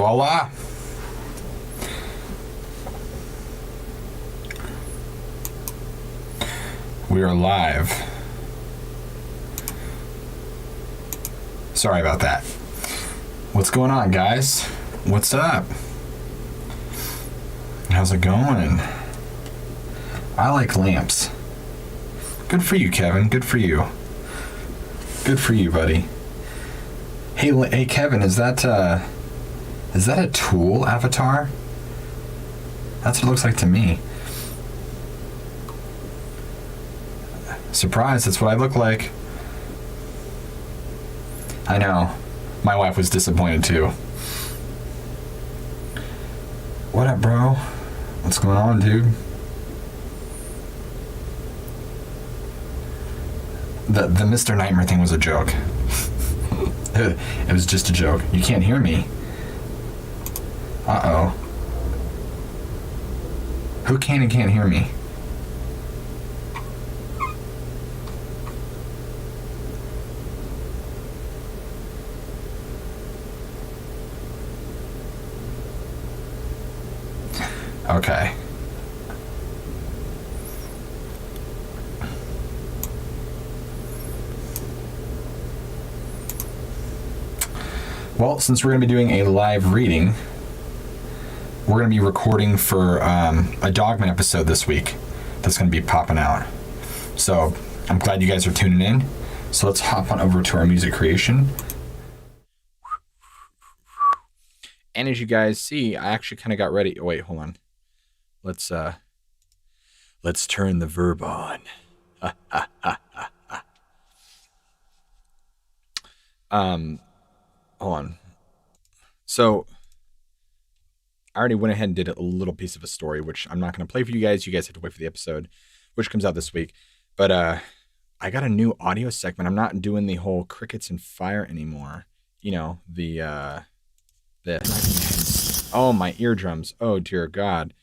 Voila! We are live. Sorry about that. What's going on, guys? What's up? How's it going? I like lamps. Good for you, Kevin. Good for you. Good for you, buddy. Hey, Kevin, is that a Tool avatar? That's what it looks like to me. Surprise, that's what I look like. I know. My wife was disappointed too. What up, bro? What's going on, dude? The Mr. Nightmare thing was a joke. It was just a joke. You can't hear me. Uh-oh. Who can and can't hear me? Okay. Well, since we're going to be doing a live reading, we're going to be recording for a Dogman episode this week that's going to be popping out. So I'm glad you guys are tuning in. So let's hop on over to our music creation. And as you guys see, I actually kind of got ready. Oh, wait, hold on. Let's turn the verb on. Hold on. So I already went ahead and did a little piece of a story, which I'm not going to play for you guys. You guys have to wait for the episode, which comes out this week. But I got a new audio segment. I'm not doing the whole crickets and fire anymore. You know, oh, my eardrums. Oh, dear God.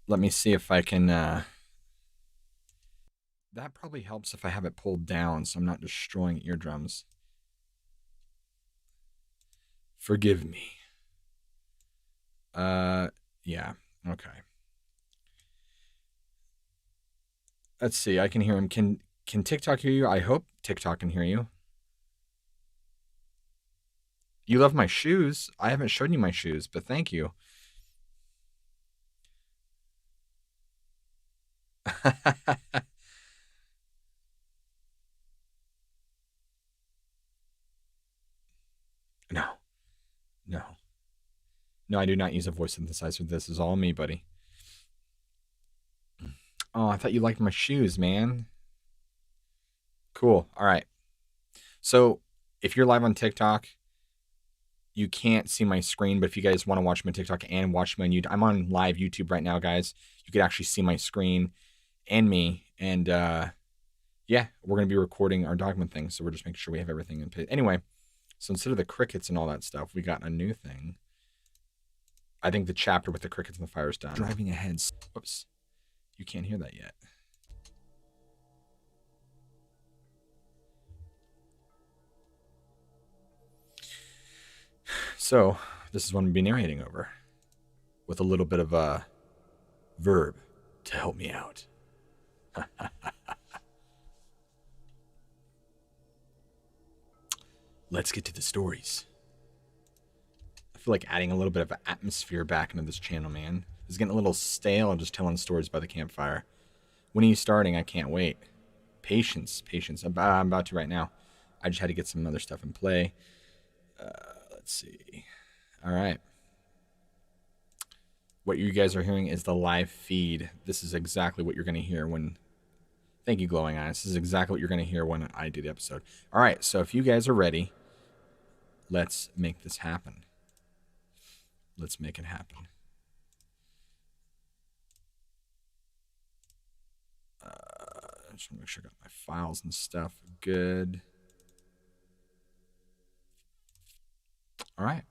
Let me see if I can... that probably helps if I have it pulled down so I'm not destroying eardrums. Forgive me. Yeah, okay. Let's see, I can hear him. Can TikTok hear you? I hope TikTok can hear you. You love my shoes. I haven't shown you my shoes, but thank you. No. No, I do not use a voice synthesizer. This is all me, buddy. Oh, I thought you liked my shoes, man. Cool. All right. So if you're live on TikTok, you can't see my screen, but if you guys want to watch my TikTok and watch me on YouTube, I'm on live YouTube right now, guys. You could actually see my screen and me. And yeah, we're going to be recording our Dogman thing. So we're just making sure we have everything in place. Anyway, so instead of the crickets and all that stuff, we got a new thing. I think the chapter with the crickets and the fire is done. Driving ahead. Whoops. You can't hear that yet. So, this is what I'm going to be narrating over. With a little bit of a verb to help me out. Let's get to the stories. I feel like adding a little bit of an atmosphere back into this channel, man. It's getting a little stale just telling stories by the campfire. When are you starting? I can't wait. Patience. I'm about to right now. I just had to get some other stuff in play. Let's see. All right. What you guys are hearing is the live feed. This is exactly what you're going to hear when... Thank you, Glowing Eyes. This is exactly what you're going to hear when I do the episode. All right, so if you guys are ready, let's make this happen. Let's make it happen. I just want to make sure I got my files and stuff good. All right.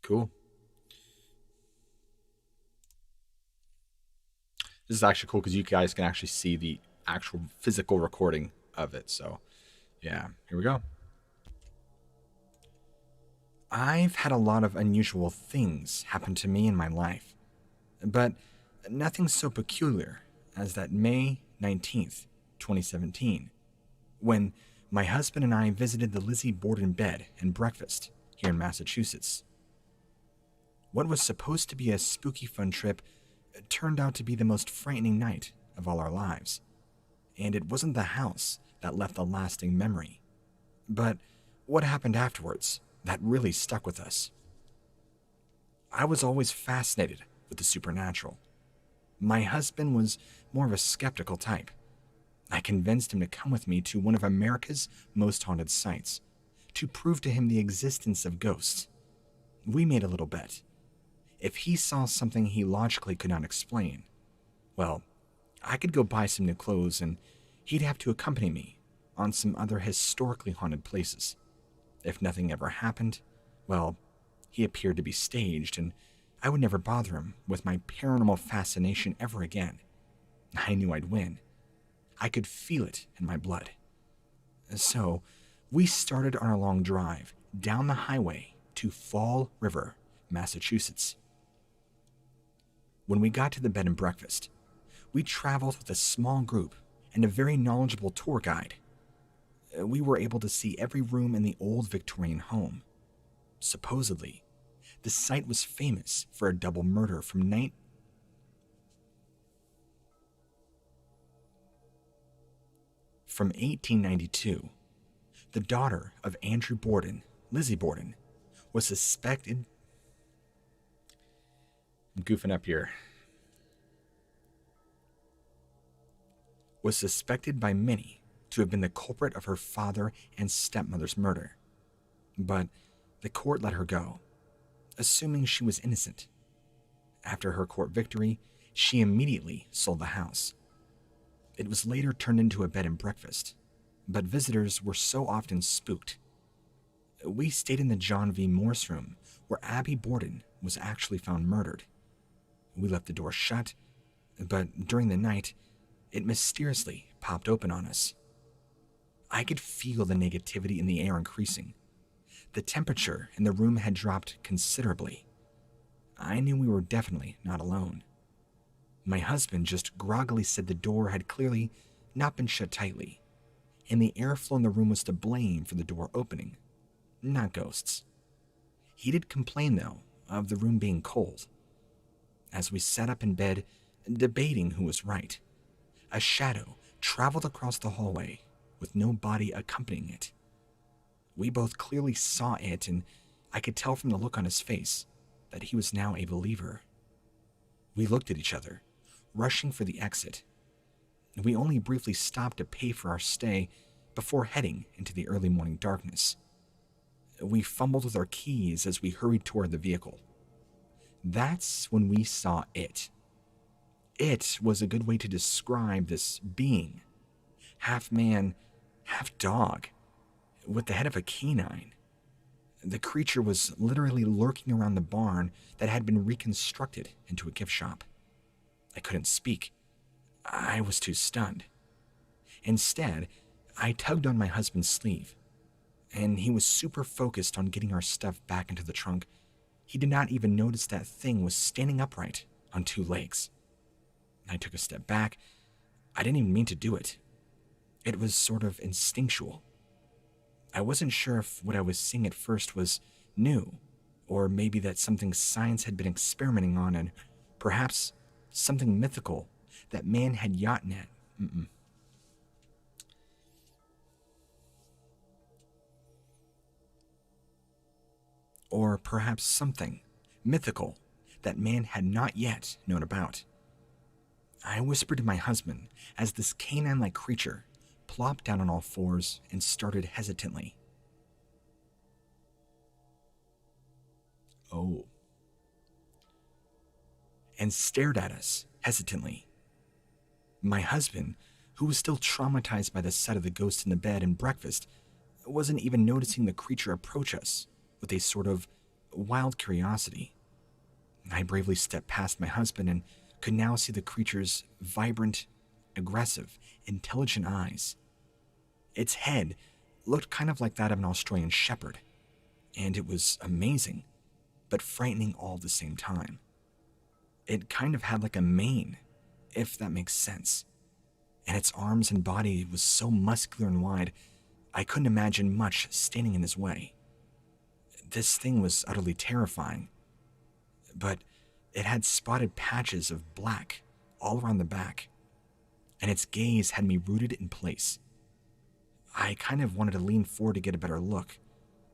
Cool. This is actually cool because you guys can actually see the actual physical recording of it. So, yeah, here we go. I've had a lot of unusual things happen to me in my life, but nothing so peculiar as that May 19th, 2017, when my husband and I visited the Lizzie Borden bed and breakfast here in Massachusetts. What was supposed to be a spooky fun trip turned out to be the most frightening night of all our lives. And it wasn't the house that left a lasting memory, but what happened afterwards that really stuck with us. I was always fascinated with the supernatural. My husband was more of a skeptical type. I convinced him to come with me to one of America's most haunted sites to prove to him the existence of ghosts. We made a little bet. If he saw something he logically could not explain, well, I could go buy some new clothes and he'd have to accompany me on some other historically haunted places. If nothing ever happened, well, he appeared to be staged and I would never bother him with my paranormal fascination ever again. I knew I'd win. I could feel it in my blood. So, we started on our long drive down the highway to Fall River, Massachusetts. When we got to the bed and breakfast, we traveled with a small group and a very knowledgeable tour guide. We were able to see every room in the old Victorian home. Supposedly, the site was famous for a double murder from 1892. The daughter of Andrew Borden, Lizzie Borden, was suspected. I'm goofing up here. Was suspected by many to have been the culprit of her father and stepmother's murder. But the court let her go, assuming she was innocent. After her court victory, she immediately sold the house. It was later turned into a bed and breakfast, but visitors were so often spooked. We stayed in the John V. Morse room, where Abby Borden was actually found murdered. We left the door shut, but during the night, it mysteriously popped open on us. I could feel the negativity in the air increasing. The temperature in the room had dropped considerably. I knew we were definitely not alone. My husband just groggily said the door had clearly not been shut tightly, and the airflow in the room was to blame for the door opening, not ghosts. He did complain, though, of the room being cold. As we sat up in bed, debating who was right, a shadow traveled across the hallway with no body accompanying it. We both clearly saw it, and I could tell from the look on his face that he was now a believer. We looked at each other, rushing for the exit. We only briefly stopped to pay for our stay before heading into the early morning darkness. We fumbled with our keys as we hurried toward the vehicle. That's when we saw it. It was a good way to describe this being. Half man, half dog, with the head of a canine. The creature was literally lurking around the barn that had been reconstructed into a gift shop. I couldn't speak. I was too stunned. Instead, I tugged on my husband's sleeve, and he was super focused on getting our stuff back into the trunk. He did not even notice that thing was standing upright on two legs. I took a step back. I didn't even mean to do it. It was sort of instinctual. I wasn't sure if what I was seeing at first was new, or maybe that something science had been experimenting on, and perhaps something mythical that man had gotten at. Or perhaps something mythical that man had not yet known about. I whispered to my husband as this canine-like creature plopped down on all fours and started hesitantly. Oh. And stared at us hesitantly. My husband, who was still traumatized by the sight of the ghost in the bed and breakfast, wasn't even noticing the creature approach us with a sort of wild curiosity. I bravely stepped past my husband and could now see the creature's vibrant, aggressive, intelligent eyes. Its head looked kind of like that of an Australian shepherd, and it was amazing, but frightening all at the same time. It kind of had like a mane, if that makes sense, and its arms and body was so muscular and wide, I couldn't imagine much standing in his way. This thing was utterly terrifying, but it had spotted patches of black all around the back, and its gaze had me rooted in place. I kind of wanted to lean forward to get a better look,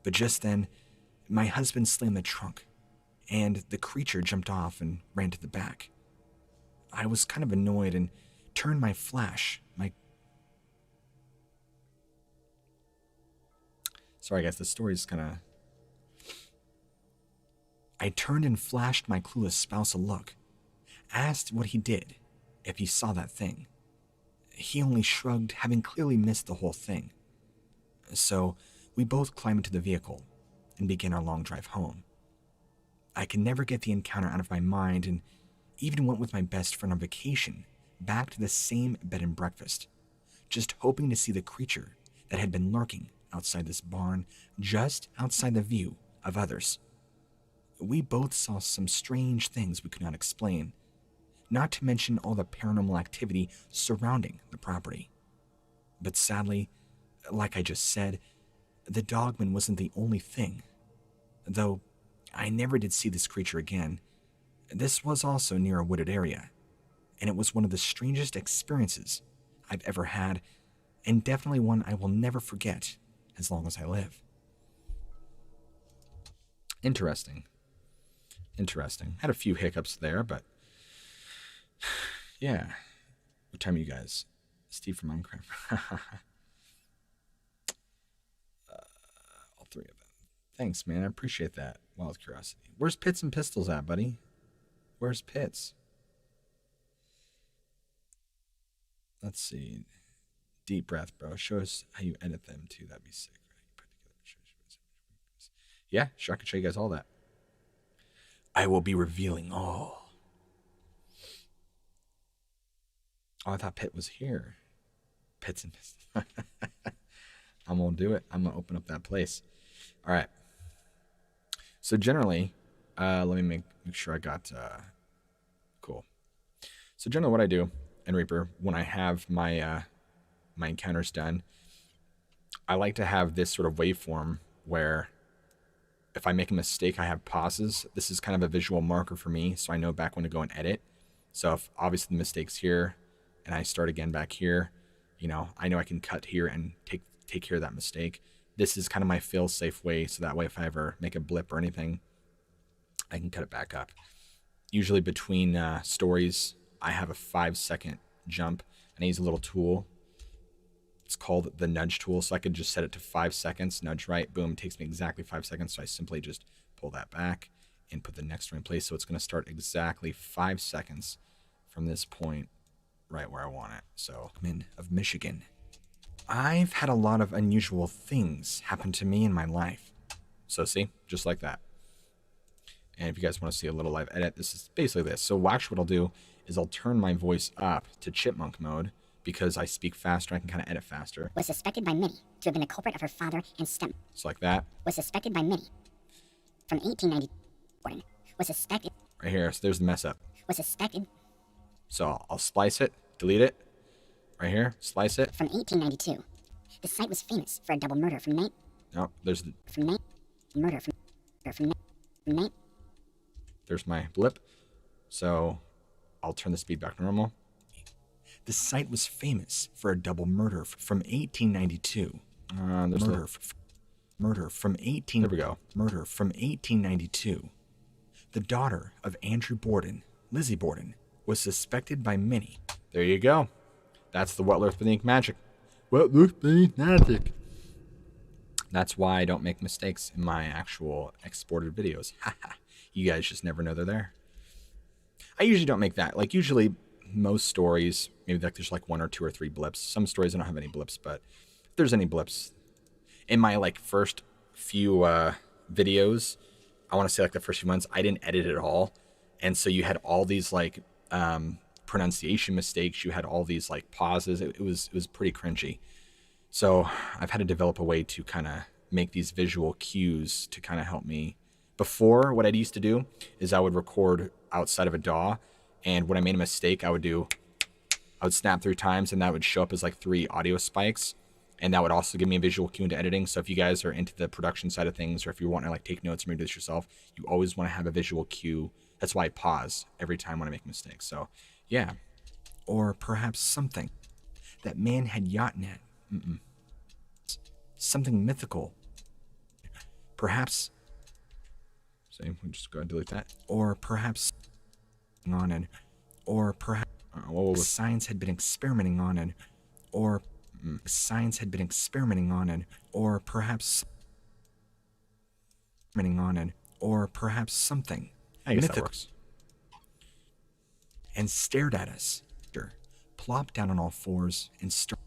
but just then, my husband slammed the trunk, and the creature jumped off and ran to the back. I was kind of annoyed and turned my flash, Sorry guys, the story's kind of... I turned and flashed my clueless spouse a look, asked what he did, if he saw that thing. He only shrugged, having clearly missed the whole thing. So, we both climbed into the vehicle and began our long drive home. I could never get the encounter out of my mind and even went with my best friend on vacation back to the same bed and breakfast, just hoping to see the creature that had been lurking outside this barn just outside the view of others. We both saw some strange things we could not explain, not to mention all the paranormal activity surrounding the property. But sadly, like I just said, the dogman wasn't the only thing. Though I never did see this creature again, this was also near a wooded area, and it was one of the strangest experiences I've ever had, and definitely one I will never forget as long as I live. Interesting. Had a few hiccups there, but yeah. What time are you guys? Steve from Minecraft. All three of them. Thanks, man. I appreciate that. Wild curiosity. Where's Pits and Pistols at, buddy? Where's Pits? Let's see. Deep breath, bro. Show us how you edit them, too. That'd be sick, right? Yeah, sure. I could show you guys all that. I will be revealing all. Oh, I thought Pit was here. Pits and Pistols. I'm going to do it. I'm going to open up that place. All right. So generally, let me make sure I got... cool. So generally what I do in Reaper, when I have my my encounters done, I like to have this sort of waveform where if I make a mistake, I have pauses. This is kind of a visual marker for me, so I know back when to go and edit. So if obviously the mistake's here, and I start again back here, I know I can cut here and take care of that mistake. This is kind of my fail-safe way, so that way if I ever make a blip or anything, I can cut it back up. Usually between stories, I have a 5-second jump, and I use a little tool. It's called the nudge tool, so I could just set it to 5 seconds, nudge right, boom, it takes me exactly 5 seconds, so I simply just pull that back and put the next one in place, so it's going to start exactly 5 seconds from this point right where I want it. So, I'm of Michigan. I've had a lot of unusual things happen to me in my life. So see, just like that. And if you guys want to see a little live edit, this is basically this. So actually what I'll do is I'll turn my voice up to chipmunk mode because I speak faster, I can kind of edit faster. Was suspected by many to have been the culprit of her father and step. It's like that. Was suspected by many from 1890. Was suspected. Right here, so there's the mess up. Was suspected. So I'll splice it, delete it. Right here, slice it. From 1892. The site was famous for a double murder from night. No, there's the... From night. Murder from night. There's my blip. So I'll turn the speed back to normal. The site was famous for a double murder from 1892. Murder from 18... There we go. Murder from 1892. The daughter of Andrew Borden, Lizzie Borden, was suspected by many. There you go. That's the What Lurks Beneath Magic. What Lurks Beneath Magic. That's why I don't make mistakes in my actual exported videos. Haha. You guys just never know they're there. I usually don't make that. Like, usually, most stories, maybe like there's like 1 or 2 or 3 blips. Some stories I don't have any blips, but if there's any blips, in my like first few videos, I want to say like the first few months, I didn't edit it at all. And so you had all these like pronunciation mistakes. You had all these like pauses. It was pretty cringy. So I've had to develop a way to kind of make these visual cues to kind of help me. Before, what I used to do is I would record outside of a DAW, and when I made a mistake, I would snap 3 times, and that would show up as like 3 audio spikes, and that would also give me a visual cue into editing. So if you guys are into the production side of things, or if you want to like take notes or maybe do this yourself, you always want to have a visual cue. That's why I pause every time when I make mistakes. So yeah, or perhaps something that man had yacht net. Something mythical. Perhaps. So we'll just go ahead and delete that. Or perhaps on an, or perhaps science had been experimenting on an, or science had been experimenting on an, or perhaps experimenting on an, or perhaps something. I guess that works. And stared at us. Plopped down on all fours and stared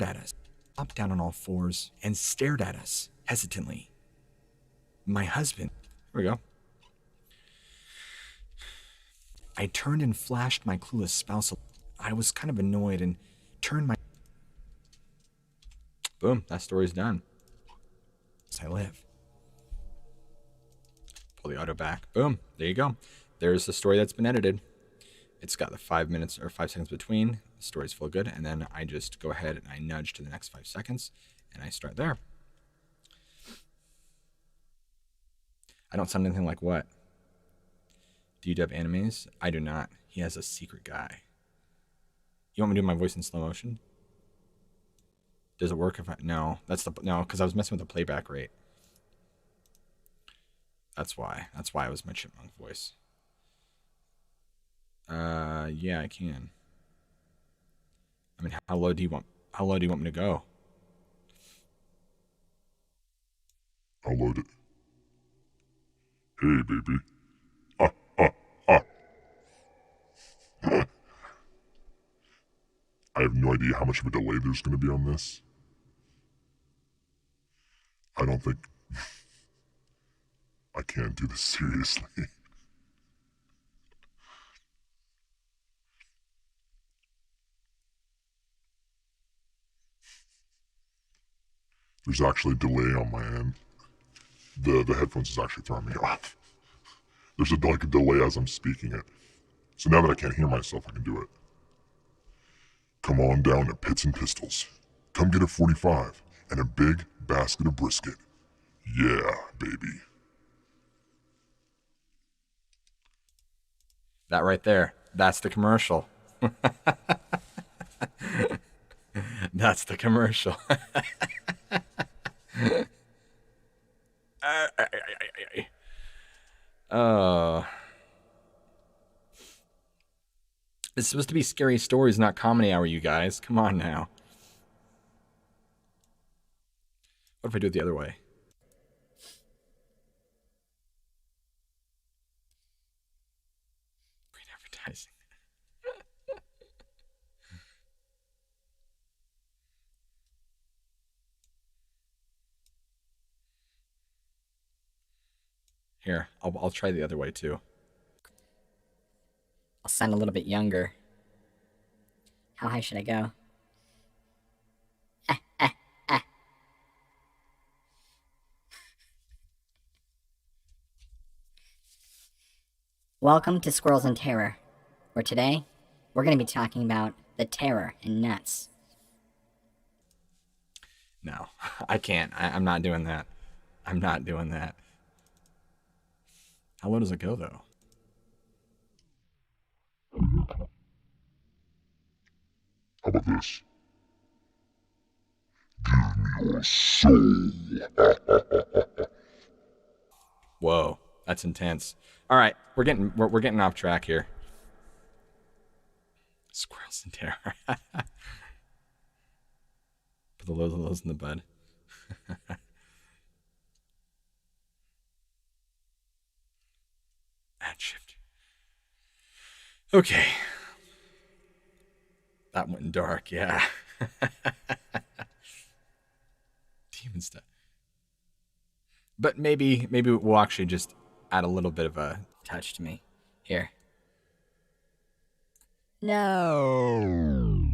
at us. Plopped down on all fours and stared at us hesitantly. My husband. Here we go. I turned and flashed my clueless spouse. I was kind of annoyed and turned my. Boom, that story's done. As I live. Pull the auto back. Boom, there you go. There's the story that's been edited. It's got the 5 minutes or 5 seconds between. The story's full good. And then I just go ahead and I nudge to the next 5 seconds and I start there. I don't sound anything like what? Do you dub animes? I do not. He has a secret guy. You want me to do my voice in slow motion? Does it work if I... No, no, because I was messing with the playback rate. That's why. That's why it was my chipmunk voice. Yeah, I can. I mean, how low do you want me to go? I'll load it. Hey, baby. Ah, ah, ah. I have no idea how much of a delay there's going to be on this. I don't think... I can't do this seriously. There's actually a delay on my end. The headphones is actually throwing me off. There's a delay as I'm speaking it. So now that I can't hear myself, I can do it. Come on down to Pits and Pistols. Come get a 45 and a big basket of brisket. Yeah, baby. That right there. That's the commercial. That's the commercial. It's supposed to be scary stories, not comedy hour, you guys. Come on now. What if I do it the other way? Great advertising. Here, I'll try the other way too. I'll sound a little bit younger. How high should I go? Welcome to Squirrels in Terror, where today we're going to be talking about the terror in nuts. No, I can't. I'm not doing that. I'm not doing that. How low does it go, though? How about this? Give me your soul. Whoa, that's intense. All right, we're getting off track here. Squirrels in terror. Put the lows in the bud. Add shift. Okay. That went dark, yeah. Demon stuff. But maybe we'll actually just add a little bit of a touch to me. Here. No.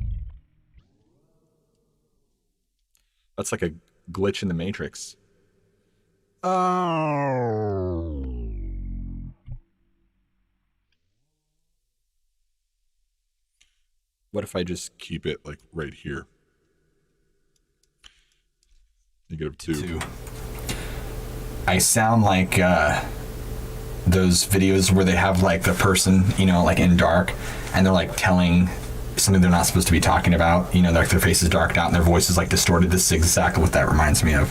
That's like a glitch in the Matrix. Oh. What if I just keep it like right here? -2. I sound like those videos where they have like the person, you know, like in dark, and they're like telling something they're not supposed to be talking about. You know, like their face is darked out and their voice is like distorted. This is exactly what that reminds me of.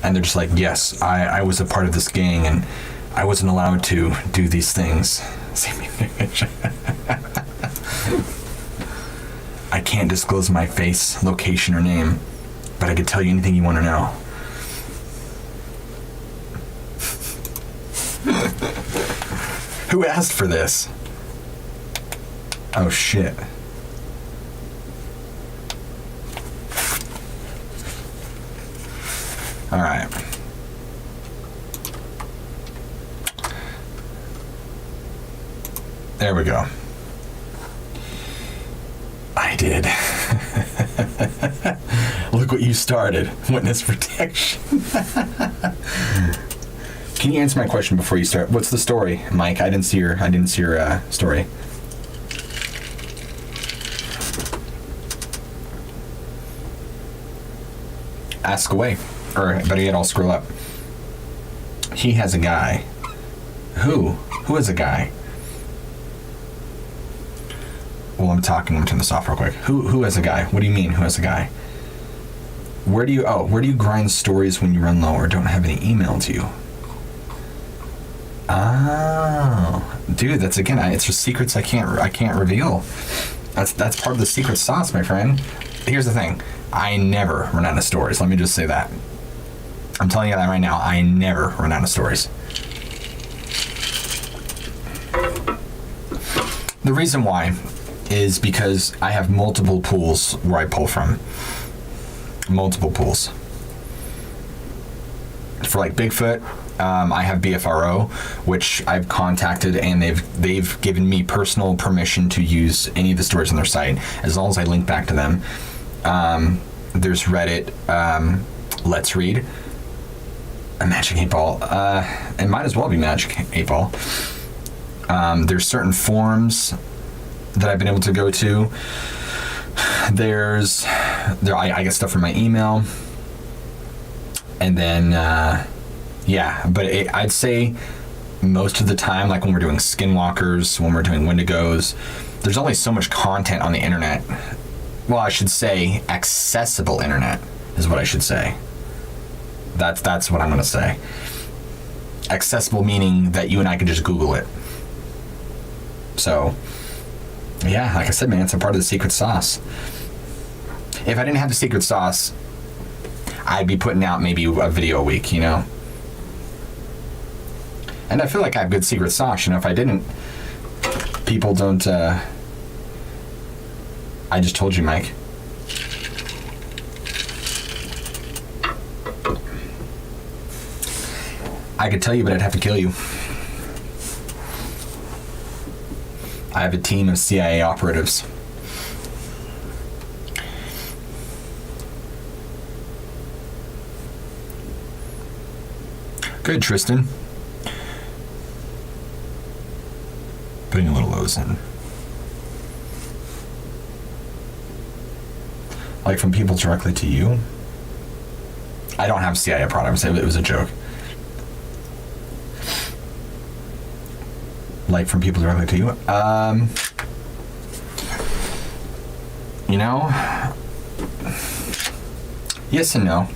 And they're just like, yes, I was a part of this gang and I wasn't allowed to do these things. I can't disclose my face, location, or name, but I could tell you anything you want to know. Who asked for this? Oh shit. All right. There we go. I did. Look what you started. Witness protection. Can you answer my question before you start? What's the story, Mike? I didn't see your story. Ask away. Or better yet, I'll scroll up. He has a guy. Who? Who is a guy? Well, I'm talking. I'm turning this off real quick. Who has a guy? What do you mean? Who has a guy? Where do you grind stories when you run low or don't have any email to you? Oh, dude, that's again. It's just secrets I can't reveal. That's part of the secret sauce, my friend. Here's the thing. I never run out of stories. Let me just say that. I'm telling you that right now. I never run out of stories. The reason why is because I have multiple pools where I pull from. Multiple pools. For like Bigfoot, I have BFRO, which I've contacted, and they've given me personal permission to use any of the stories on their site as long as I link back to them. There's Reddit, Let's Read, a Magic 8 Ball. It might as well be Magic 8 Ball. There's certain forums that I've been able to go to. I get stuff from my email. And then, but I'd say most of the time, like when we're doing skinwalkers, when we're doing wendigos, there's only so much content on the internet. Well, I should say accessible internet is what I should say. That's what I'm going to say. Accessible meaning that you and I can just Google it. So, yeah, like I said, man, it's a part of the secret sauce. If I didn't have the secret sauce, I'd be putting out maybe a video a week, you know? And I feel like I have good secret sauce, you know? If I didn't, people don't, I just told you, Mike. I could tell you, but I'd have to kill you. I have a team of CIA operatives. Good, Tristan. Putting a little O's in. Like from people directly to you? I don't have CIA products. It was a joke. Like from people directly to you? You know, yes and no.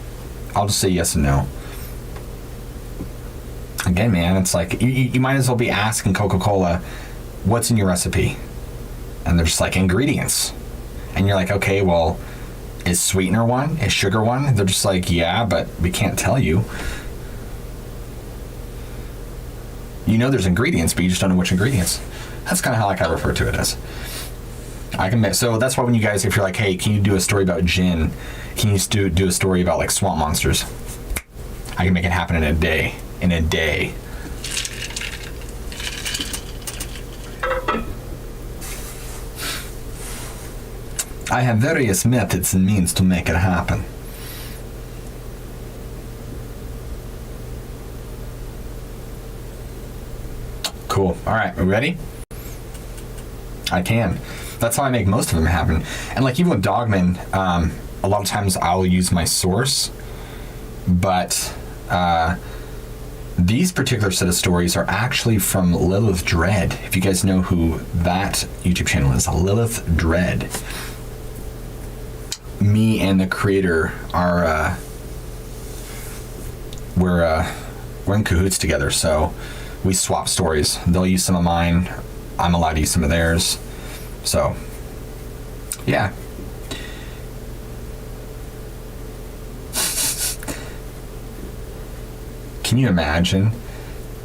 I'll just say yes and no. Again, man, it's like you might as well be asking Coca-Cola, what's in your recipe? And they're just like, ingredients. And you're like, okay, well, is sweetener one? Is sugar one? They're just like, yeah, but we can't tell you. You know there's ingredients, but you just don't know which ingredients. That's kind of how like I refer to it as. So that's why when you guys, if you're like, hey, can you do a story about gin? Can you do a story about like swamp monsters? I can make it happen in a day. In a day. I have various methods and means to make it happen. Cool. All right, are we ready? I can. That's how I make most of them happen. And like even with Dogman, a lot of times I'll use my source, but these particular set of stories are actually from Lilith Dread. If you guys know who that YouTube channel is, Lilith Dread. Me and the creator are we're in cahoots together, so we swap stories. They'll use some of mine, I'm allowed to use some of theirs. So yeah. Can you imagine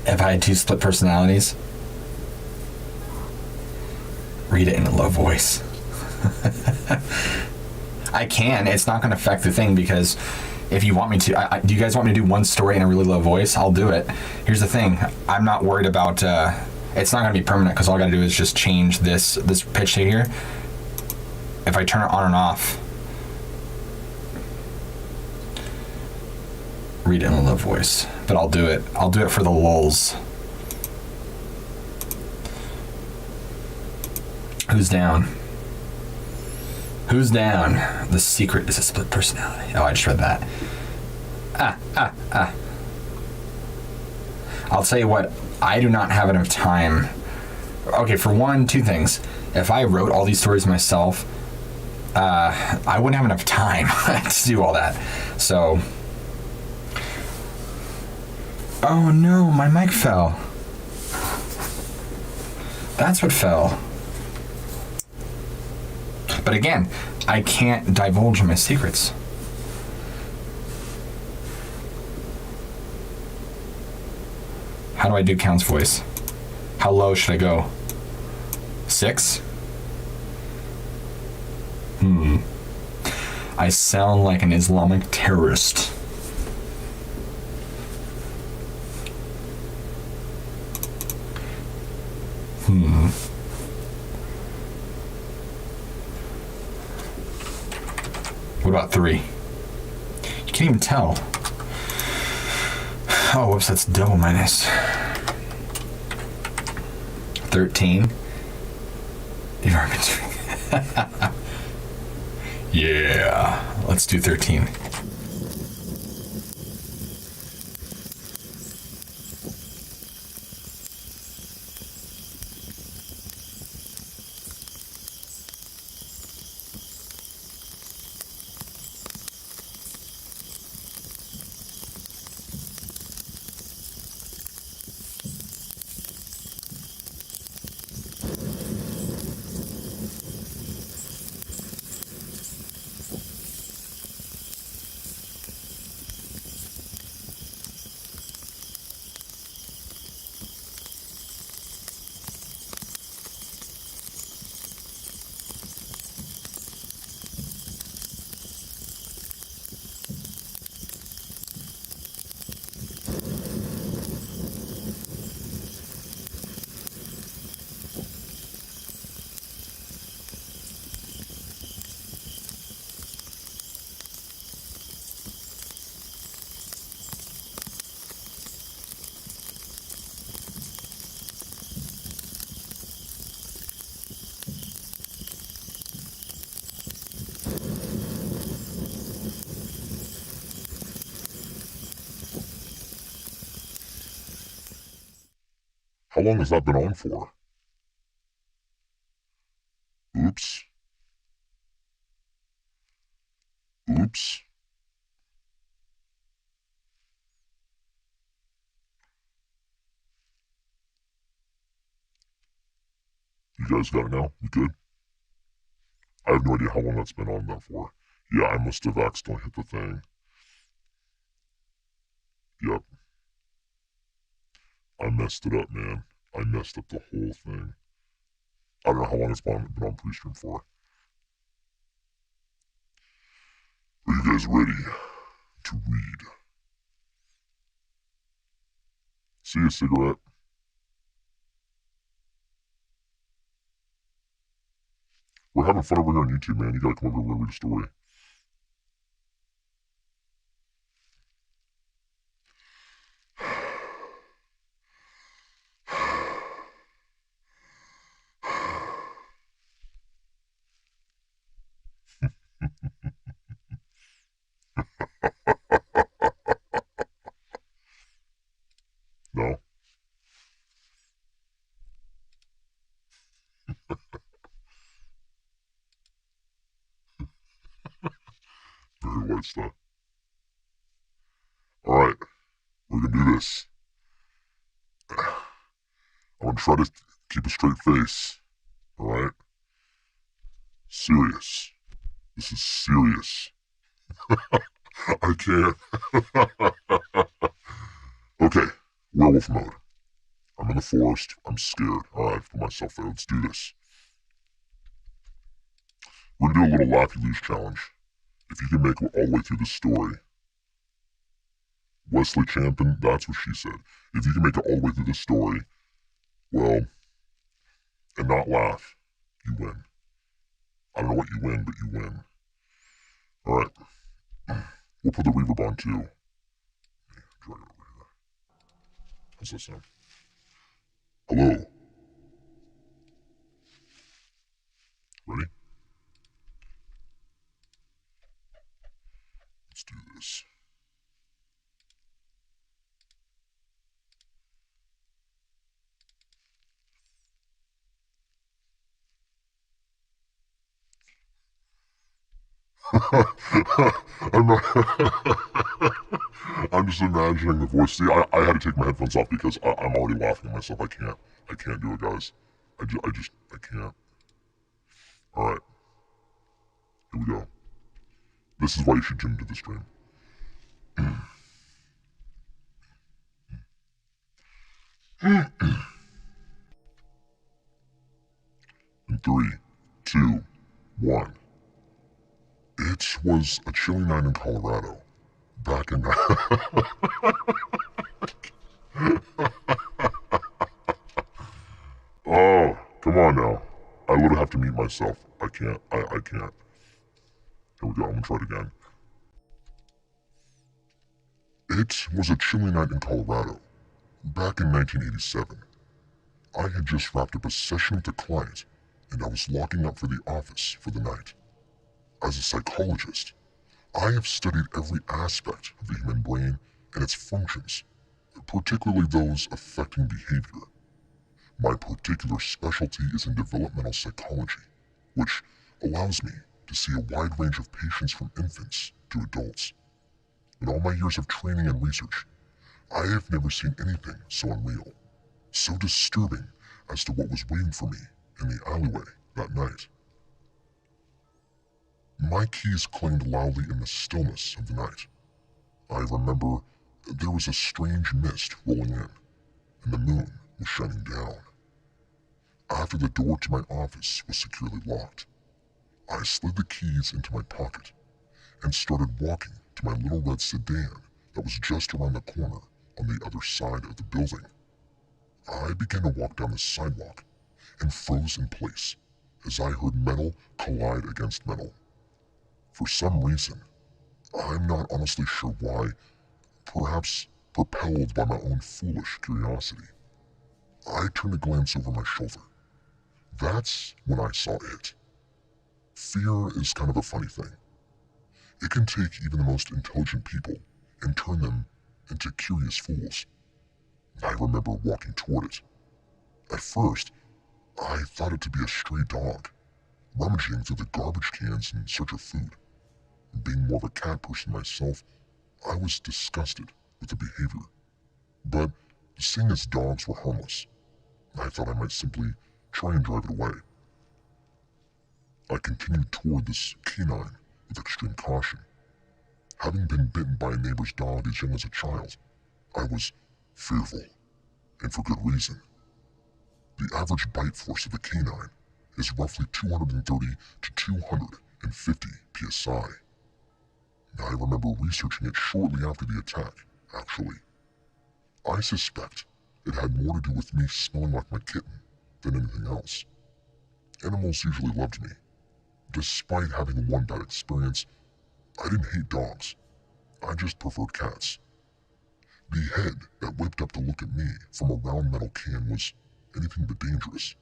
if I had 2 split personalities? Read it in a low voice. I can. It's not going to affect the thing because if you want me to, do you guys want me to do one story in a really low voice? I'll do it. Here's the thing. I'm not worried about, it's not going to be permanent because all I got to do is just change this pitch here. If I turn it on and off, read it in a low voice, but I'll do it. I'll do it for the lulz. Who's down? Who's down? The secret is a split personality. Oh, I just read that. I'll tell you what, I do not have enough time. Okay, for one, 2 things. If I wrote all these stories myself, I wouldn't have enough time to do all that. So, oh no, my mic fell. That's what fell. But again, I can't divulge my secrets. How do I do Count's voice? How low should I go? 6? I sound like an Islamic terrorist. What about 3? You can't even tell. Oh, whoops, that's double minus. 13. You've already been doing. Yeah, let's do 13. How long has that been on for? Oops. Oops. You guys got it now? We good? I have no idea how long that's been on there for. Yeah, I must have accidentally hit the thing. Yep. I messed it up, man. I messed up the whole thing. I don't know how long it's been on pre-stream for. Are you guys ready to read? See a cigarette? We're having fun over here on YouTube, man. You gotta come over here and read a story. No? Very white stuff. Alright, we're gonna do this. I'm gonna try to keep a straight face. Alright? Serious. This is serious. I can't. Okay, werewolf mode. I'm in the forest. I'm scared. Alright, I've put myself there. Let's do this. We're gonna do a little laughy lose challenge. If you can make it all the way through the story. Wesley Champion, that's what she said. If you can make it all the way through the story, well, and not laugh, you win. I don't know what you win, but you win. Alright. We'll put the reverb on too. Drag it over here. How's that sound? Hello. Ready? Let's do this. I'm not. I'm just imagining the voice. See, I had to take my headphones off because I'm already laughing at myself. I can't do it, guys. I can't. Alright. Here we go. This is why you should tune into the stream. In 3, 2, 1. It was a chilly night in Colorado. Back in... Oh, come on now. I literally have to mute myself. I can't. I can't. Here we go. I'm gonna try it again. It was a chilly night in Colorado. Back in 1987. I had just wrapped up a session with a client, and I was locking up for the office for the night. As a psychologist, I have studied every aspect of the human brain and its functions, particularly those affecting behavior. My particular specialty is in developmental psychology, which allows me to see a wide range of patients from infants to adults. In all my years of training and research, I have never seen anything so unreal, so disturbing as to what was waiting for me in the alleyway that night. My keys clanged loudly in the stillness of the night. I remember there was a strange mist rolling in, and the moon was shining down. After the door to my office was securely locked, I slid the keys into my pocket and started walking to my little red sedan that was just around the corner on the other side of the building. I began to walk down the sidewalk and froze in place as I heard metal collide against metal. For some reason, I'm not honestly sure why, perhaps propelled by my own foolish curiosity, I turned to glance over my shoulder. That's when I saw it. Fear is kind of a funny thing. It can take even the most intelligent people and turn them into curious fools. I remember walking toward it. At first, I thought it to be a stray dog, rummaging through the garbage cans in search of food. Being more of a cat person myself, I was disgusted with the behavior. But seeing as dogs were harmless, I thought I might simply try and drive it away. I continued toward this canine with extreme caution. Having been bitten by a neighbor's dog as young as a child, I was fearful, and for good reason. The average bite force of a canine is roughly 230 to 250 psi. I remember researching it shortly after the attack, actually. I suspect it had more to do with me smelling like my kitten than anything else. Animals usually loved me, Despite having one bad experience, I didn't hate dogs. I just preferred cats. The head that whipped up to look at me from a round metal can was anything but dangerous.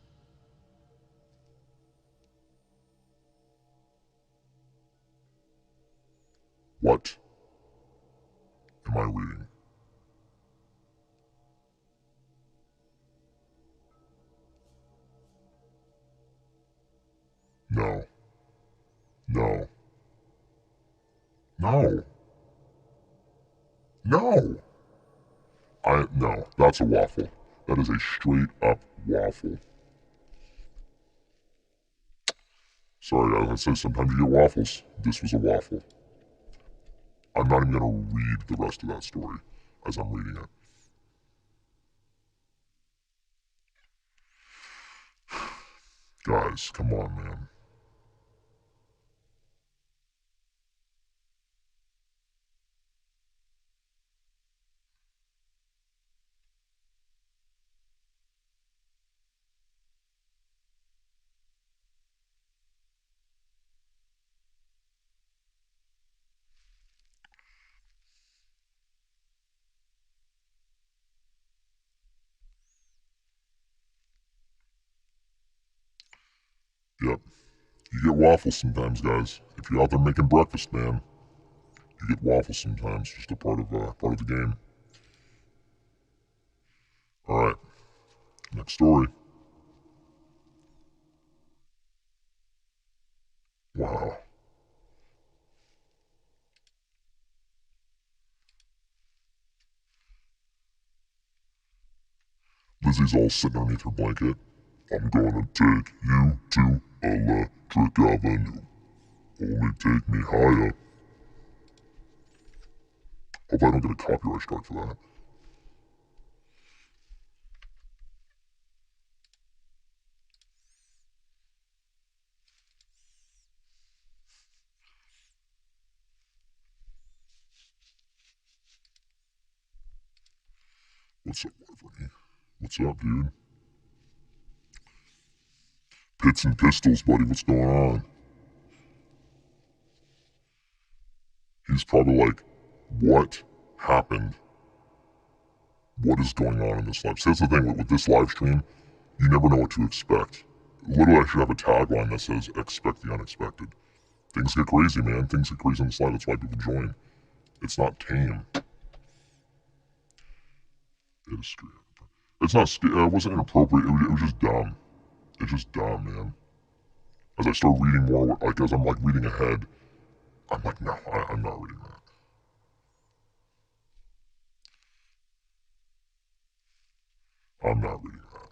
What am I reading? No. No. No. No. No, that's a waffle. That is a straight up waffle. Sorry, as I said, sometimes you get waffles. This was a waffle. I'm not even going to read the rest of that story as I'm reading it. Guys, come on, man. Yep. You get waffles sometimes, guys. If you're out there making breakfast, man, you get waffles sometimes. Just a part of the game. All right. Next story. Wow. Lizzie's all sitting underneath her blanket. I'm gonna take you to Electric Avenue. Only take me higher. Hope I don't get a copyright strike for that. What's up, Wyverny? What's up, dude? Pits and pistols, buddy. What's going on? He's probably like, what happened? What is going on in this live? So that's the thing with this live stream. You never know what to expect. Literally, I should have a tagline that says, expect the unexpected. Things get crazy, man. Things get crazy on this live. That's why people join. It's not tame. It is scary. It's not scary. It wasn't inappropriate. It was just dumb. It's just dumb, man. As I start reading more, like as I'm like reading ahead, I'm like, no, I'm not reading that. I'm not reading that.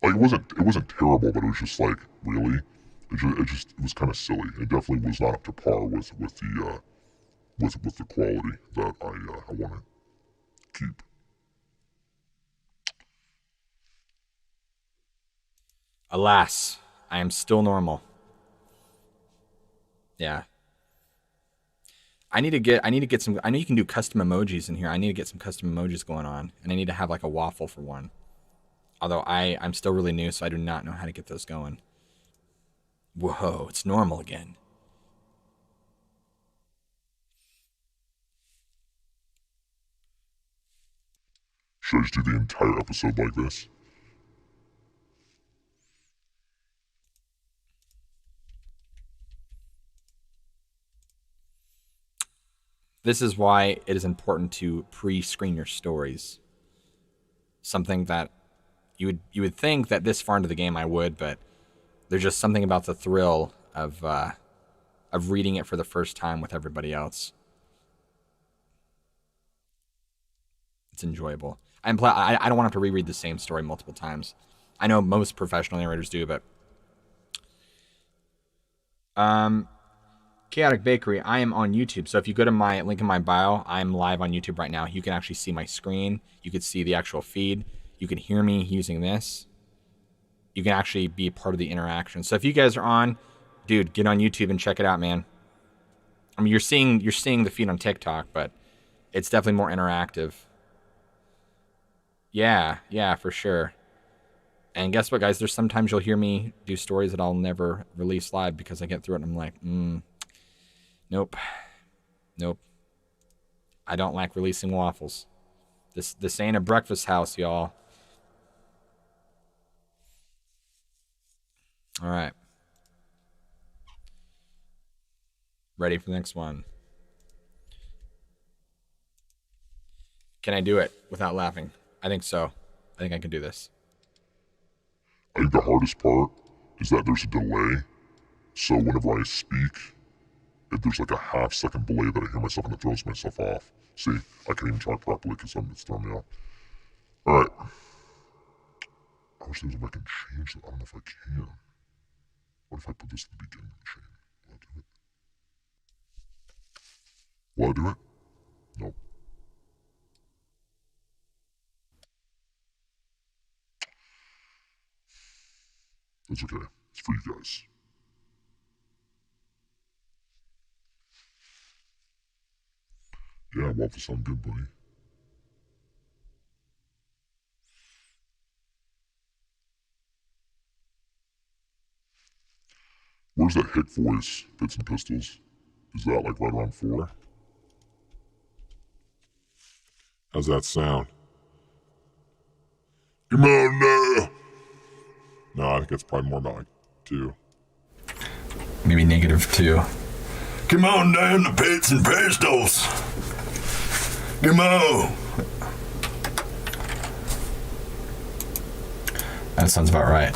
Like it wasn't terrible, but it was just like, really? It was kind of silly. It definitely was not up to par with the quality that I want to keep. Alas, I am still normal. Yeah. I need to get some. I know you can do custom emojis in here. I need to get some custom emojis going on, and I need to have like a waffle for one. Although I'm still really new, so I do not know how to get those going. Whoa, it's normal again. Should I just do the entire episode like this? This is why it is important to pre-screen your stories. Something that you would think that this far into the game I would, but there's just something about the thrill of reading it for the first time with everybody else. It's enjoyable. I don't want to have to reread the same story multiple times. I know most professional narrators do, but Chaotic Bakery, I am on YouTube. So if you go to my link in my bio, I'm live on YouTube right now. You can actually see my screen. You can see the actual feed. You can hear me using this. You can actually be part of the interaction. So if you guys are on, dude, get on YouTube and check it out, man. I mean, you're seeing the feed on TikTok, but it's definitely more interactive. Yeah, for sure. And guess what, guys? There's sometimes you'll hear me do stories that I'll never release live because I get through it and I'm like, nope. I don't like releasing waffles. This ain't a breakfast house, y'all. All right. Ready for the next one. Can I do it without laughing? I think so. I think I can do this. I think the hardest part is that there's a delay. So whenever I speak, if there's like a half-second delay that I hear myself and it throws myself off. See, I can't even talk properly because it's throwing me off. Alright. I wish there was a way I can change that. I don't know if I can. What if I put this at the beginning of the chain? Will I do it? Will I do it? Nope. It's okay. It's for you guys. Yeah, waffles sound good, buddy. Where's that hick voice, Bits and Pistols? Is that like right around 4? How's that sound? Come on now! No, I think it's probably more about like 2. Maybe -2. Come on down to Bits and Pistols. Come on. That sounds about right.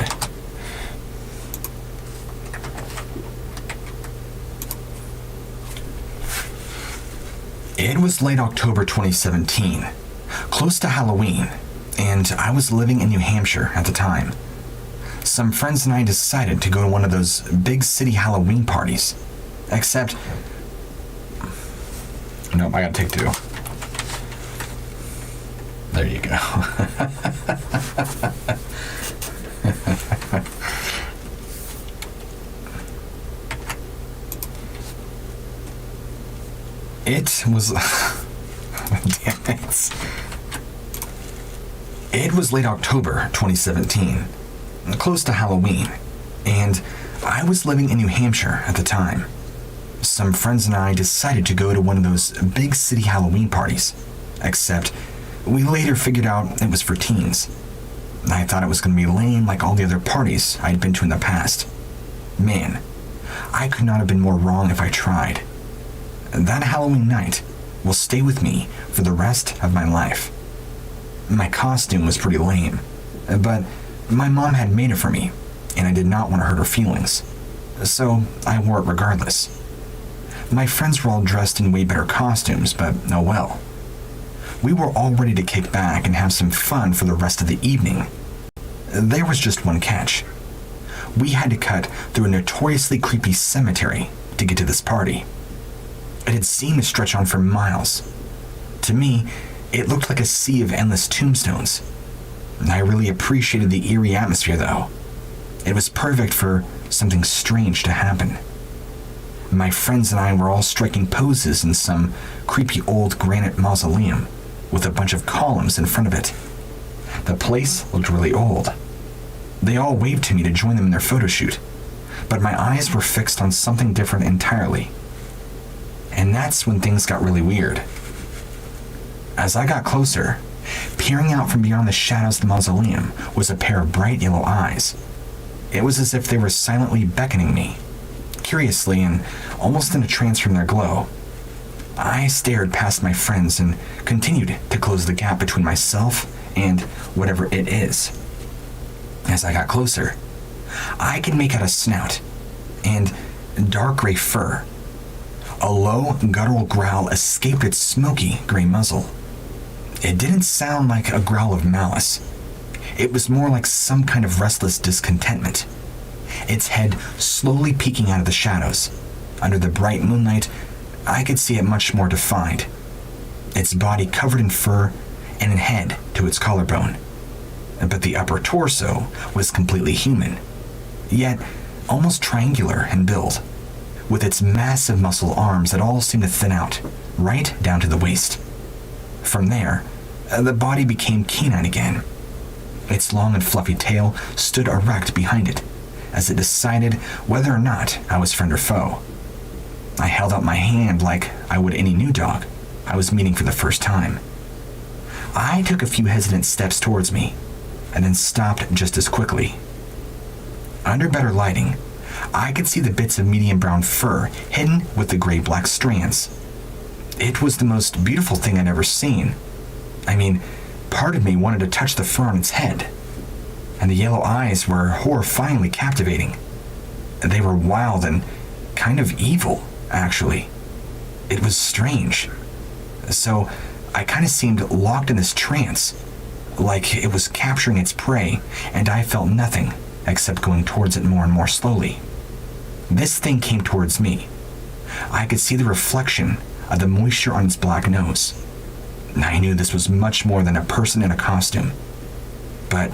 It was late October 2017, close to Halloween, and I was living in New Hampshire at the time. Some friends and I decided to go to one of those big city Halloween parties. Except... Nope, I gotta take 2. There you go. It was... Damn it. It was late October 2017, close to Halloween, and I was living in New Hampshire at the time. Some friends and I decided to go to one of those big city Halloween parties, except we later figured out it was for teens. I thought it was going to be lame like all the other parties I'd been to in the past. Man, I could not have been more wrong if I tried. That Halloween night will stay with me for the rest of my life. My costume was pretty lame, but my mom had made it for me, and I did not want to hurt her feelings, so I wore it regardless. My friends were all dressed in way better costumes, but oh well. We were all ready to kick back and have some fun for the rest of the evening. There was just one catch. We had to cut through a notoriously creepy cemetery to get to this party. It had seemed to stretch on for miles. To me, it looked like a sea of endless tombstones. I really appreciated the eerie atmosphere, though. It was perfect for something strange to happen. My friends and I were all striking poses in some creepy old granite mausoleum with a bunch of columns in front of it. The place looked really old. They all waved to me to join them in their photo shoot, but my eyes were fixed on something different entirely. And that's when things got really weird. As I got closer, peering out from beyond the shadows of the mausoleum was a pair of bright yellow eyes. It was as if they were silently beckoning me, curiously and almost in a trance from their glow. I stared past my friends and continued to close the gap between myself and whatever it is. As I got closer, I could make out a snout and dark gray fur. A low, guttural growl escaped its smoky gray muzzle. It didn't sound like a growl of malice. It was more like some kind of restless discontentment. Its head slowly peeking out of the shadows. Under the bright moonlight, I could see it much more defined. Its body covered in fur and a head to its collarbone. But the upper torso was completely human, yet almost triangular in build, with its massive muscle arms that all seemed to thin out, right down to the waist. From there, the body became canine again. Its long and fluffy tail stood erect behind it, as it decided whether or not I was friend or foe. I held out my hand like I would any new dog I was meeting for the first time. I took a few hesitant steps towards me, and then stopped just as quickly. Under better lighting, I could see the bits of medium brown fur hidden with the gray-black strands. It was the most beautiful thing I'd ever seen. I mean, part of me wanted to touch the fur on its head, and the yellow eyes were horrifyingly captivating. They were wild and kind of evil, actually. It was strange. So I kind of seemed locked in this trance, like it was capturing its prey, and I felt nothing except going towards it more and more slowly. This thing came towards me. I could see the reflection of the moisture on its black nose. I knew this was much more than a person in a costume. But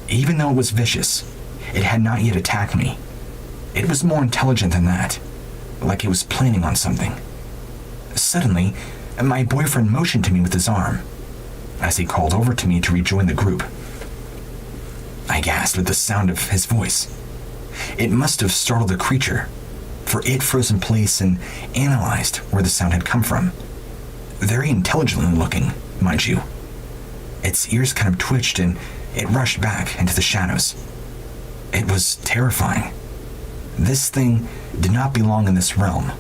even though it was vicious, it had not yet attacked me. It was more intelligent than that, like it was planning on something. Suddenly, my boyfriend motioned to me with his arm, as he called over to me to rejoin the group. I gasped at the sound of his voice. It must have startled the creature, for it froze in place and analyzed where the sound had come from. Very intelligently looking, mind you. Its ears kind of twitched and it rushed back into the shadows. It was terrifying. This thing did not belong in this realm.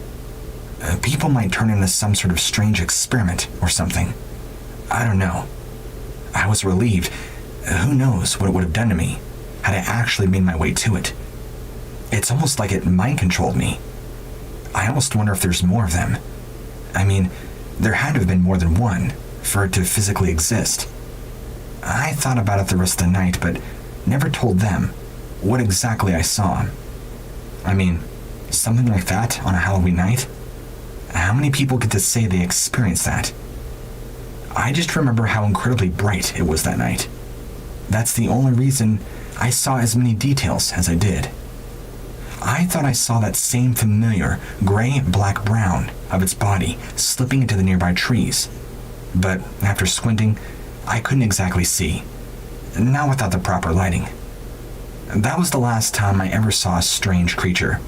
People might turn it into some sort of strange experiment or something. I don't know. I was relieved. Who knows what it would have done to me had I actually made my way to it. It's almost like it mind-controlled me. I almost wonder if there's more of them. I mean, there had to have been more than one for it to physically exist. I thought about it the rest of the night, but never told them what exactly I saw. I mean, something like that on a Halloween night? How many people get to say they experienced that? I just remember how incredibly bright it was that night. That's the only reason I saw as many details as I did. I thought I saw that same familiar gray-black-brown of its body slipping into the nearby trees. But after squinting, I couldn't exactly see. Not without the proper lighting. That was the last time I ever saw a strange creature.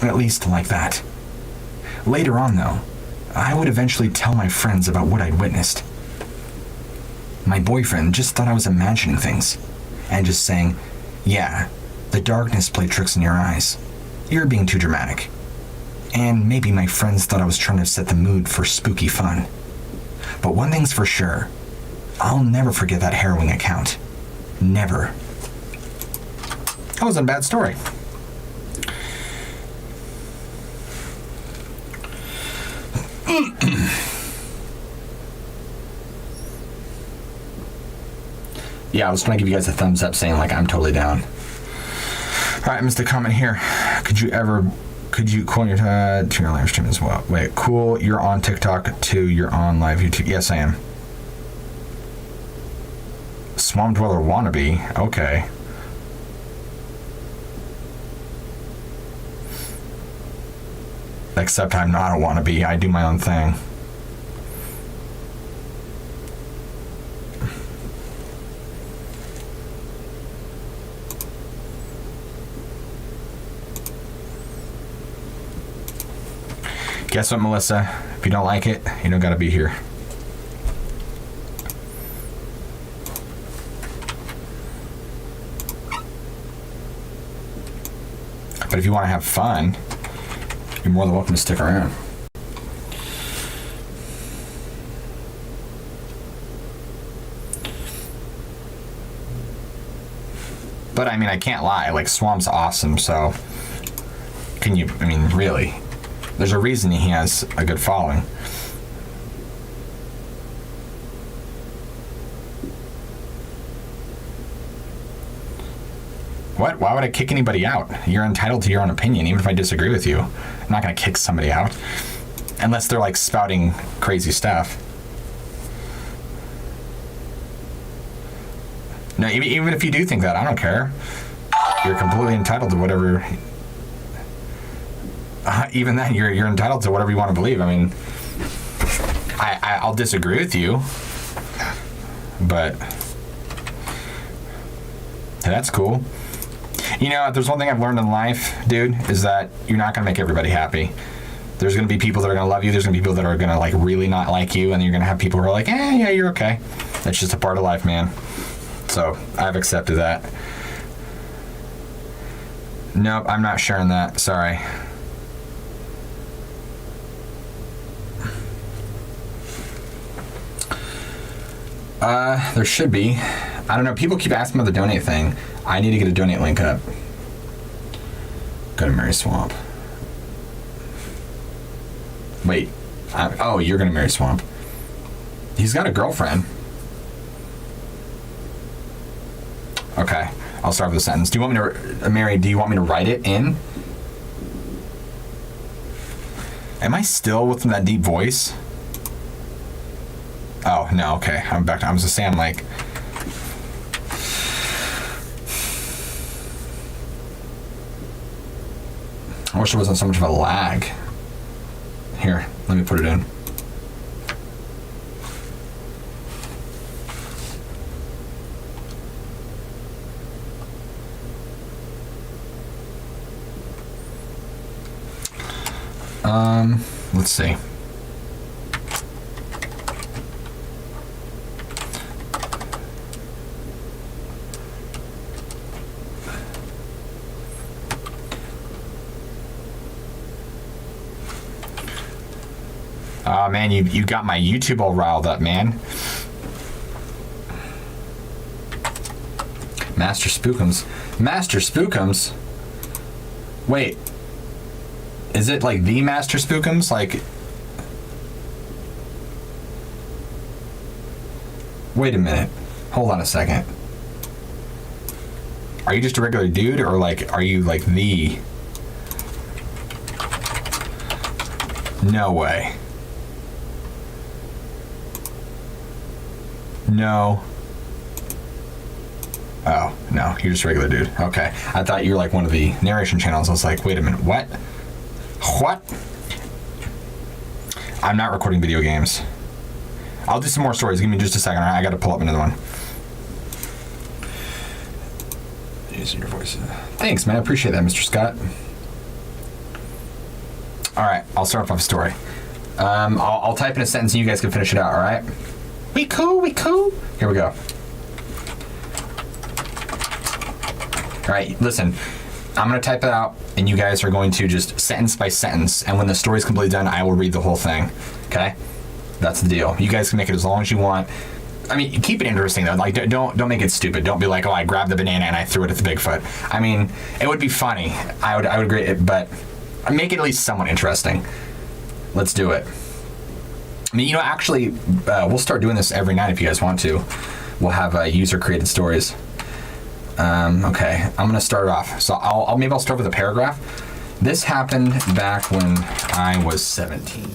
At least like that. Later on, though, I would eventually tell my friends about what I'd witnessed. My boyfriend just thought I was imagining things, and just saying, yeah, the darkness played tricks in your eyes. You're being too dramatic. And maybe my friends thought I was trying to set the mood for spooky fun. But one thing's for sure, I'll never forget that harrowing account. Never. That wasn't a bad story. Yeah, I was trying to give you guys a thumbs up saying, like, I'm totally down. All right, I missed a comment here. Could you cool your to your live stream as well? Wait, cool, you're on TikTok too, you're on live YouTube. Yes, I am. Swamp Dweller wannabe. Okay. Except I'm not a wannabe. I do my own thing. Guess what, Melissa? If you don't like it, you don't gotta be here. But if you want to have fun, you're more than welcome to stick around. But I mean, I can't lie, like, Swamp's awesome, so can you, I mean, really, there's a reason he has a good following. What? Why would I kick anybody out? You're entitled to your own opinion, even if I disagree with you. I'm not going to kick somebody out. Unless they're, like, spouting crazy stuff. No, even if you do think that, I don't care. You're completely entitled to whatever... even then, you're entitled to whatever you want to believe. I mean, I'll disagree with you, but That's cool. You know, if there's one thing I've learned in life, dude, is that you're not going to make everybody happy. There's going to be people that are going to love you. There's going to be people that are going to, like, really not like you. And you're going to have people who are like, yeah, you're okay. That's just a part of life, man. So I've accepted that. Nope, I'm not sharing that. Sorry. There should be. I don't know. People keep asking about the donate thing. I need to get a donate link up. Go to Mary Swamp. Wait. Oh, you're going to marry Swamp. He's got a girlfriend. Okay. I'll start with a sentence. Do you want me to, Mary, do you want me to write it in? Am I still with that deep voice? Oh, no, okay. I'm back to, I was just saying, like... I wish there wasn't so much of a lag. Here, let me put it in. Let's see. Oh man, you got my YouTube all riled up, man. Master Spookums. Master Spookums? Wait. Is it like the Master Spookums? Like... Wait a minute. Hold on a second. Are you just a regular dude, or like, are you like the... No way. No. Oh, no, you're just a regular dude. Okay. I thought you were like one of the narration channels. I was like, wait a minute, what? What? I'm not recording video games. I'll do some more stories. Give me just a second. I gotta pull up another one. Using your voice. Thanks, man. I appreciate that, Mr. Scott. All right, I'll start off a story. I'll type in a sentence and you guys can finish it out, all right? We cool, we cool. Here we go. All right, listen. I'm going to type it out, and you guys are going to just sentence by sentence, and when the story's completely done, I will read the whole thing, okay? That's the deal. You guys can make it as long as you want. I mean, keep it interesting, though. Like, don't make it stupid. Don't be like, oh, I grabbed the banana and I threw it at the Bigfoot. I mean, it would be funny. I would agree, but make it at least somewhat interesting. Let's do it. I mean, you know, actually, we'll start doing this every night if you guys want to. We'll have user-created stories. Okay, I'm gonna start off. So maybe I'll start with a paragraph. This happened back when I was 17.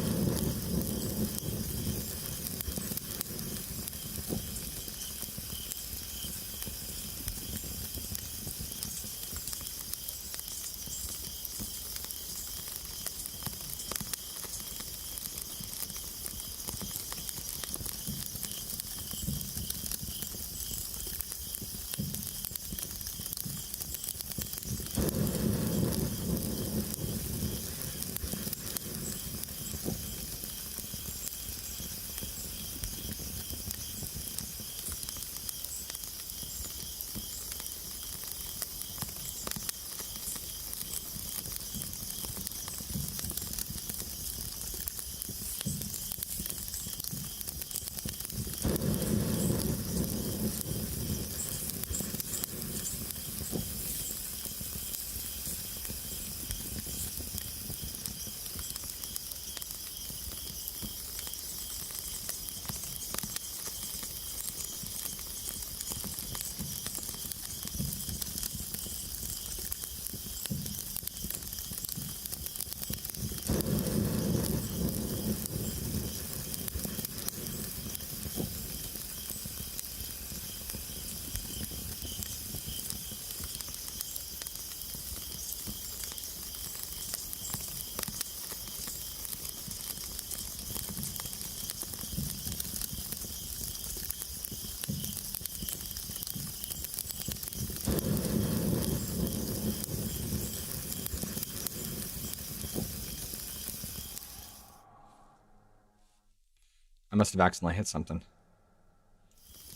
I must have accidentally hit something.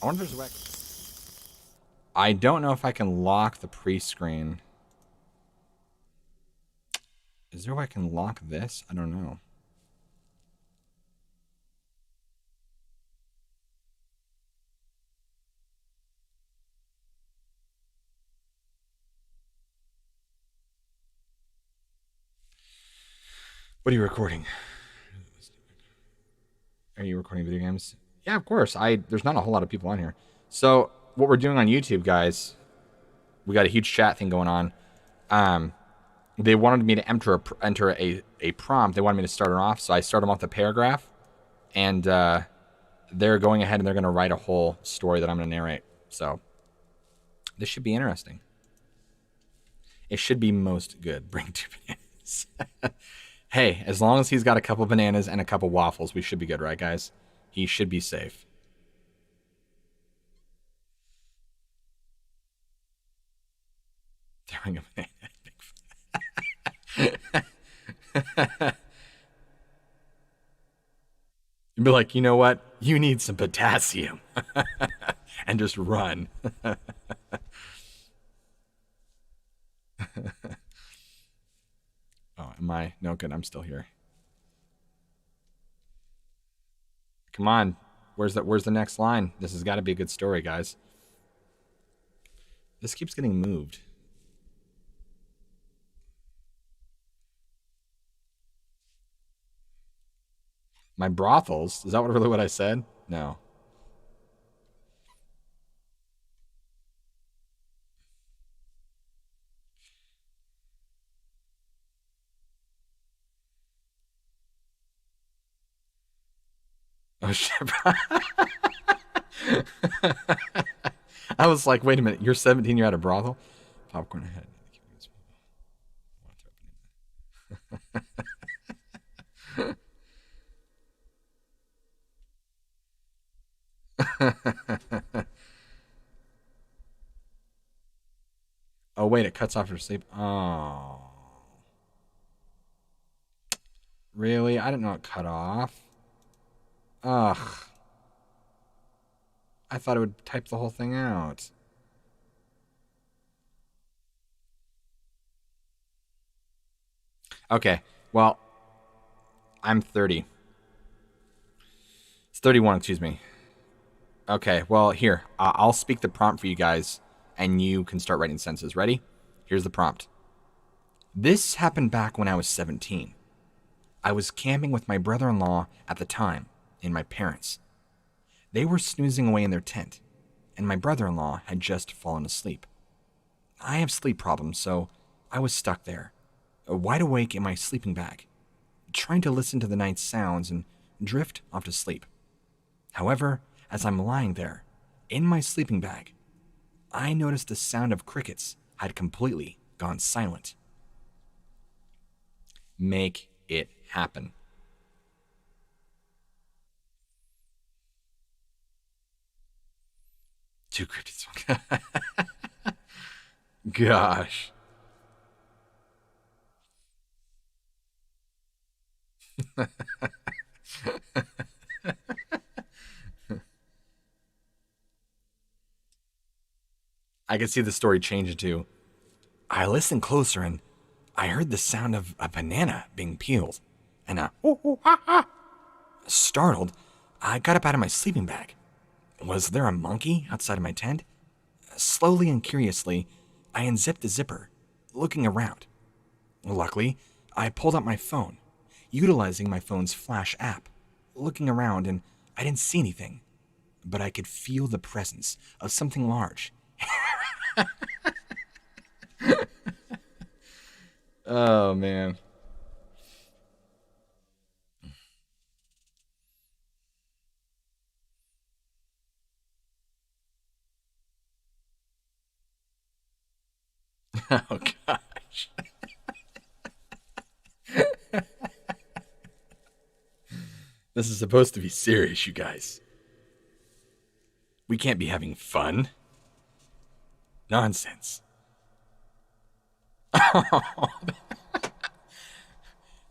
I wonder if there's a way. I don't know if I can lock the pre-screen. Is there a way I can lock this? I don't know. What are you recording? Are you recording video games? Yeah, of course. There's not a whole lot of people on here. So what we're doing on YouTube, guys, we got a huge chat thing going on. They wanted me to enter a prompt. They wanted me to start it off, so I start them off the paragraph, and they're going ahead and they're going to write a whole story that I'm going to narrate. So this should be interesting. It should be most good. Bring 2 bananas. Hey, as long as he's got a couple bananas and a couple waffles, we should be good, right, guys? He should be safe. Throwing a banana. You'd be like, you know what? You need some potassium. And just run. Oh, am I? No, good. I'm still here. Come on. Where's the next line? This has got to be a good story, guys. This keeps getting moved. My brothels? Is that really what I said? No. Oh, shit. I was like, wait a minute. You're 17, you're at a brothel? Popcorn ahead. Oh, wait. It cuts off your sleep. Oh. Really? I didn't know it cut off. Ugh. I thought it would type the whole thing out. Okay. Well, I'm 30. It's 31, excuse me. Okay. Well, here. I'll speak the prompt for you guys, and you can start writing sentences. Ready? Here's the prompt. This happened back when I was 17. I was camping with my brother-in-law at the time and my parents. They were snoozing away in their tent, and my brother-in-law had just fallen asleep. I have sleep problems, so I was stuck there, wide awake in my sleeping bag, trying to listen to the night's sounds and drift off to sleep. However, as I'm lying there, in my sleeping bag, I noticed the sound of crickets had completely gone silent. Make it happen. Two cryptids. Gosh. I could see the story change to, I listened closer and I heard the sound of a banana being peeled. And ooh, ooh, ah, ah. Startled, I got up out of my sleeping bag. Was there a monkey outside of my tent? Slowly and curiously, I unzipped the zipper, looking around. Luckily, I pulled out my phone, utilizing my phone's flash app, looking around, and I didn't see anything, but I could feel the presence of something large. Oh, man. Oh, gosh. This is supposed to be serious, you guys. We can't be having fun. Nonsense.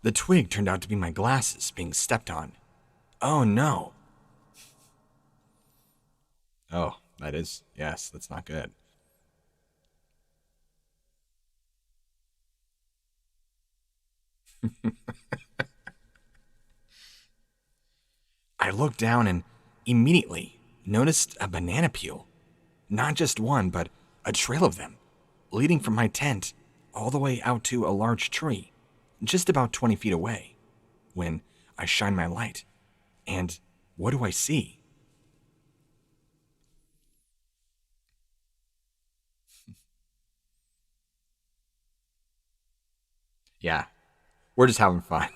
The twig turned out to be my glasses being stepped on. Oh no, Oh, that is, yes, that's not good. I looked down and immediately noticed a banana peel. Not just one, but a trail of them, leading from my tent all the way out to a large tree, just about 20 feet away, when I shine my light. And what do I see? Yeah, we're just having fun.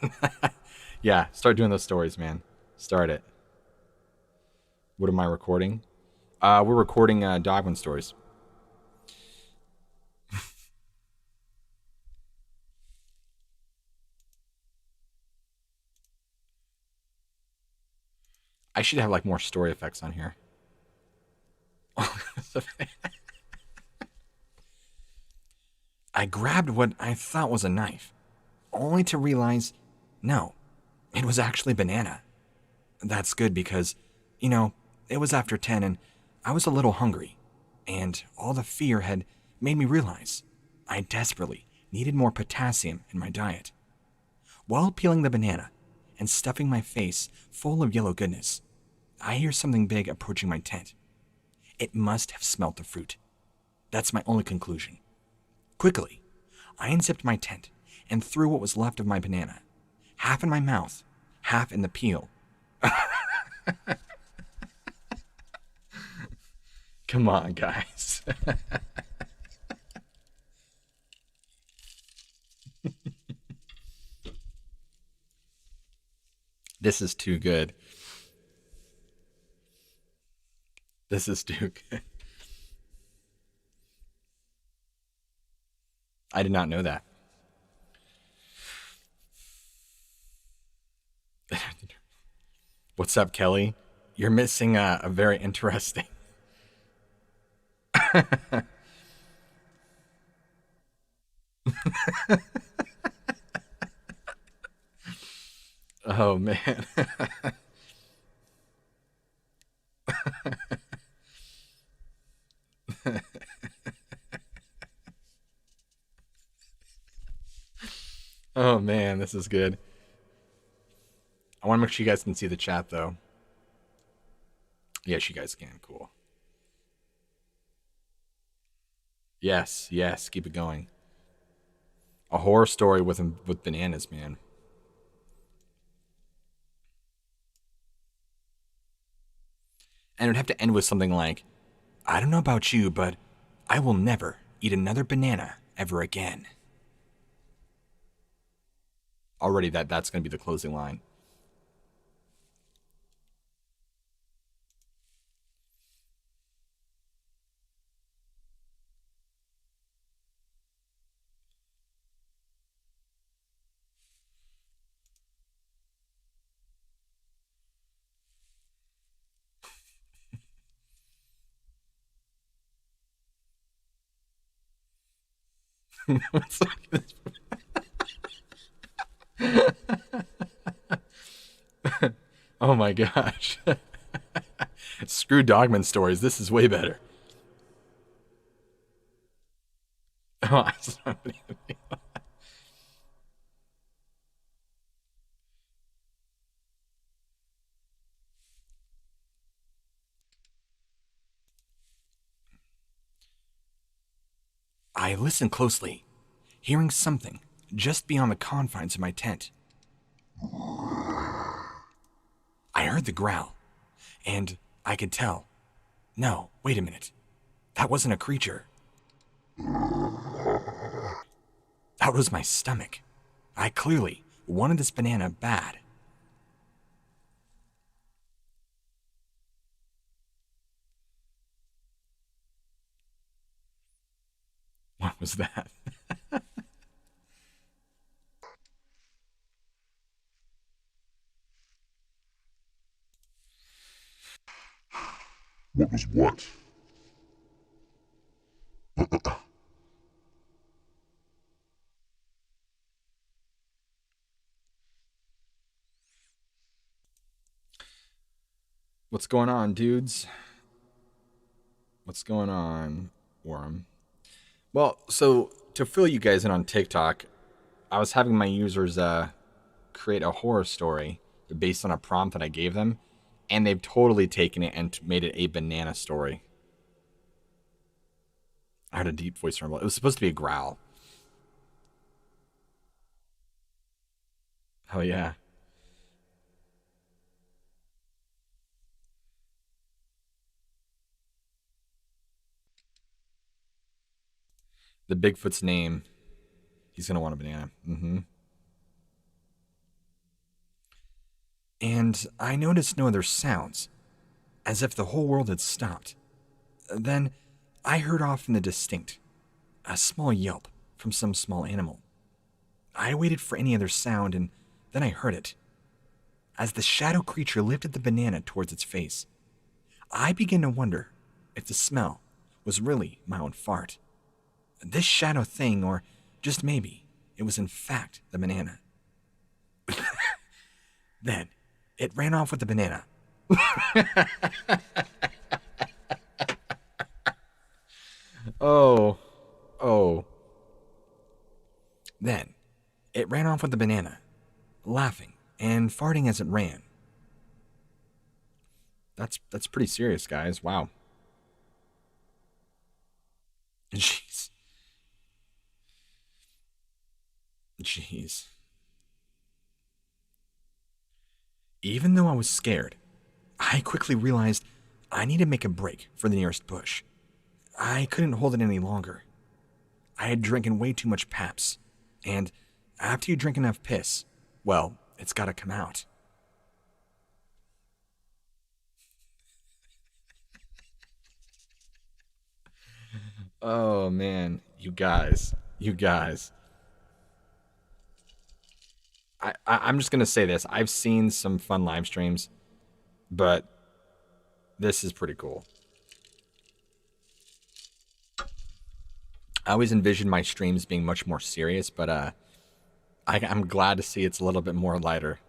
Yeah, start doing those stories, man. Start it. What am I recording? We're recording Dogman stories. I should have like more story effects on here. I grabbed what I thought was a knife, only to realize, no, it was actually banana. That's good because, you know, it was after 10 and I was a little hungry, and all the fear had made me realize I desperately needed more potassium in my diet. While peeling the banana and stuffing my face full of yellow goodness, I hear something big approaching my tent. It must have smelt the fruit. That's my only conclusion. Quickly, I unzipped my tent and threw what was left of my banana, half in my mouth, half in the peel. Come on, guys. This is too good. This is too good. I did not know that. What's up, Kelly? You're missing a very interesting. Oh, man. Oh, man, this is good. I want to make sure you guys can see the chat, though. Yes, you guys can. Cool. Yes, yes, keep it going. A horror story with bananas, man. And it would have to end with something like, I don't know about you, but I will never eat another banana ever again. Already that's going to be the closing line. Oh my gosh. Screw Dogman stories. This is way better. Oh, I listened closely, hearing something just beyond the confines of my tent. I heard the growl, and I could tell. No, wait a minute. That wasn't a creature. That was my stomach. I clearly wanted this banana bad. What was that? What was what? What's going on, dudes? What's going on, Worm? Well, so to fill you guys in on TikTok, I was having my users create a horror story based on a prompt that I gave them, and they've totally taken it and made it a banana story. I heard a deep voice rumble. It was supposed to be a growl. Oh yeah. The Bigfoot's name. He's gonna want a banana. And I noticed no other sounds, as if the whole world had stopped. Then I heard off in the distinct, a small yelp from some small animal. I waited for any other sound, and then I heard it. As the shadow creature lifted the banana towards its face, I began to wonder if the smell was really my own fart. This shadow thing, or just maybe, it was in fact the banana. Then it ran off with the banana. Oh. Then it ran off with the banana, laughing and farting as it ran. That's pretty serious, guys. Wow. Jeez. Even though I was scared, I quickly realized I need to make a break for the nearest bush. I couldn't hold it any longer. I had drinking way too much Paps, and after you drink enough piss, well, it's gotta come out. Oh man, you guys. I'm just gonna say this. I've seen some fun live streams, but this is pretty cool. I always envisioned my streams being much more serious, but I'm glad to see it's a little bit more lighter.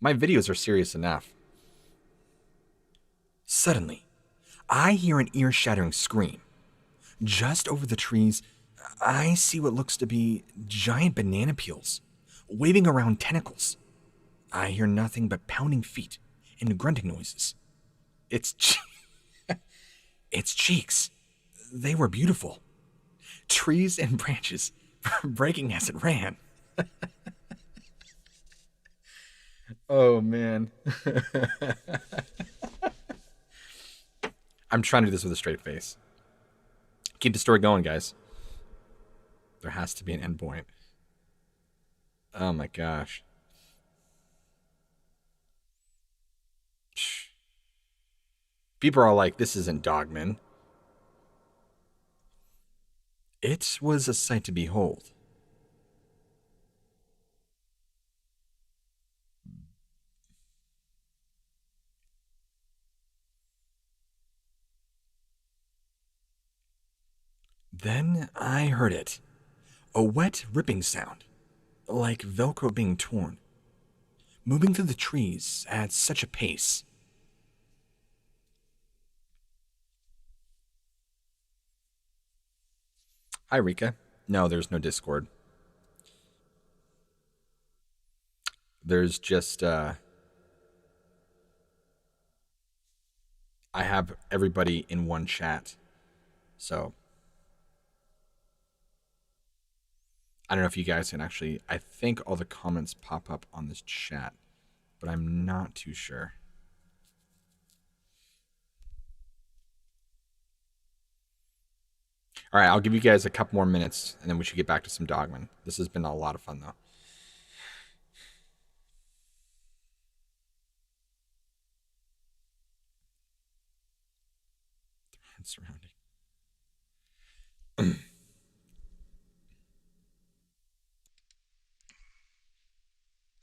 My videos are serious enough. Suddenly, I hear an ear-shattering scream. Just over the trees, I see what looks to be giant banana peels, waving around tentacles. I hear nothing but pounding feet and grunting noises. Its cheeks. They were beautiful. Trees and branches breaking as it ran. Oh, man. I'm trying to do this with a straight face. Keep the story going, guys. There has to be an endpoint. Oh my gosh. People are all like, this isn't Dogman. It was a sight to behold. Then I heard it. A wet, ripping sound, like Velcro being torn, moving through the trees at such a pace. Hi, Rika. No, there's no Discord. There's just, I have everybody in one chat. So, I don't know if you guys can actually, I think all the comments pop up on this chat, but I'm not too sure. All right, I'll give you guys a couple more minutes, and then we should get back to some Dogman. This has been a lot of fun, though. Surrounding.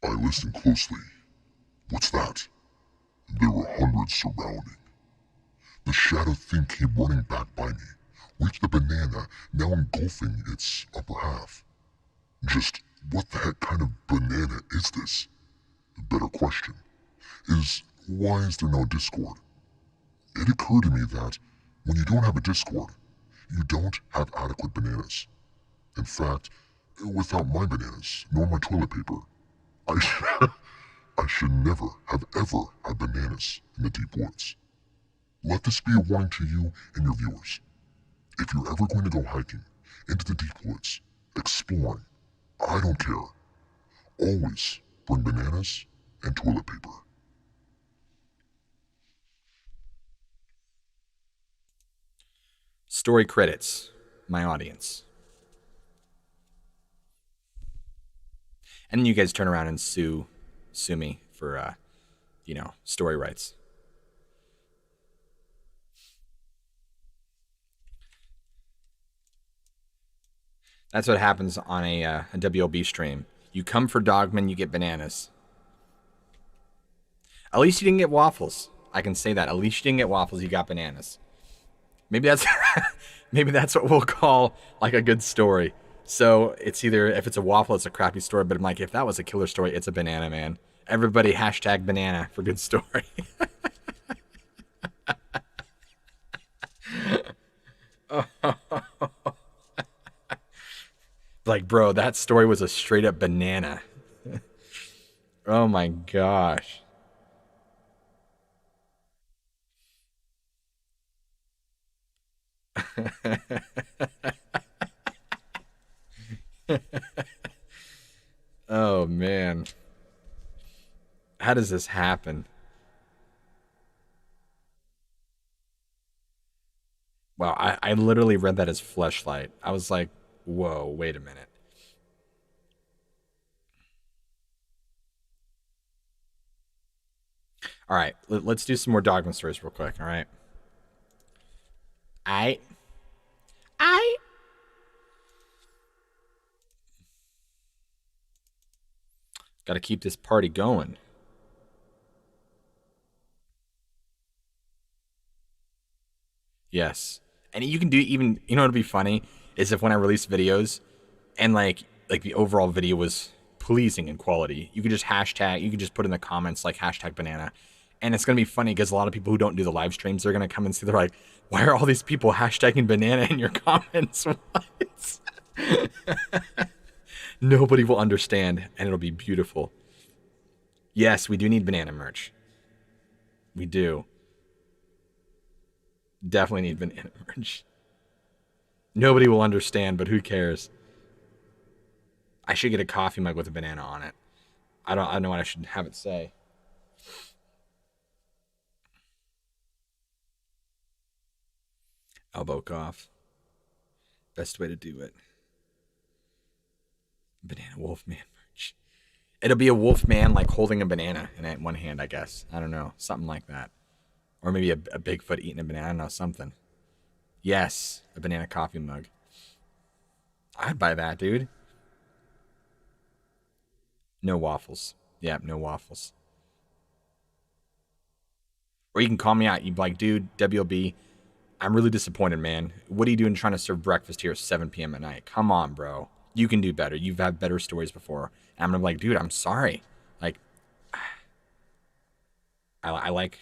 I listened closely. What's that? There were hundreds surrounding. The shadow thing came running back by me, reached the banana, now engulfing its upper half. Just what the heck kind of banana is this? A better question is, why is there no Discord? It occurred to me that when you don't have a Discord, you don't have adequate bananas. In fact, without my bananas, nor my toilet paper, I, I should never have ever had bananas in the deep woods. Let this be a warning to you and your viewers. If you're ever going to go hiking into the deep woods, exploring, I don't care. Always bring bananas and toilet paper. Story credits, my audience. And then you guys turn around and sue me for, story rights. That's what happens on a WLB stream. You come for Dogman, you get bananas. At least you didn't get waffles. I can say that. At least you didn't get waffles, you got bananas. Maybe that's maybe that's what we'll call like a good story. So it's either, if it's a waffle, it's a crappy story. But I'm like, if that was a killer story, it's a banana, man. Everybody hashtag banana for good story. Like, bro, that story was a straight up banana. Oh my gosh. Oh man. How does this happen? Wow, I literally read that as fleshlight. I was like, whoa, wait a minute. All right, let's do some more Dogman stories real quick, all right? I got to keep this party going. Yes. And you can do even, what'll be funny is if when I release videos and like the overall video was pleasing in quality, you can just put in the comments like hashtag banana. And it's going to be funny because a lot of people who don't do the live streams, they're going to come and see, they're like, why are all these people hashtagging banana in your comments? What? Nobody will understand, and it'll be beautiful. Yes, we do need banana merch. We do. Definitely need banana merch. Nobody will understand, but who cares? I should get a coffee mug with a banana on it. I don't know what I should have it say. Elbow cough. Best way to do it. Banana Wolfman merch. It'll be a wolfman like holding a banana in one hand, I guess. I don't know. Something like that. Or maybe a Bigfoot eating a banana. I don't know, something. Yes, a banana coffee mug. I'd buy that, dude. No waffles. Yeah, no waffles. Or you can call me out. You'd be like, dude, WLB, I'm really disappointed, man. What are you doing trying to serve breakfast here at 7 p.m. at night? Come on, bro. You can do better. You've had better stories before. And I'm going to be like, dude, I'm sorry. Like, I like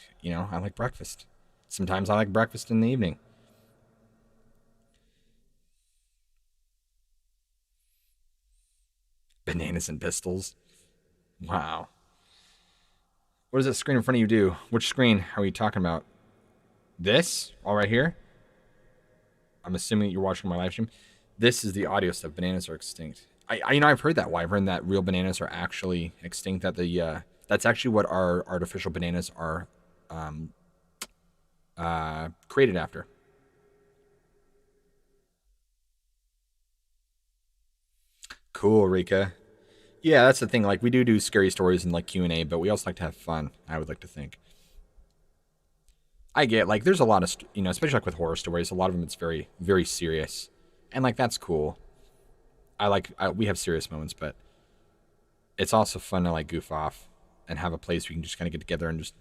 breakfast. Sometimes I like breakfast in the evening. Bananas and pistols. Wow. What does that screen in front of you do? Which screen are we talking about? This? All right here? I'm assuming you're watching my live stream. This is the audio stuff. Bananas are extinct. I've heard that, Wyvern, that real bananas are actually extinct. That that's actually what our artificial bananas are created after. Cool, Rika. Yeah, that's the thing. Like, we do scary stories and like Q&A, but we also like to have fun, I would like to think. I get, like, there's a lot of, especially like with horror stories, a lot of them it's very, very serious. And like, that's cool. We have serious moments, but it's also fun to like goof off and have a place where you can just kind of get together and just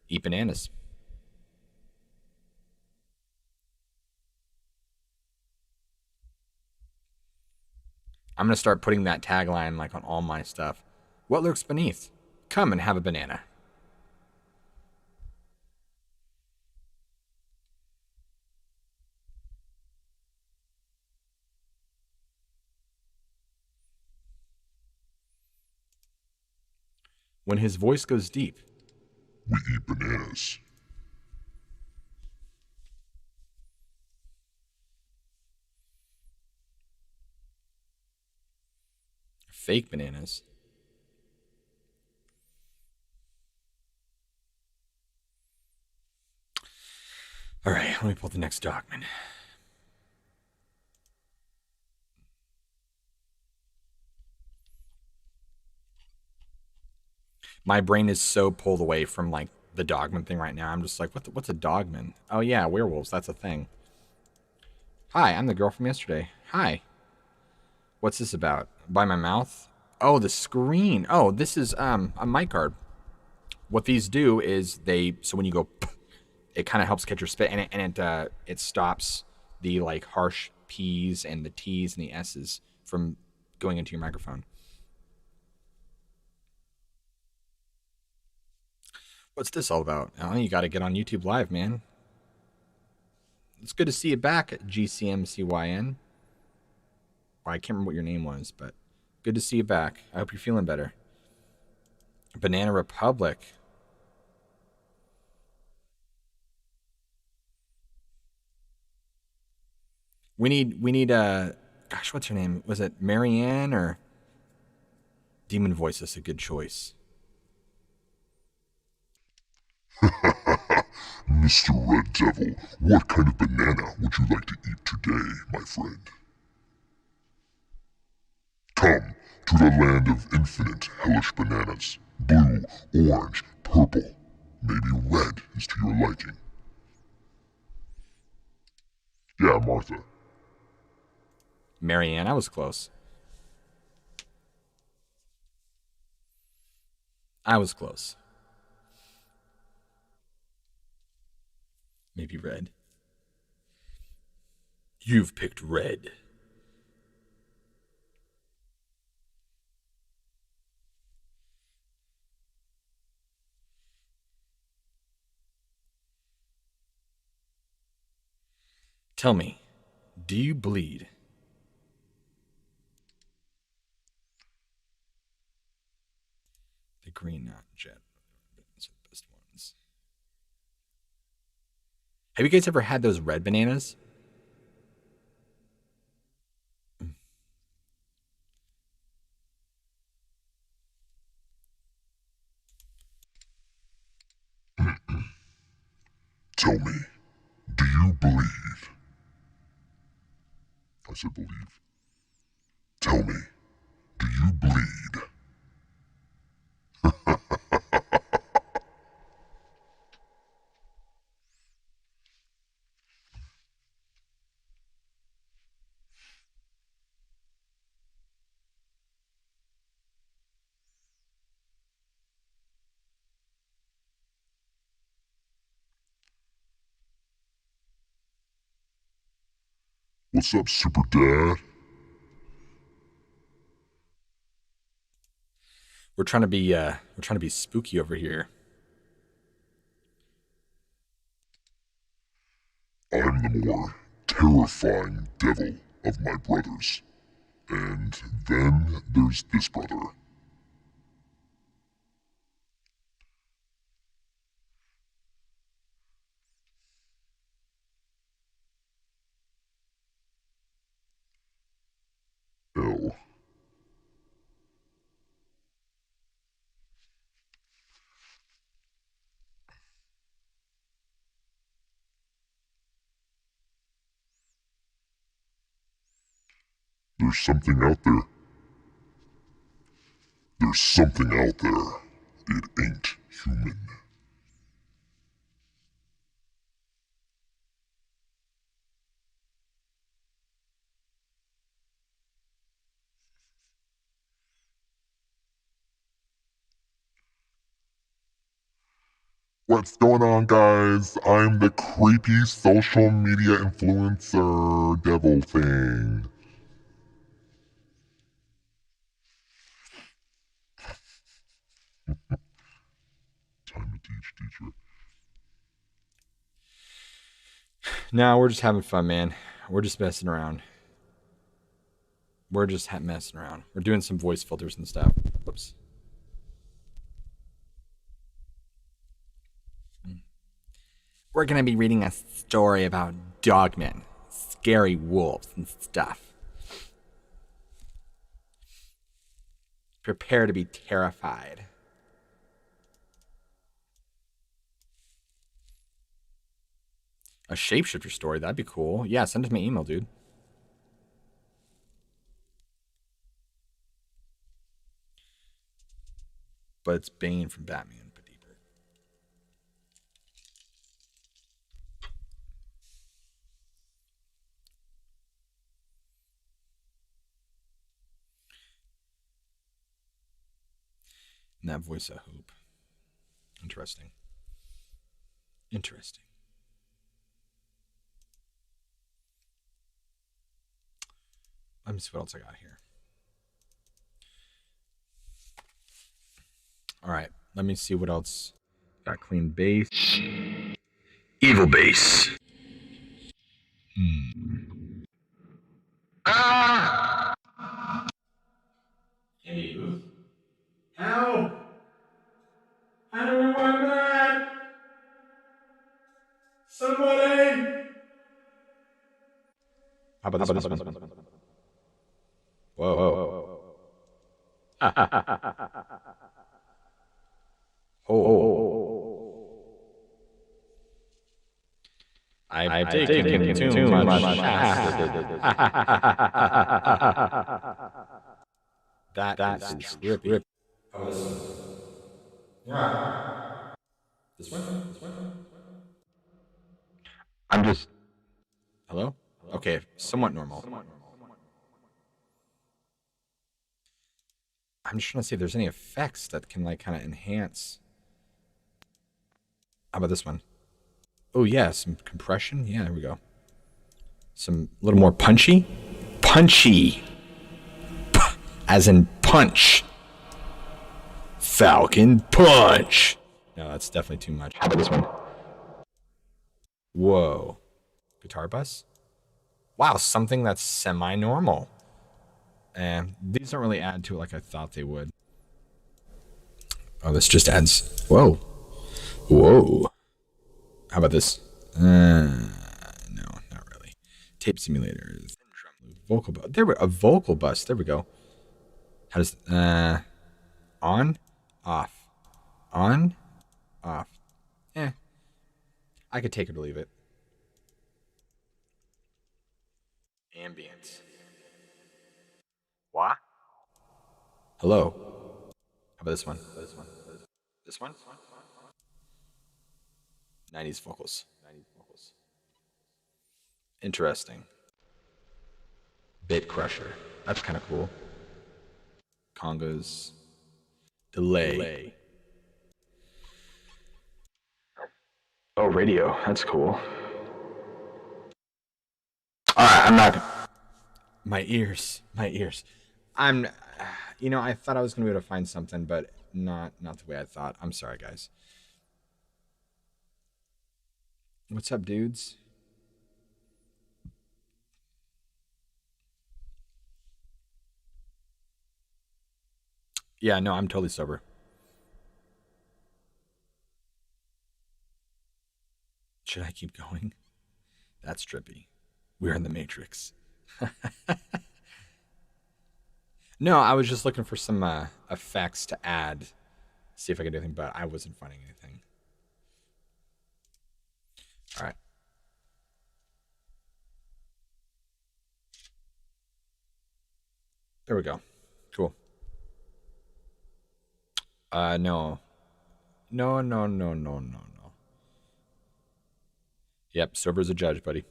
eat bananas. I'm going to start putting that tagline like on all my stuff. What lurks beneath? Come and have a banana. When his voice goes deep. We eat bananas. Fake bananas. All right, let me pull the next document. My brain is so pulled away from like the dogman thing right now. I'm just like, what's a dogman? Oh yeah, werewolves. That's a thing. Hi, I'm the girl from yesterday. Hi. What's this about? By my mouth? Oh, the screen. Oh, this is a mic guard. What these do is so when you go, it kind of helps catch your spit, and it stops the like harsh P's and the T's and the S's from going into your microphone. What's this all about? Oh, you got to get on YouTube Live, man. It's good to see you back at GCMCYN. Well, I can't remember what your name was, but good to see you back. I hope you're feeling better. Banana Republic. We need gosh, what's her name? Was it Marianne or Demon Voice is a good choice. Mr. Red Devil, what kind of banana would you like to eat today, my friend? Come to the land of infinite hellish bananas. Blue, orange, purple. Maybe red is to your liking. Yeah, Martha. Marianne, I was close. I was close. Maybe red. You've picked red. Tell me, do you bleed? The green not jet. Those are the best ones. Have you guys ever had those red bananas? Tell me, do you believe? I said believe. Tell me, do you bleed? What's up, Super Dad? We're trying to be spooky over here. I'm the more terrifying devil of my brothers. And then there's this brother. Ew. There's something out there. There's something out there. It ain't human. What's going on, guys? I'm the creepy social media influencer devil thing. Time to teach, teacher. No, we're just having fun, man. We're just messing around. We're just messing around. We're doing some voice filters and stuff. Whoops. We're gonna be reading a story about dogmen, scary wolves, and stuff. Prepare to be terrified. A shapeshifter story, that'd be cool. Yeah, send it to my email, dude. But it's Bane from Batman, but deeper. And that voice of hope. Interesting. Interesting. Let me see what else I got here. All right, let me see what else. Got clean base. Evil base. Andy Booth? Help! I don't know where I'm at! Somebody! How about this one? Whoa, whoa. Oh. I've taken too much acid. That is trippy. Oh, this one. Yeah. This one? I'm just. Hello? Okay, somewhat normal. I'm just trying to see if there's any effects that can like kind of enhance. How about this one? Oh yeah, some compression. Yeah, there we go. Some a little more punchy. Punchy. As in punch. Falcon punch. No, that's definitely too much. How about this one? Whoa. Guitar bus? Wow, something that's semi-normal. And these don't really add to it like I thought they would. Oh, this just adds. Whoa. Whoa. How about this? No, not really. Tape simulator. Vocal bus. There we a vocal bus. There we go. How does on, off, on, off? I could take it or leave it. Ambient. What? Hello. How about this one? This one? 90s vocals. Interesting. Bit crusher. That's kind of cool. Congas. Delay. Oh, radio. That's cool. Alright, I'm not. My ears. I'm. I thought I was gonna be able to find something, but not the way I thought. I'm sorry, guys. What's up, dudes? Yeah, no, I'm totally sober. Should I keep going? That's trippy. We're in the Matrix. No, I was just looking for some effects to add. See if I could do anything, but I wasn't finding anything. All right. There we go. Cool. No. No. Yep, sober's a judge, buddy.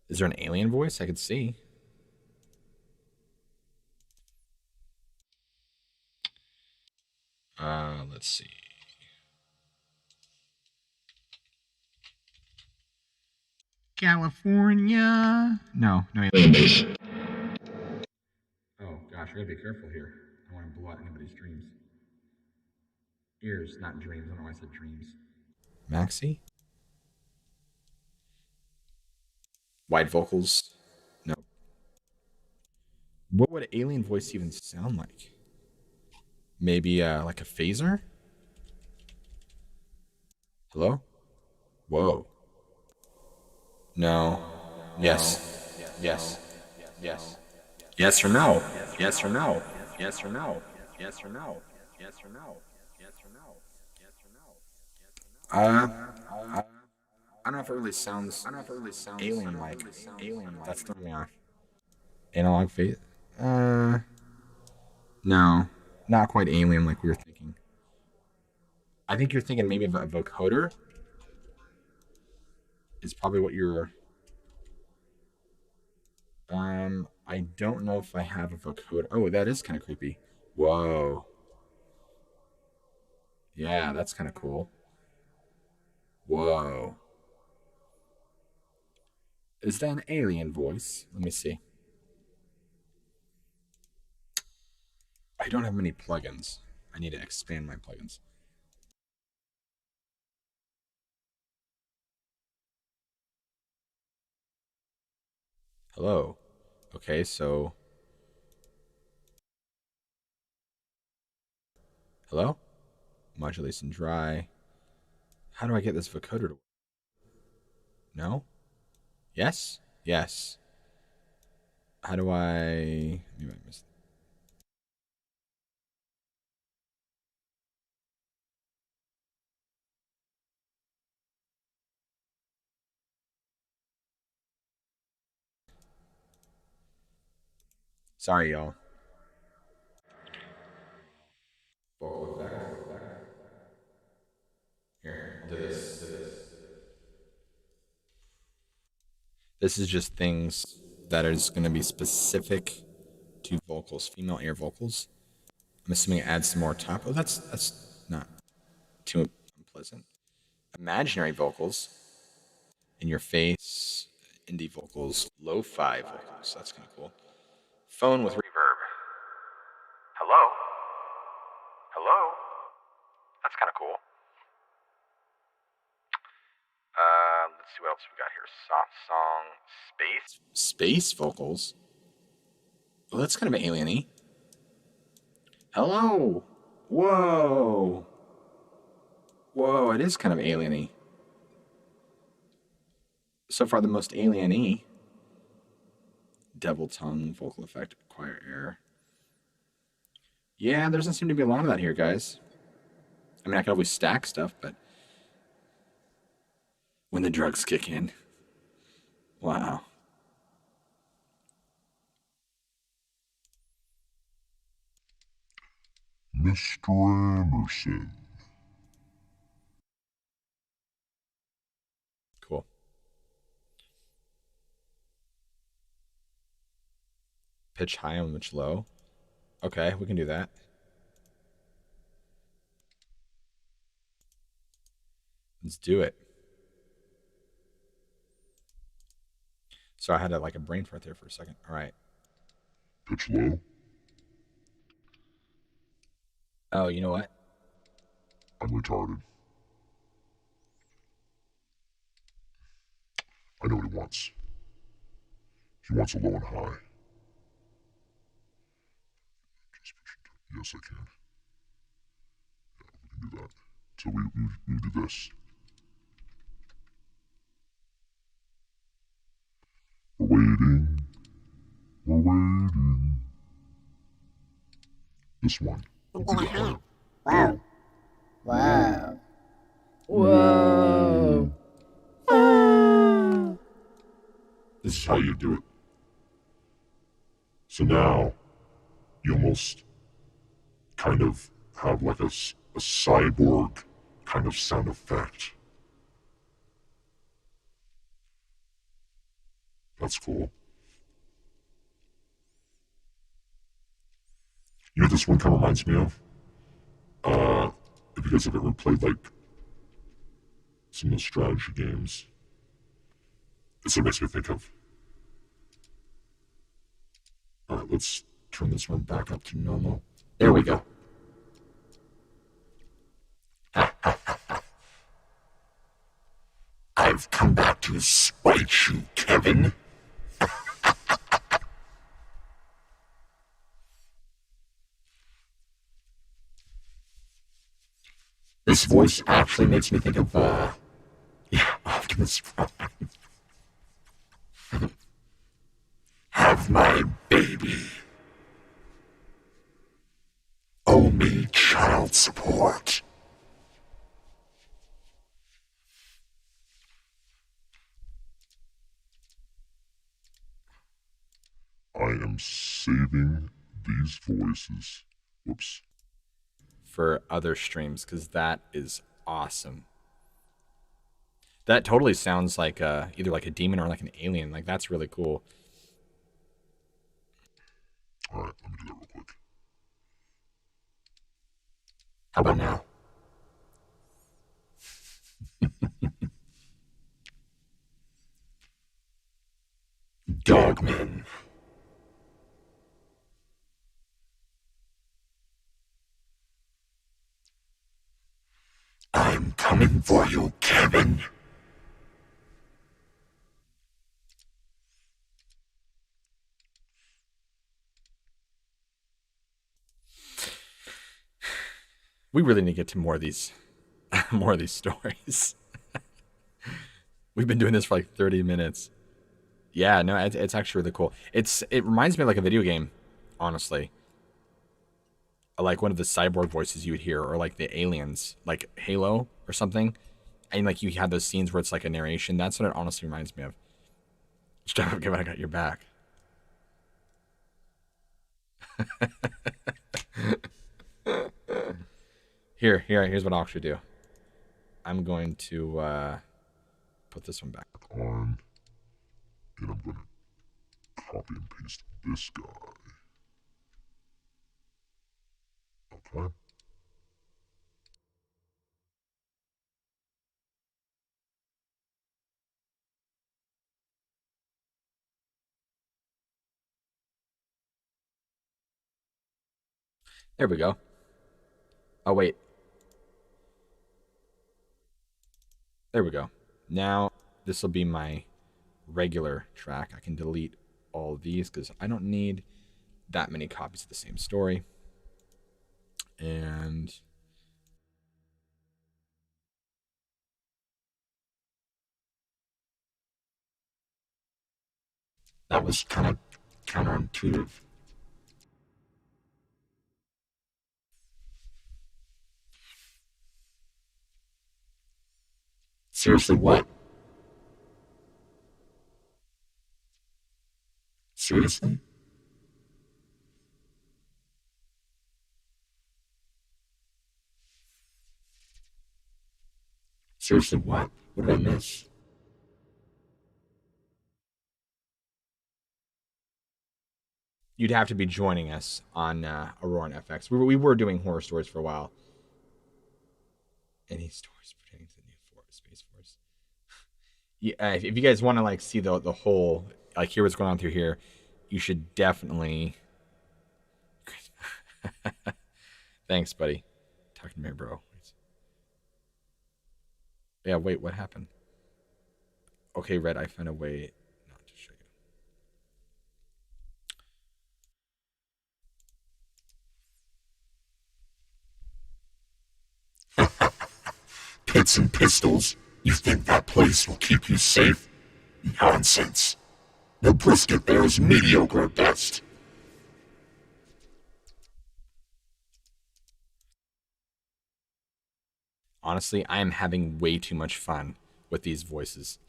Is there an alien voice I could see? Let's see. California. No alien base. Oh gosh, I gotta be careful here. I don't want to blow out anybody's dreams. Ears, not dreams. I don't know why I said dreams. Maxi? Wide vocals? No. What would alien voice even sound like? Maybe like a phaser? Hello? Whoa. No. Yes. Yes. Yes. Yes or no? Yes or no? Yes or no? Yes or no? Yes or no? Yes or no? Yes or no? I don't know if it really sounds. I don't know if it really sounds alien-like. Alien-like. That's throwing me off. Analog face. No, not quite alien like we were thinking. I think you're thinking maybe of a vocoder. Is probably what you're. I don't know if I have a vocoder. Oh, that is kind of creepy. Whoa. Yeah, that's kind of cool. Whoa. Is that an alien voice? Let me see. I don't have many plugins. I need to expand my plugins. Hello. Okay, so. Hello? Modulation dry. How do I get this vocoder to. No? Yes? Yes. How do I. Maybe I missed. Sorry, y'all. Vocal effect. Here, I'll do this. This is just things that is going to be specific to vocals, female air vocals. I'm assuming it adds some more top. Oh, that's not too unpleasant. Imaginary vocals in your face, indie vocals, lo-fi vocals. That's kind of cool. Phone with reverb. Hello? Hello? That's kind of cool. Let's see what else we got here. Soft song, space vocals. Well, that's kind of alien-y. Hello. Whoa. Whoa, it is kind of alien-y. So far, the most alien-y. Devil tongue, vocal effect, choir air. Yeah, there doesn't seem to be a lot of that here, guys. I mean, I can always stack stuff, but when the drugs kick in, wow. Mr. Anderson. Cool. Pitch high and pitch low. Okay, we can do that. Let's do it. So I had a brain fart there for a second. All right. Pitch low. Oh, you know what? I'm retarded. I know what he wants. He wants a low and high. Yes, I can. Yeah, we can do that. So we do this. We're waiting. We're waiting. This one. Whoa. Whoa. Whoa. This is how you do it. So now, you almost kind of have like a cyborg kind of sound effect. That's cool. You know what this one kind of reminds me of? If you guys have ever played like some of those strategy games, it's what it makes me think of. Alright, let's turn this one back up to normal. There we go. I've come back to spite you, Kevin. This voice actually makes me think of, Optimus Prime. Have my baby. Owe me child support. I am saving these voices. Whoops. For other streams, because that is awesome. That totally sounds like either like a demon or like an alien. Like, that's really cool. Alright, let me do that real quick. How about now? Dogman. I'm coming for you, Kevin. We really need to get to more of these more of these stories. We've been doing this for like 30 minutes. Yeah, no, it's actually really cool. It reminds me of like a video game, honestly. Like one of the cyborg voices you would hear, or like the aliens, like Halo or something. And like you had those scenes where it's like a narration. That's what it honestly reminds me of. Strap up, Kevin, I got your back. Here's what I'll actually do. I'm going to put this one back On. And I'm going to copy and paste this guy. Okay. There we go. Oh, wait. There we go. Now, this will be my regular track. I can delete all of these because I don't need that many copies of the same story. And That was kind of counterintuitive. Seriously, what? Seriously? Seriously, what? What did I miss? you'd have to be joining us on Aurora and FX. We were doing horror stories for a while. Any stories pertaining to the new Space Force? Yeah, if you guys want to like see the whole, like hear what's going on through here, you should definitely. Thanks, buddy. Talking to me, bro. Yeah, wait, what happened? Okay, Red, I found a way not to show you. Pits and pistols? You think that place will keep you safe? Nonsense. The brisket there is mediocre at best. Honestly, I am having way too much fun with these voices.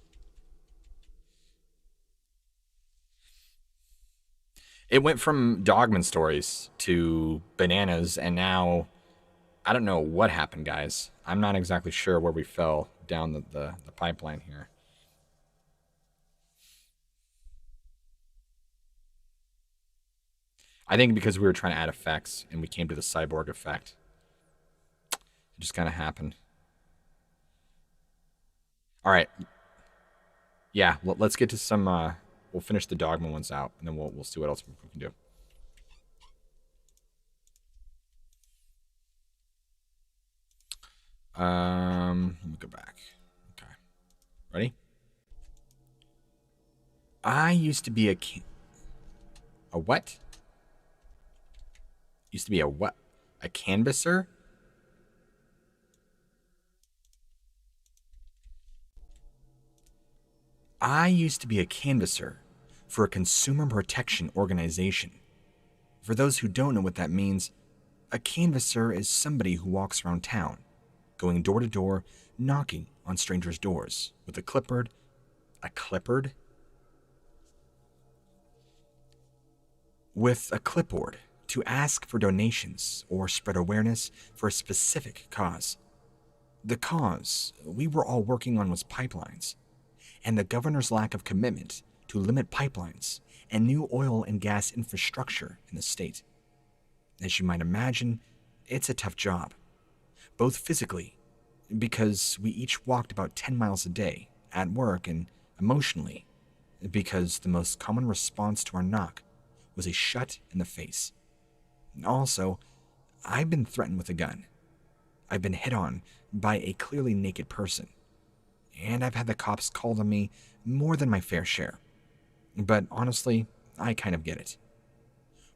It went from Dogman stories to bananas, and now I don't know what happened, guys. I'm not exactly sure where we fell down the pipeline here. I think because we were trying to add effects and we came to the cyborg effect. It just kind of happened. All right. Yeah, let's get to some. We'll finish the Dogma ones out, and then we'll see what else we can do. Let me go back. Okay, ready? I used to be a what? Used to be a what? A canvasser? I used to be a canvasser for a consumer protection organization. For those who don't know what that means, a canvasser is somebody who walks around town, going door to door, knocking on strangers' doors with a clipboard? With a clipboard to ask for donations or spread awareness for a specific cause. The cause we were all working on was pipelines, and the governor's lack of commitment to limit pipelines and new oil and gas infrastructure in the state. As you might imagine, it's a tough job, both physically, because we each walked about 10 miles a day at work, and emotionally, because the most common response to our knock was a shut in the face. Also, I've been threatened with a gun. I've been hit on by a clearly naked person, and I've had the cops called on me more than my fair share. But honestly, I kind of get it.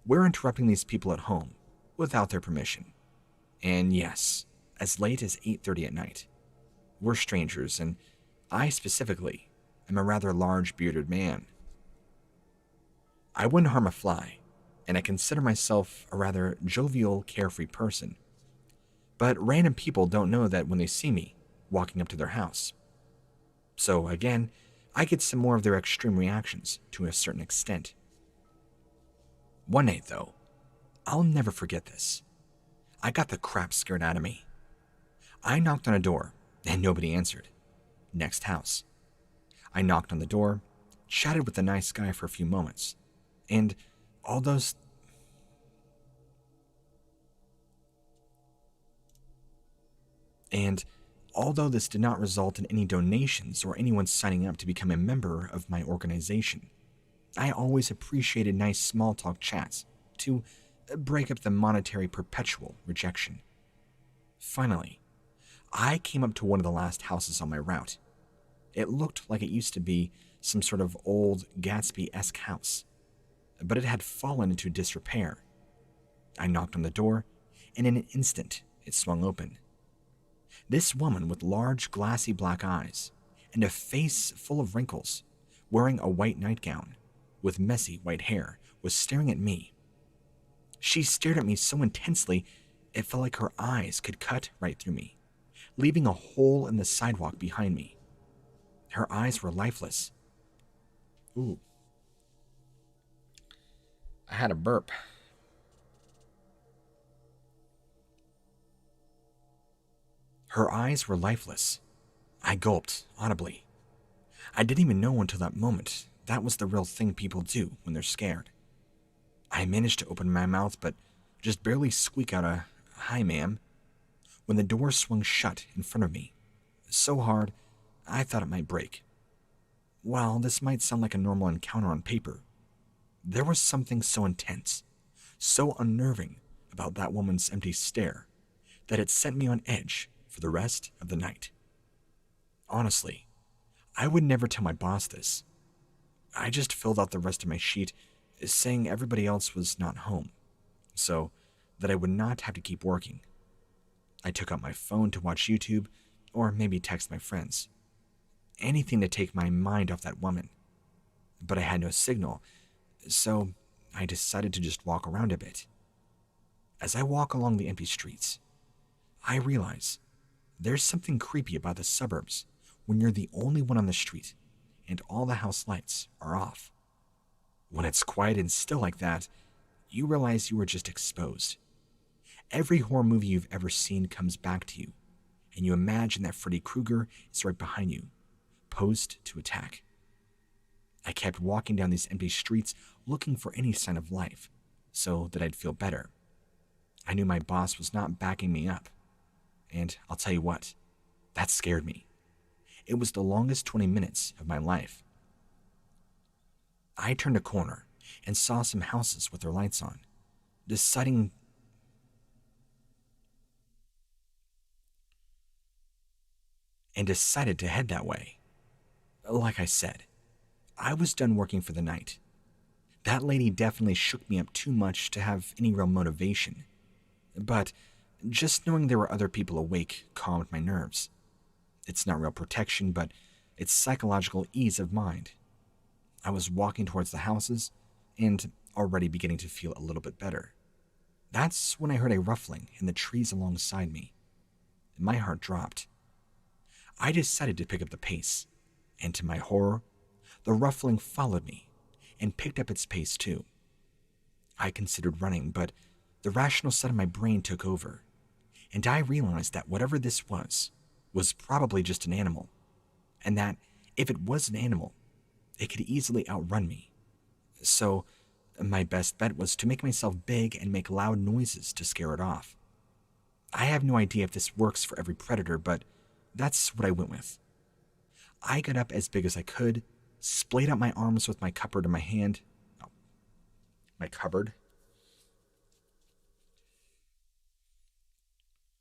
We're interrupting these people at home without their permission. And yes, as late as 8:30 at night. We're strangers, and I specifically am a rather large bearded man. I wouldn't harm a fly, and I consider myself a rather jovial, carefree person. But random people don't know that when they see me walking up to their house. So again, I get some more of their extreme reactions to a certain extent. One night, though, I'll never forget this. I got the crap scared out of me. I knocked on a door, and nobody answered. Next house. I knocked on the door, chatted with the nice guy for a few moments, and all those... And although this did not result in any donations or anyone signing up to become a member of my organization, I always appreciated nice small talk chats to break up the monetary perpetual rejection. Finally, I came up to one of the last houses on my route. It looked like it used to be some sort of old Gatsby-esque house, but it had fallen into disrepair. I knocked on the door, and in an instant, it swung open. This woman with large, glassy black eyes and a face full of wrinkles, wearing a white nightgown with messy white hair, was staring at me. She stared at me so intensely, it felt like her eyes could cut right through me, leaving a hole in the sidewalk behind me. Her eyes were lifeless. Ooh. I had a burp. Her eyes were lifeless. I gulped audibly. I didn't even know until that moment that was the real thing people do when they're scared. I managed to open my mouth, but just barely squeak out a "Hi, ma'am," when the door swung shut in front of me, so hard I thought it might break. While this might sound like a normal encounter on paper, there was something so intense, so unnerving about that woman's empty stare, that it sent me on edge for the rest of the night. Honestly, I would never tell my boss this. I just filled out the rest of my sheet saying everybody else was not home, so that I would not have to keep working. I took out my phone to watch YouTube or maybe text my friends. Anything to take my mind off that woman. But I had no signal, so I decided to just walk around a bit. As I walk along the empty streets, I realize there's something creepy about the suburbs when you're the only one on the street and all the house lights are off. When it's quiet and still like that, you realize you were just exposed. Every horror movie you've ever seen comes back to you, and you imagine that Freddy Krueger is right behind you, posed to attack. I kept walking down these empty streets looking for any sign of life, so that I'd feel better. I knew my boss was not backing me up, and I'll tell you what, that scared me. It was the longest 20 minutes of my life. I turned a corner and saw some houses with their lights on, decided to head that way. Like I said, I was done working for the night. That lady definitely shook me up too much to have any real motivation. But just knowing there were other people awake calmed my nerves. It's not real protection, but its psychological ease of mind. I was walking towards the houses and already beginning to feel a little bit better. That's when I heard a ruffling in the trees alongside me. My heart dropped. I decided to pick up the pace, and to my horror, the ruffling followed me and picked up its pace too. I considered running, but the rational side of my brain took over, and I realized that whatever this was probably just an animal, and that if it was an animal, it could easily outrun me. So, my best bet was to make myself big and make loud noises to scare it off. I have no idea if this works for every predator, but that's what I went with. I got up as big as I could, splayed out my arms with my cupboard in my hand. Oh, my cupboard?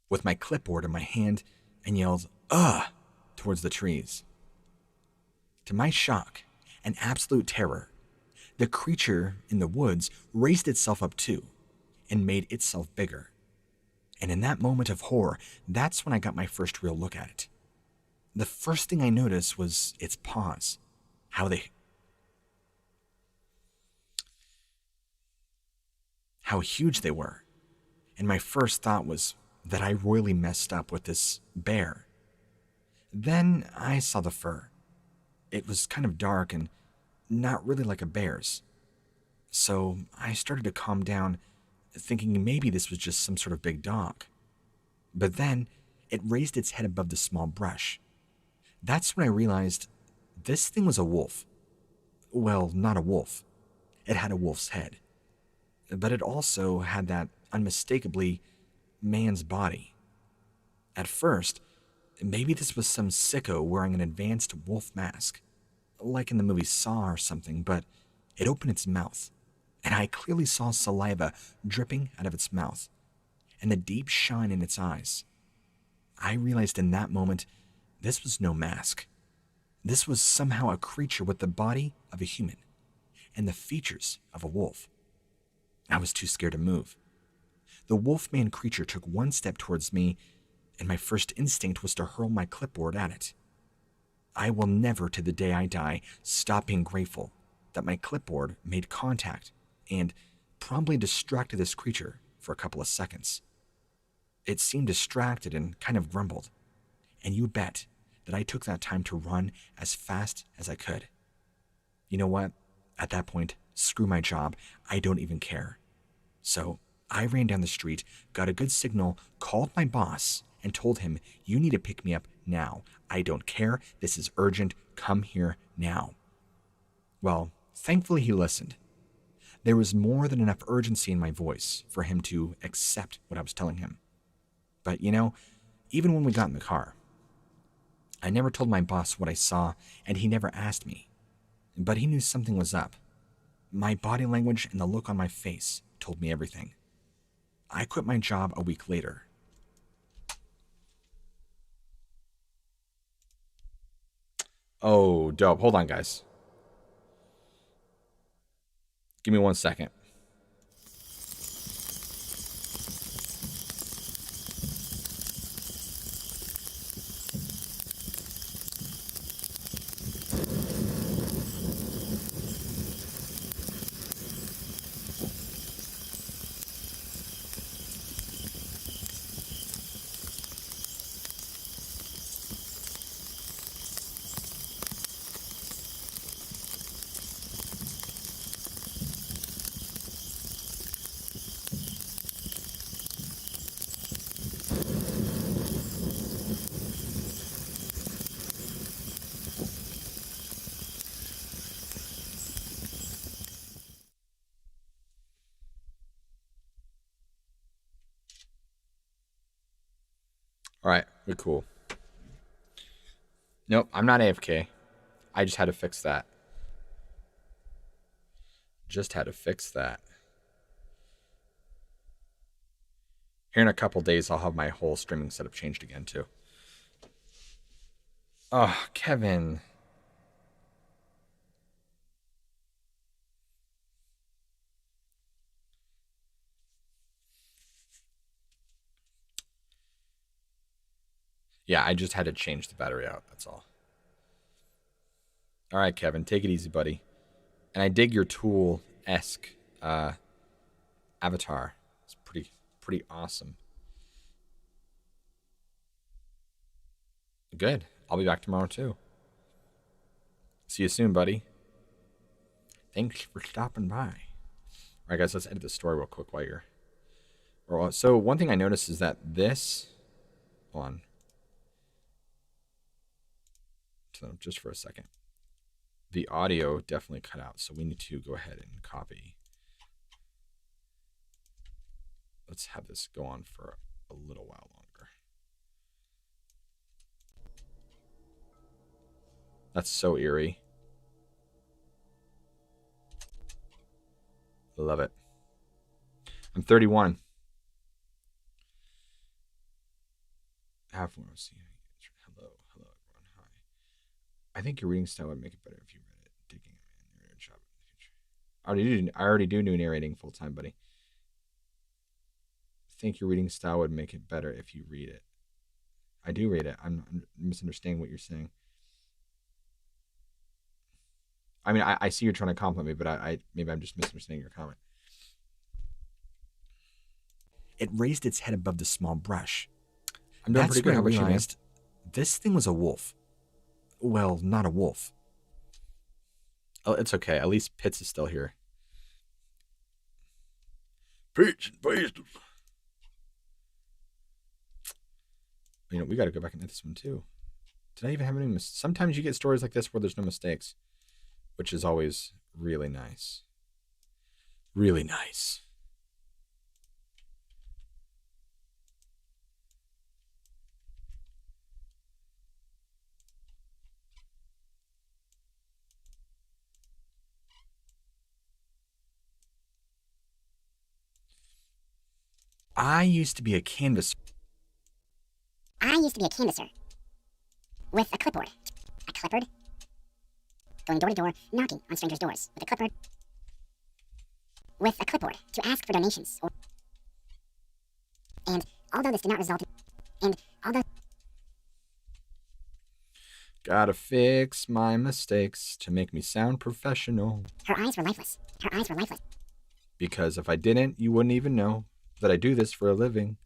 With my clipboard in my hand, and yelled, "Ugh!" towards the trees. To my shock and absolute terror, the creature in the woods raised itself up too and made itself bigger. And in that moment of horror, that's when I got my first real look at it. The first thing I noticed was its paws, how huge they were. And my first thought was that I royally messed up with this bear. Then I saw the fur. It was kind of dark and not really like a bear's. So I started to calm down, thinking maybe this was just some sort of big dog. But then it raised its head above the small brush. That's when I realized this thing was a wolf. Well, not a wolf. It had a wolf's head. But it also had that unmistakably man's body. At first, maybe this was some sicko wearing an advanced wolf mask, like in the movie Saw or something, but it opened its mouth, and I clearly saw saliva dripping out of its mouth, and the deep shine in its eyes. I realized in that moment, this was no mask. This was somehow a creature with the body of a human, and the features of a wolf. I was too scared to move. The wolfman creature took one step towards me, and my first instinct was to hurl my clipboard at it. I will never, to the day I die, stop being grateful that my clipboard made contact and promptly distracted this creature for a couple of seconds. It seemed distracted and kind of grumbled, and you bet that I took that time to run as fast as I could. You know what? At that point, screw my job, I don't even care. So I ran down the street, got a good signal, called my boss, and told him, "You need to pick me up now. I don't care. This is urgent. Come here now." Well, thankfully he listened. There was more than enough urgency in my voice for him to accept what I was telling him. But even when we got in the car, I never told my boss what I saw, and he never asked me. But he knew something was up. My body language and the look on my face told me everything. I quit my job a week later. Oh, dope. Hold on, guys. Give me 1 second. All right, we're cool. Nope, I'm not AFK. I just had to fix that. Here in a couple days, I'll have my whole streaming setup changed again, too. Oh, Kevin. Yeah, I just had to change the battery out, that's all. All right, Kevin, take it easy, buddy. And I dig your tool-esque avatar. It's pretty awesome. Good. I'll be back tomorrow too. See you soon, buddy. Thanks for stopping by. All right, guys, let's edit the story real quick while you're. So one thing I noticed is that this. Hold on. So just for a second. The audio definitely cut out, so we need to go ahead and copy. Let's have this go on for a little while longer. That's so eerie. Love it. I'm 31. Hello, everyone. Hi. I think your reading style would make it better if you read it. Digging a man, job in the future. I already do narrating full time, buddy. I think your reading style would make it better if you read it. I do read it. I'm misunderstanding what you're saying. I mean, I see you're trying to compliment me, but maybe I'm just misunderstanding your comment. It raised its head above the small brush. I'm doing pretty good. How about you, man? This thing was a wolf. Well, not a wolf. Oh, it's okay. At least Pitts is still here. Pitts and Pastors. You know, we got to go back and edit this one too. Did I even have any mistakes? Sometimes you get stories like this where there's no mistakes, which is always really nice. Really nice. I used to be a canvasser. With a clipboard. A clipboard? Going door to door, knocking on strangers' doors. With a clipboard. To ask for donations. And although this did not result in... Gotta fix my mistakes to make me sound professional. Her eyes were lifeless. Because if I didn't, you wouldn't even know that I do this for a living.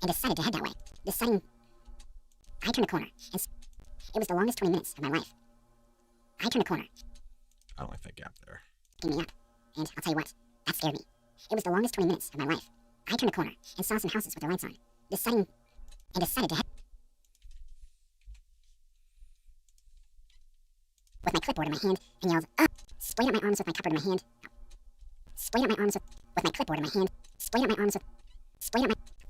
And decided to head that way. I turned a corner, and it was the longest 20 minutes of my life. I turned a corner. I don't like that gap there. Picking me up, and I'll tell you what, that scared me. It was the longest 20 minutes of my life. I turned a corner and saw some houses with their lights on, decided to head with my clipboard in my hand and yelled, "Up!" Splayed out my arms with my clipboard in my hand.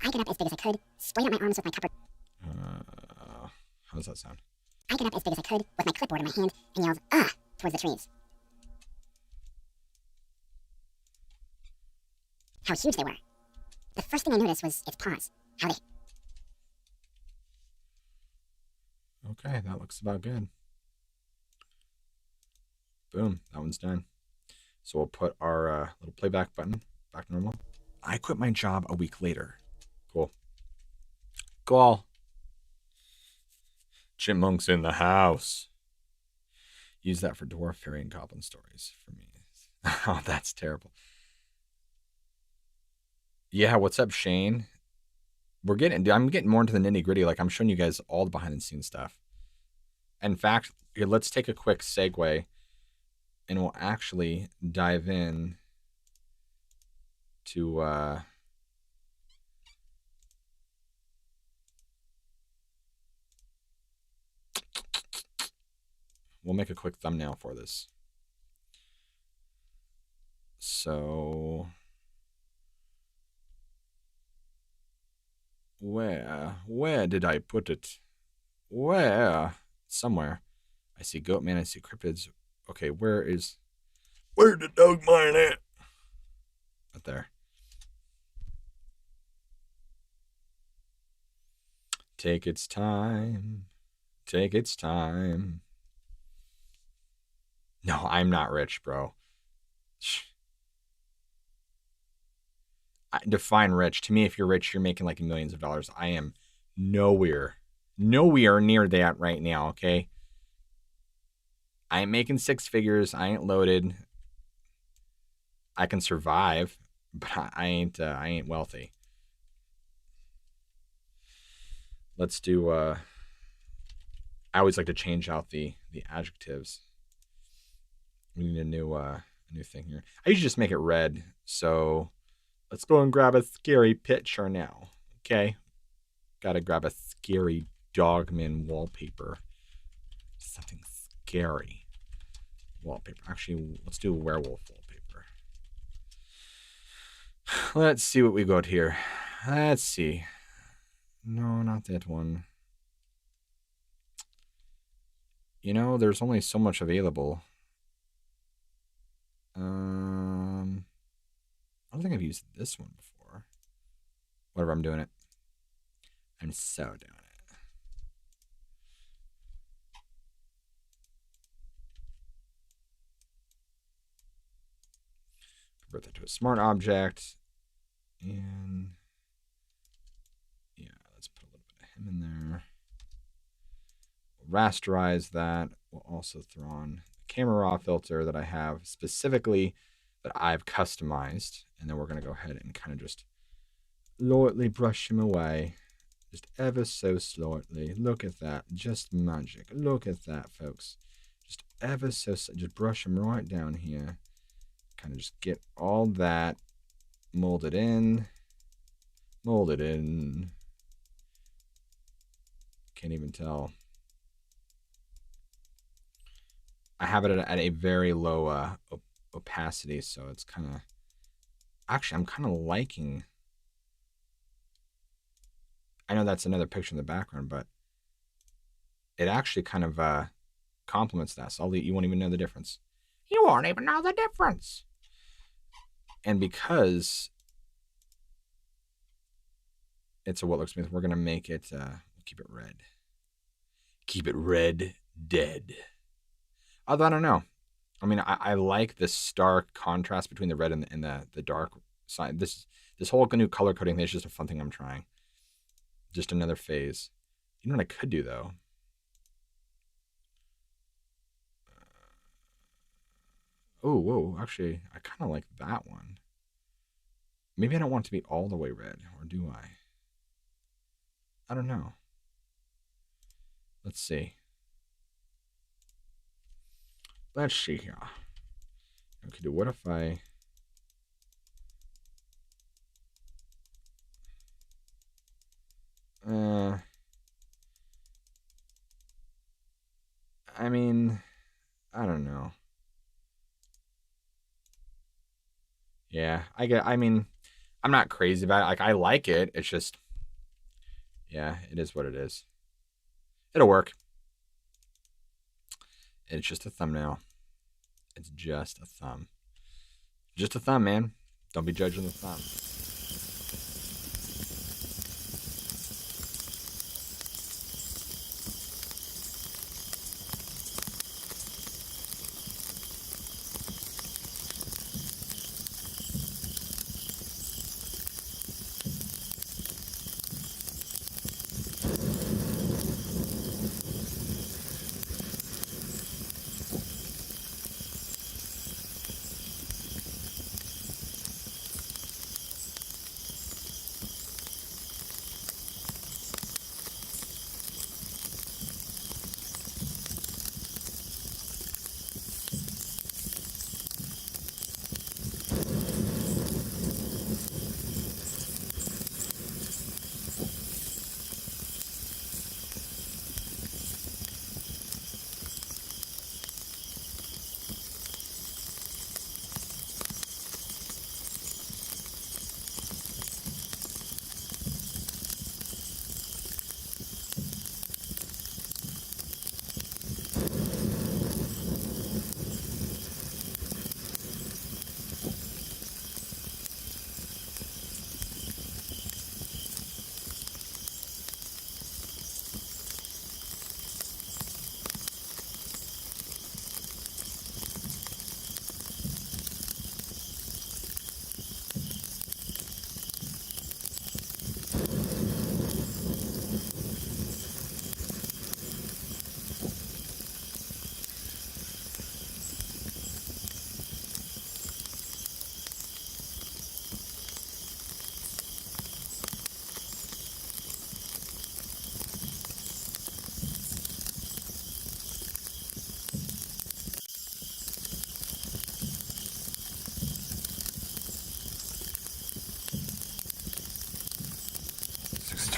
I got up as big as I could, splayed out my arms with my clipboard. How does that sound? I got up as big as I could with my clipboard in my hand and yelled, "Ah!" towards the trees. How huge they were. The first thing I noticed was its paws. How they... Okay, that looks about good. Boom, that one's done. So we'll put our little playback button back to normal. I quit my job a week later. Cool. Chipmunks in the house. Use that for dwarf, fairy, and goblin stories for me. Oh, that's terrible. Yeah, what's up, Shane? I'm getting more into the nitty gritty. Like, I'm showing you guys all the behind the scenes stuff. In fact, here, let's take a quick segue and we'll actually dive in to we'll make a quick thumbnail for this. So where did I put it? Where? Somewhere. I see Goatman, I see cryptids. Okay, where's the dog mine at? Right there. Take its time. Take its time. No, I'm not rich, bro. Define rich. To me, if you're rich, you're making like millions of dollars. I am nowhere Nowhere near that right now, okay? I ain't making six figures. I ain't loaded. I can survive, but I ain't wealthy. Let's do I always like to change out the adjectives. We need a new thing here. I usually just make it red. So let's go and grab a scary picture now. Okay. Gotta grab a scary dogman wallpaper. Something scary. Wallpaper. Actually, let's do a werewolf wallpaper. Let's see what we got here. Let's see. No, not that one. You know, there's only so much available. I don't think I've used this one before. Whatever, I'm doing it. I'm so doing it. Convert that to a smart object. And yeah, let's put a little bit of him in there. We'll rasterize that. We'll also throw on the camera raw filter that I have specifically that I've customized. And then we're going to go ahead and kind of just lightly brush him away. Just ever so slightly. Look at that. Just magic. Look at that, folks. Just ever so, just brush him right down here. Kind of just get all that molded in. Molded in. Can't even tell. I have it at a very low opacity, so it's kind of... Actually, I'm kind of liking... I know that's another picture in the background, but it actually kind of complements that. So you won't even know the difference. You won't even know the difference. And because it's a what looks smooth, we're going to make it, we'll keep it red. Keep it red, dead. Although I don't know. I mean, I like the stark contrast between the red and the dark side. This whole new color coding thing is just a fun thing I'm trying. Just another phase. You know what I could do, though? Oh, whoa. Actually, I kind of like that one. Maybe I don't want it to be all the way red, or do I? I don't know. Let's see. Let's see here. Okay, what if I... I mean, I don't know. Yeah, I mean, I'm not crazy about it. Like, I like it. It's just, yeah, it is what it is. It'll work. It's just a thumbnail. It's just a thumb. Just a thumb, man. Don't be judging the thumb.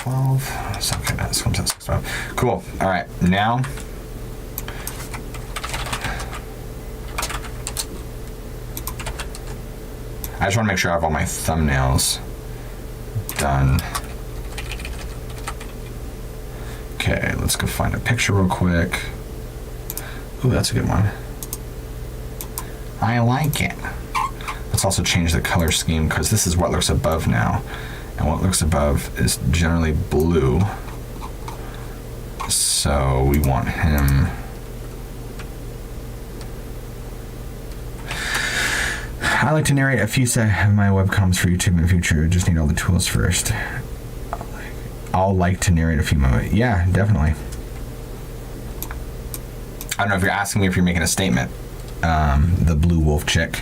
612. So, okay, this comes out 612. Cool. All right, now. I just want to make sure I have all my thumbnails done. Okay, let's go find a picture real quick. Ooh, that's a good one. I like it. Let's also change the color scheme because this is what looks above now. And what looks above is generally blue. So we want him. I like to narrate a few of my webcoms for YouTube in the future. Just need all the tools first. I'll like to narrate a few moments. Yeah, definitely. I don't know if you're asking me if you're making a statement. The blue wolf chick.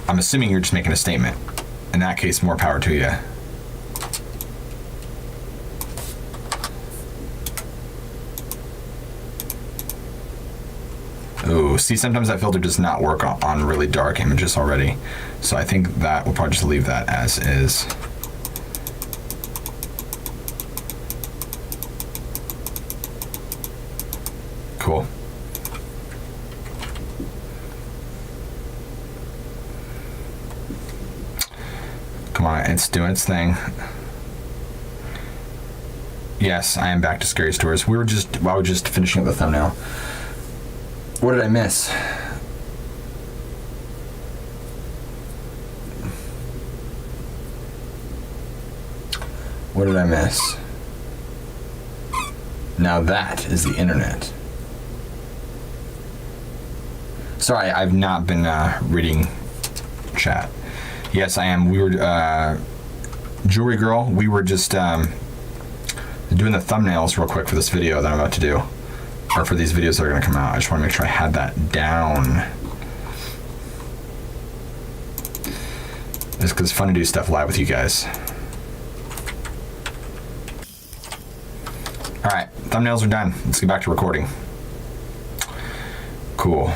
I'm assuming you're just making a statement. In that case, more power to you. Ooh, see, sometimes that filter does not work on really dark images already. So I think that we'll probably just leave that as is. Cool. Come on, it's doing its thing. Yes, I am back to scary stories. We were just finishing up the thumbnail. What did I miss? What did I miss? Now that is the internet. Sorry, I've not been reading chat. Yes, I am. We were, Jewelry Girl, we were just doing the thumbnails real quick for this video that I'm about to do. Or for these videos that are going to come out. I just want to make sure I had that down. Just because it's fun to do stuff live with you guys. Alright, thumbnails are done. Let's get back to recording. Cool.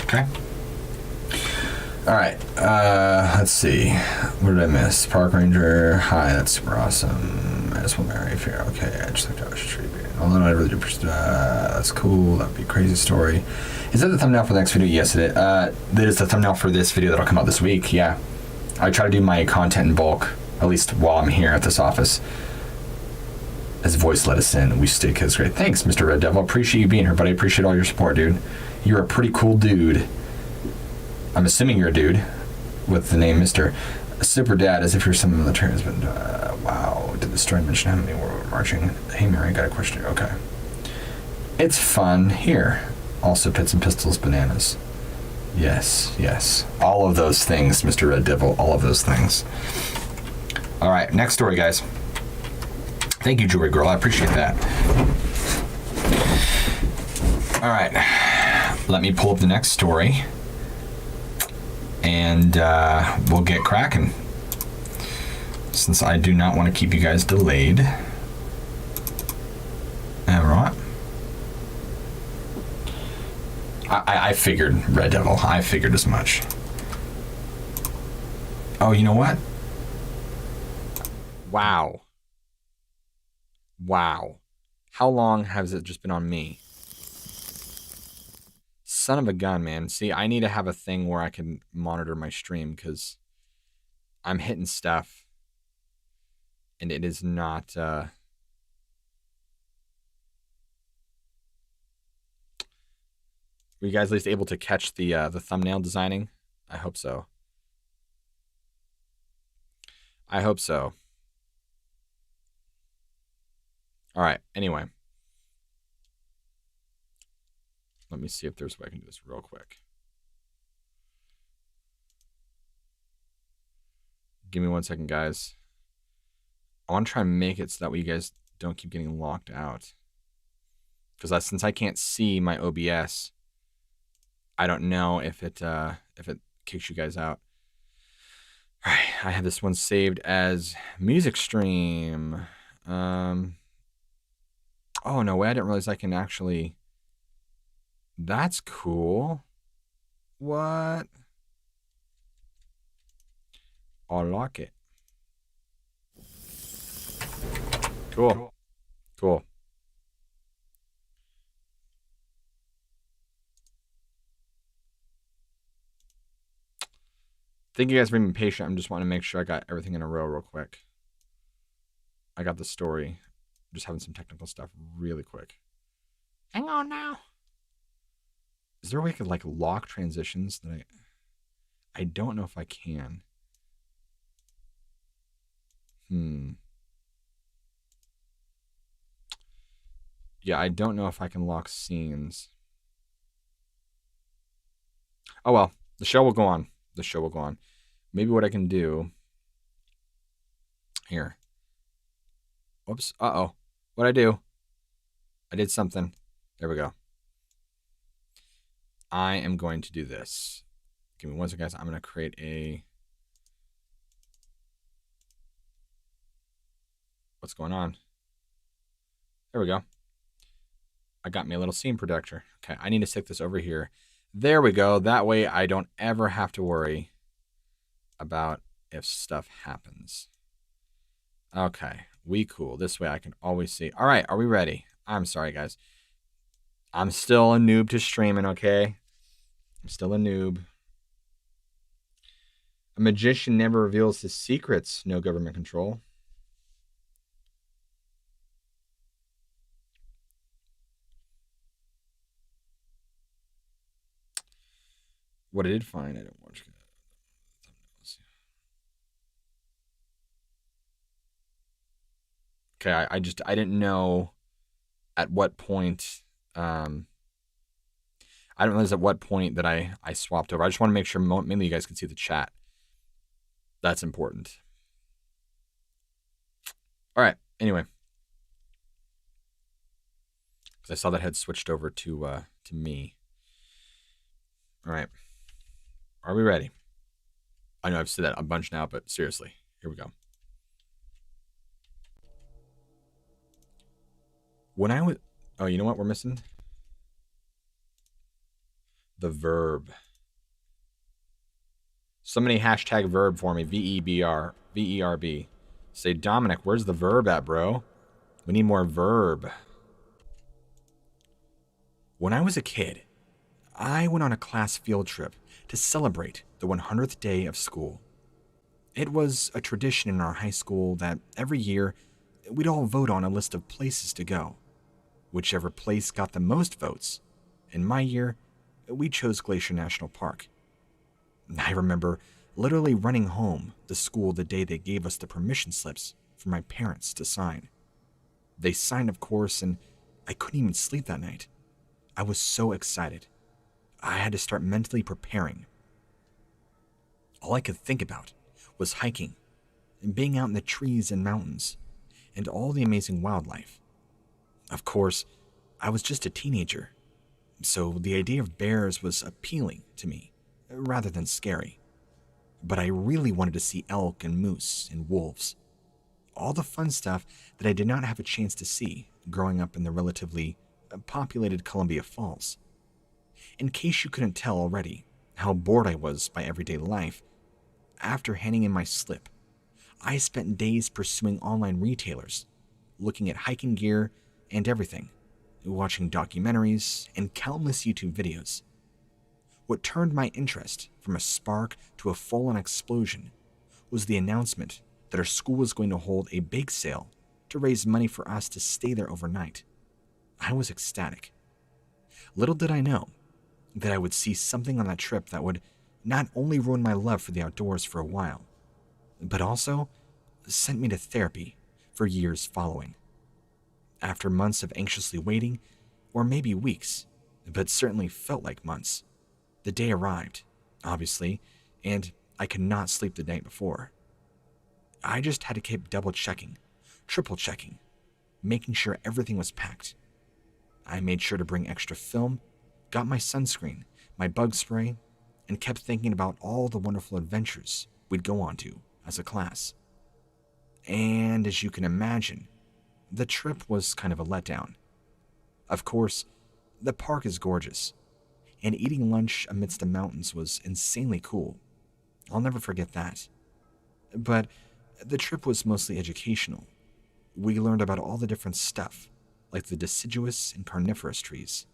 Okay. All right. Let's see. What did I miss? Park Ranger. Hi, that's super awesome. I just want to marry if you're okay. I just like to watch tree. Although I really do. That's cool. That'd be a crazy story. Is that the thumbnail for the next video? Yes, it is. That is the thumbnail for this video that'll come out this week. Yeah. I try to do my content in bulk, at least while I'm here at this office. As voice let us in, we stay kids. Great. Thanks, Mr. Red Devil. Appreciate you being here, buddy. Appreciate all your support, dude. You're a pretty cool dude. I'm assuming you're a dude with the name Mr. Super Dad, as if you're some military husband. Wow. Did the story mention how many were marching? Hey, Mary, I got a question. Okay. It's fun here. Also, Pits and Pistols, bananas. Yes, yes. All of those things, Mr. Red Devil. All of those things. All right, next story, guys. Thank you, Jewelry Girl. I appreciate that. All right. Let me pull up the next story. And we'll get cracking. Since I do not want to keep you guys delayed. All right. I figured, Red Devil. I figured as much. Oh, you know what? Wow. Wow. How long has it just been on me? Son of a gun, man. See, I need to have a thing where I can monitor my stream because I'm hitting stuff and it is not... Were you guys at least able to catch the thumbnail designing? I hope so. I hope so. All right, anyway. Let me see if there's a way I can do this real quick. Give me 1 second, guys. I want to try and make it so that way you guys don't keep getting locked out. Because since I can't see my OBS, I don't know if it kicks you guys out. All right, I have this one saved as music stream. Oh, no way. I didn't realize I can actually... That's cool. What? I like it. Cool. Cool. Thank you guys for being patient. I'm just wanting to make sure I got everything in a row real quick. I got the story. I'm just having some technical stuff really quick. Hang on now. Is there a way I could like lock transitions that I don't know if I can. Yeah, I don't know if I can lock scenes. Oh well, the show will go on. The show will go on. Maybe what I can do here. Whoops. Uh-oh. What'd I do? I did something. There we go. I am going to do this. Give me one second, guys. I'm going to create a... What's going on? There we go. I got me a little scene protector. Okay, I need to stick this over here. There we go. That way I don't ever have to worry about if stuff happens. Okay, we cool. This way I can always see. All right, are we ready? I'm sorry, guys. I'm still a noob to streaming, okay? I'm still a noob. A magician never reveals his secrets. No government control. What I did find, I didn't watch thumbnails. Okay, I didn't know at what point, I didn't realize at what point that I swapped over. I just want to make sure mainly you guys can see the chat. That's important. All right, anyway. Because I saw that had switched over to me. All right. Are we ready? I know I've said that a bunch now, but seriously, here we go. When I was... Oh, you know what we're missing? The verb. Somebody hashtag verb for me. V-E-B-R. V-E-R-B. Say, Dominic, where's the verb at, bro? We need more verb. When I was a kid, I went on a class field trip to celebrate the 100th day of school. It was a tradition in our high school that every year we'd all vote on a list of places to go. Whichever place got the most votes. In my year, we chose Glacier National Park. I remember literally running home the school the day they gave us the permission slips for my parents to sign. They signed, of course, and I couldn't even sleep that night. I was so excited. I had to start mentally preparing. All I could think about was hiking and being out in the trees and mountains and all the amazing wildlife. Of course, I was just a teenager, so the idea of bears was appealing to me rather than scary. But I really wanted to see elk and moose and wolves. All the fun stuff that I did not have a chance to see growing up in the relatively populated Columbia Falls. In case you couldn't tell already how bored I was by everyday life, after handing in my slip, I spent days pursuing online retailers, looking at hiking gear and everything, watching documentaries and countless YouTube videos. What turned my interest from a spark to a full-on explosion was the announcement that our school was going to hold a bake sale to raise money for us to stay there overnight. I was ecstatic. Little did I know that I would see something on that trip that would not only ruin my love for the outdoors for a while, but also sent me to therapy for years following. After months of anxiously waiting, or maybe weeks, but certainly felt like months, the day arrived, obviously, and I could not sleep the night before. I just had to keep double-checking, triple-checking, making sure everything was packed. I made sure to bring extra film, got my sunscreen, my bug spray, and kept thinking about all the wonderful adventures we'd go on to as a class. And as you can imagine, the trip was kind of a letdown. Of course, the park is gorgeous, and eating lunch amidst the mountains was insanely cool. I'll never forget that. But the trip was mostly educational. We learned about all the different stuff, like the deciduous and carnivorous trees.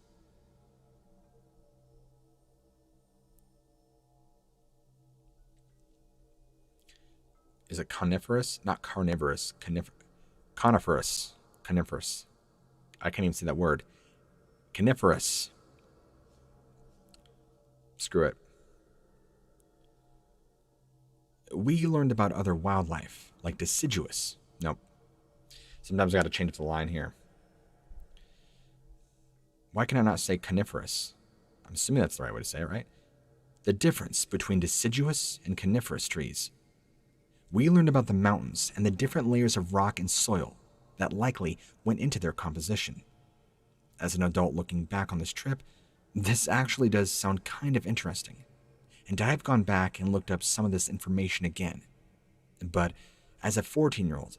Is it coniferous? Not carnivorous. Coniferous. Coniferous. I can't even say that word. Coniferous. Screw it. We learned about other wildlife, like deciduous. Nope. Sometimes I gotta change the line here. Why can I not say coniferous? I'm assuming that's the right way to say it, right? The difference between deciduous and coniferous trees. We learned about the mountains and the different layers of rock and soil that likely went into their composition. As an adult looking back on this trip, this actually does sound kind of interesting, and I've gone back and looked up some of this information again. But as a 14-year-old,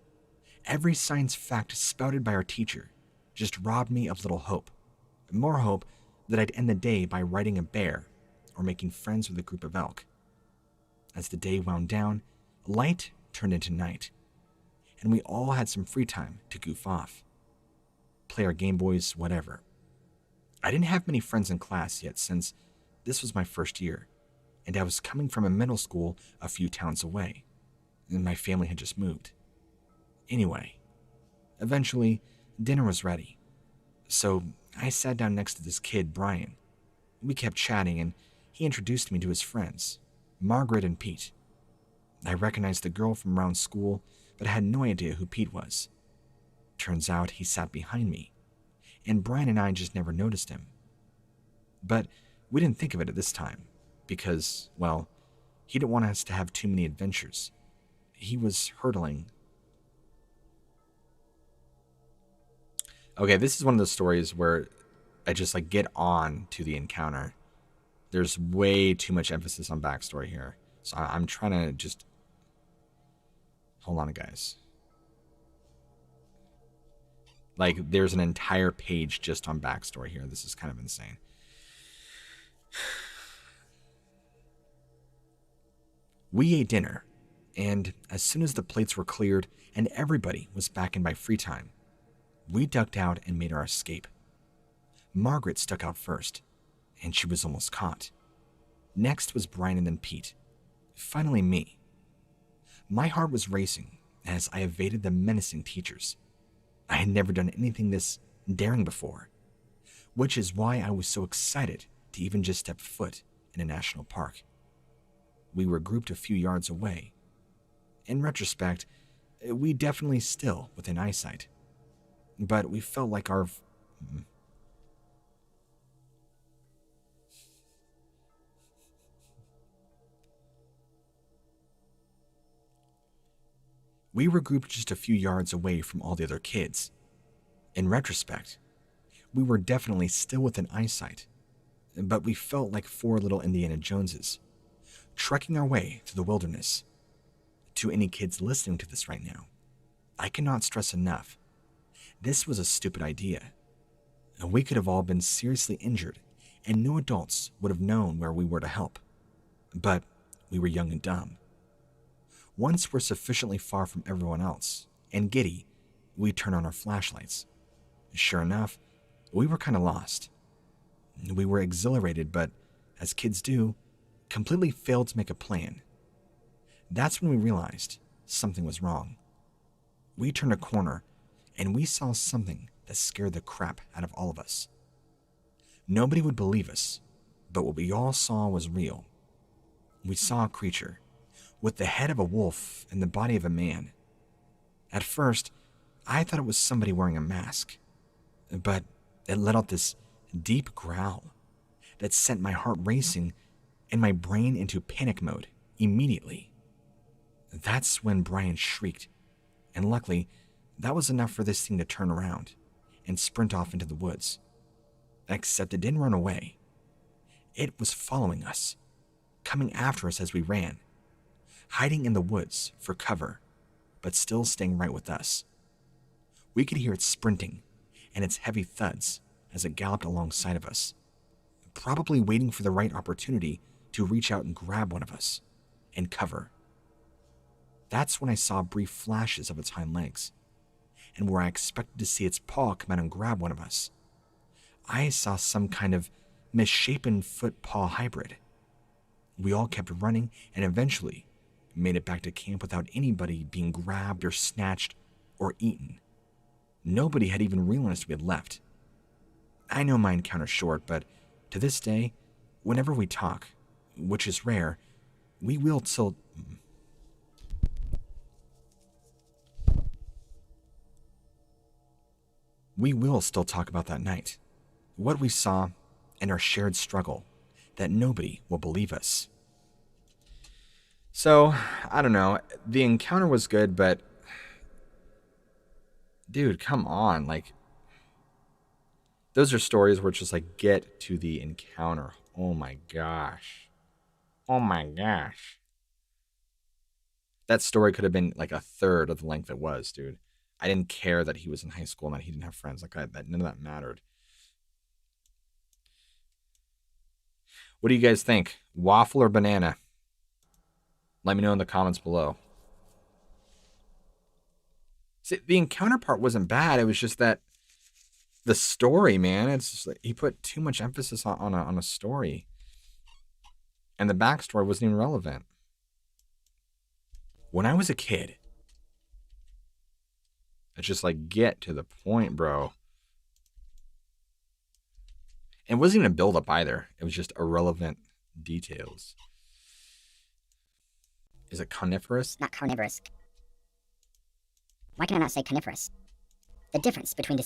every science fact spouted by our teacher just robbed me of little hope. More hope that I'd end the day by riding a bear or making friends with a group of elk. As the day wound down, light turned into night, and we all had some free time to goof off. Play our Game Boys, whatever. I didn't have many friends in class yet since this was my first year, and I was coming from a middle school a few towns away, and my family had just moved. Anyway, eventually, dinner was ready, so I sat down next to this kid, Brian. We kept chatting, and he introduced me to his friends, Margaret and Pete. I recognized the girl from around school, but had no idea who Pete was. Turns out he sat behind me, and Brian and I just never noticed him. But we didn't think of it at this time, because, well, he didn't want us to have too many adventures. He was hurdling. Okay, this is one of those stories where I just get on to the encounter. There's way too much emphasis on backstory here. So I'm trying to just... Hold on, guys. There's an entire page just on backstory here. This is kind of insane. We ate dinner, and as soon as the plates were cleared and everybody was back in by free time, we ducked out and made our escape. Margaret stuck out first, and she was almost caught. Next was Brian and then Pete. Finally me. My heart was racing as I evaded the menacing teachers. I had never done anything this daring before, which is why I was so excited to even just step foot in a national park. We were grouped a few yards away. In retrospect, we definitely still within eyesight, but we felt like our... We were grouped just a few yards away from all the other kids. In retrospect, we were definitely still within eyesight, but we felt like four little Indiana Joneses, trekking our way through the wilderness. To any kids listening to this right now, I cannot stress enough, this was a stupid idea. We could have all been seriously injured, and no adults would have known where we were to help. But we were young and dumb. Once we're sufficiently far from everyone else, and giddy, we turn on our flashlights. Sure enough, we were kind of lost. We were exhilarated, but, as kids do, completely failed to make a plan. That's when we realized something was wrong. We turned a corner, and we saw something that scared the crap out of all of us. Nobody would believe us, but what we all saw was real. We saw a creature with the head of a wolf and the body of a man. At first, I thought it was somebody wearing a mask, but it let out this deep growl that sent my heart racing and my brain into panic mode immediately. That's when Brian shrieked, and luckily, that was enough for this thing to turn around and sprint off into the woods. Except it didn't run away. It was following us, coming after us as we ran, hiding in the woods for cover, but still staying right with us. We could hear it sprinting and its heavy thuds as it galloped alongside of us, probably waiting for the right opportunity to reach out and grab one of us and cover. That's when I saw brief flashes of its hind legs, and where I expected to see its paw come out and grab one of us, I saw some kind of misshapen foot-paw hybrid. We all kept running and eventually made it back to camp without anybody being grabbed or snatched or eaten. Nobody had even realized we had left. I know my encounter's short, but to this day, whenever we talk, which is rare, we will still... We will still talk about that night, what we saw, and our shared struggle that nobody will believe us. So, I don't know. The encounter was good, but dude, come on. Like, those are stories where it's just like, get to the encounter. Oh my gosh. Oh my gosh. That story could have been like a third of the length it was, dude. I didn't care that he was in high school and that he didn't have friends. Like, none of that mattered. What do you guys think? Waffle or banana? Let me know in the comments below. See, the encounter part wasn't bad. It was just that the story, man. It's just like he put too much emphasis on a story, and the backstory wasn't even relevant. When I was a kid, It's just like, get to the point, bro. And it wasn't even a build up either. It was just irrelevant details. Is it coniferous? Not carnivorous. Why can I not say coniferous? The difference between the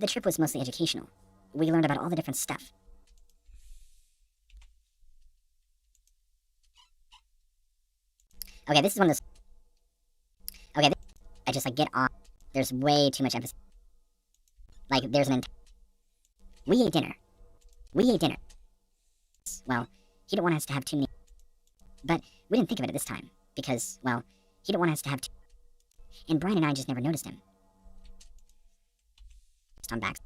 trip was mostly educational. We learned about all the different stuff. Okay, this is one of those. Okay, I just like get on. There's way too much emphasis. Like there's an. We ate dinner. Well, he didn't want us to have too many. But we didn't think of it at this time because, well, he didn't want us to have. And Brian and I just never noticed him. On back.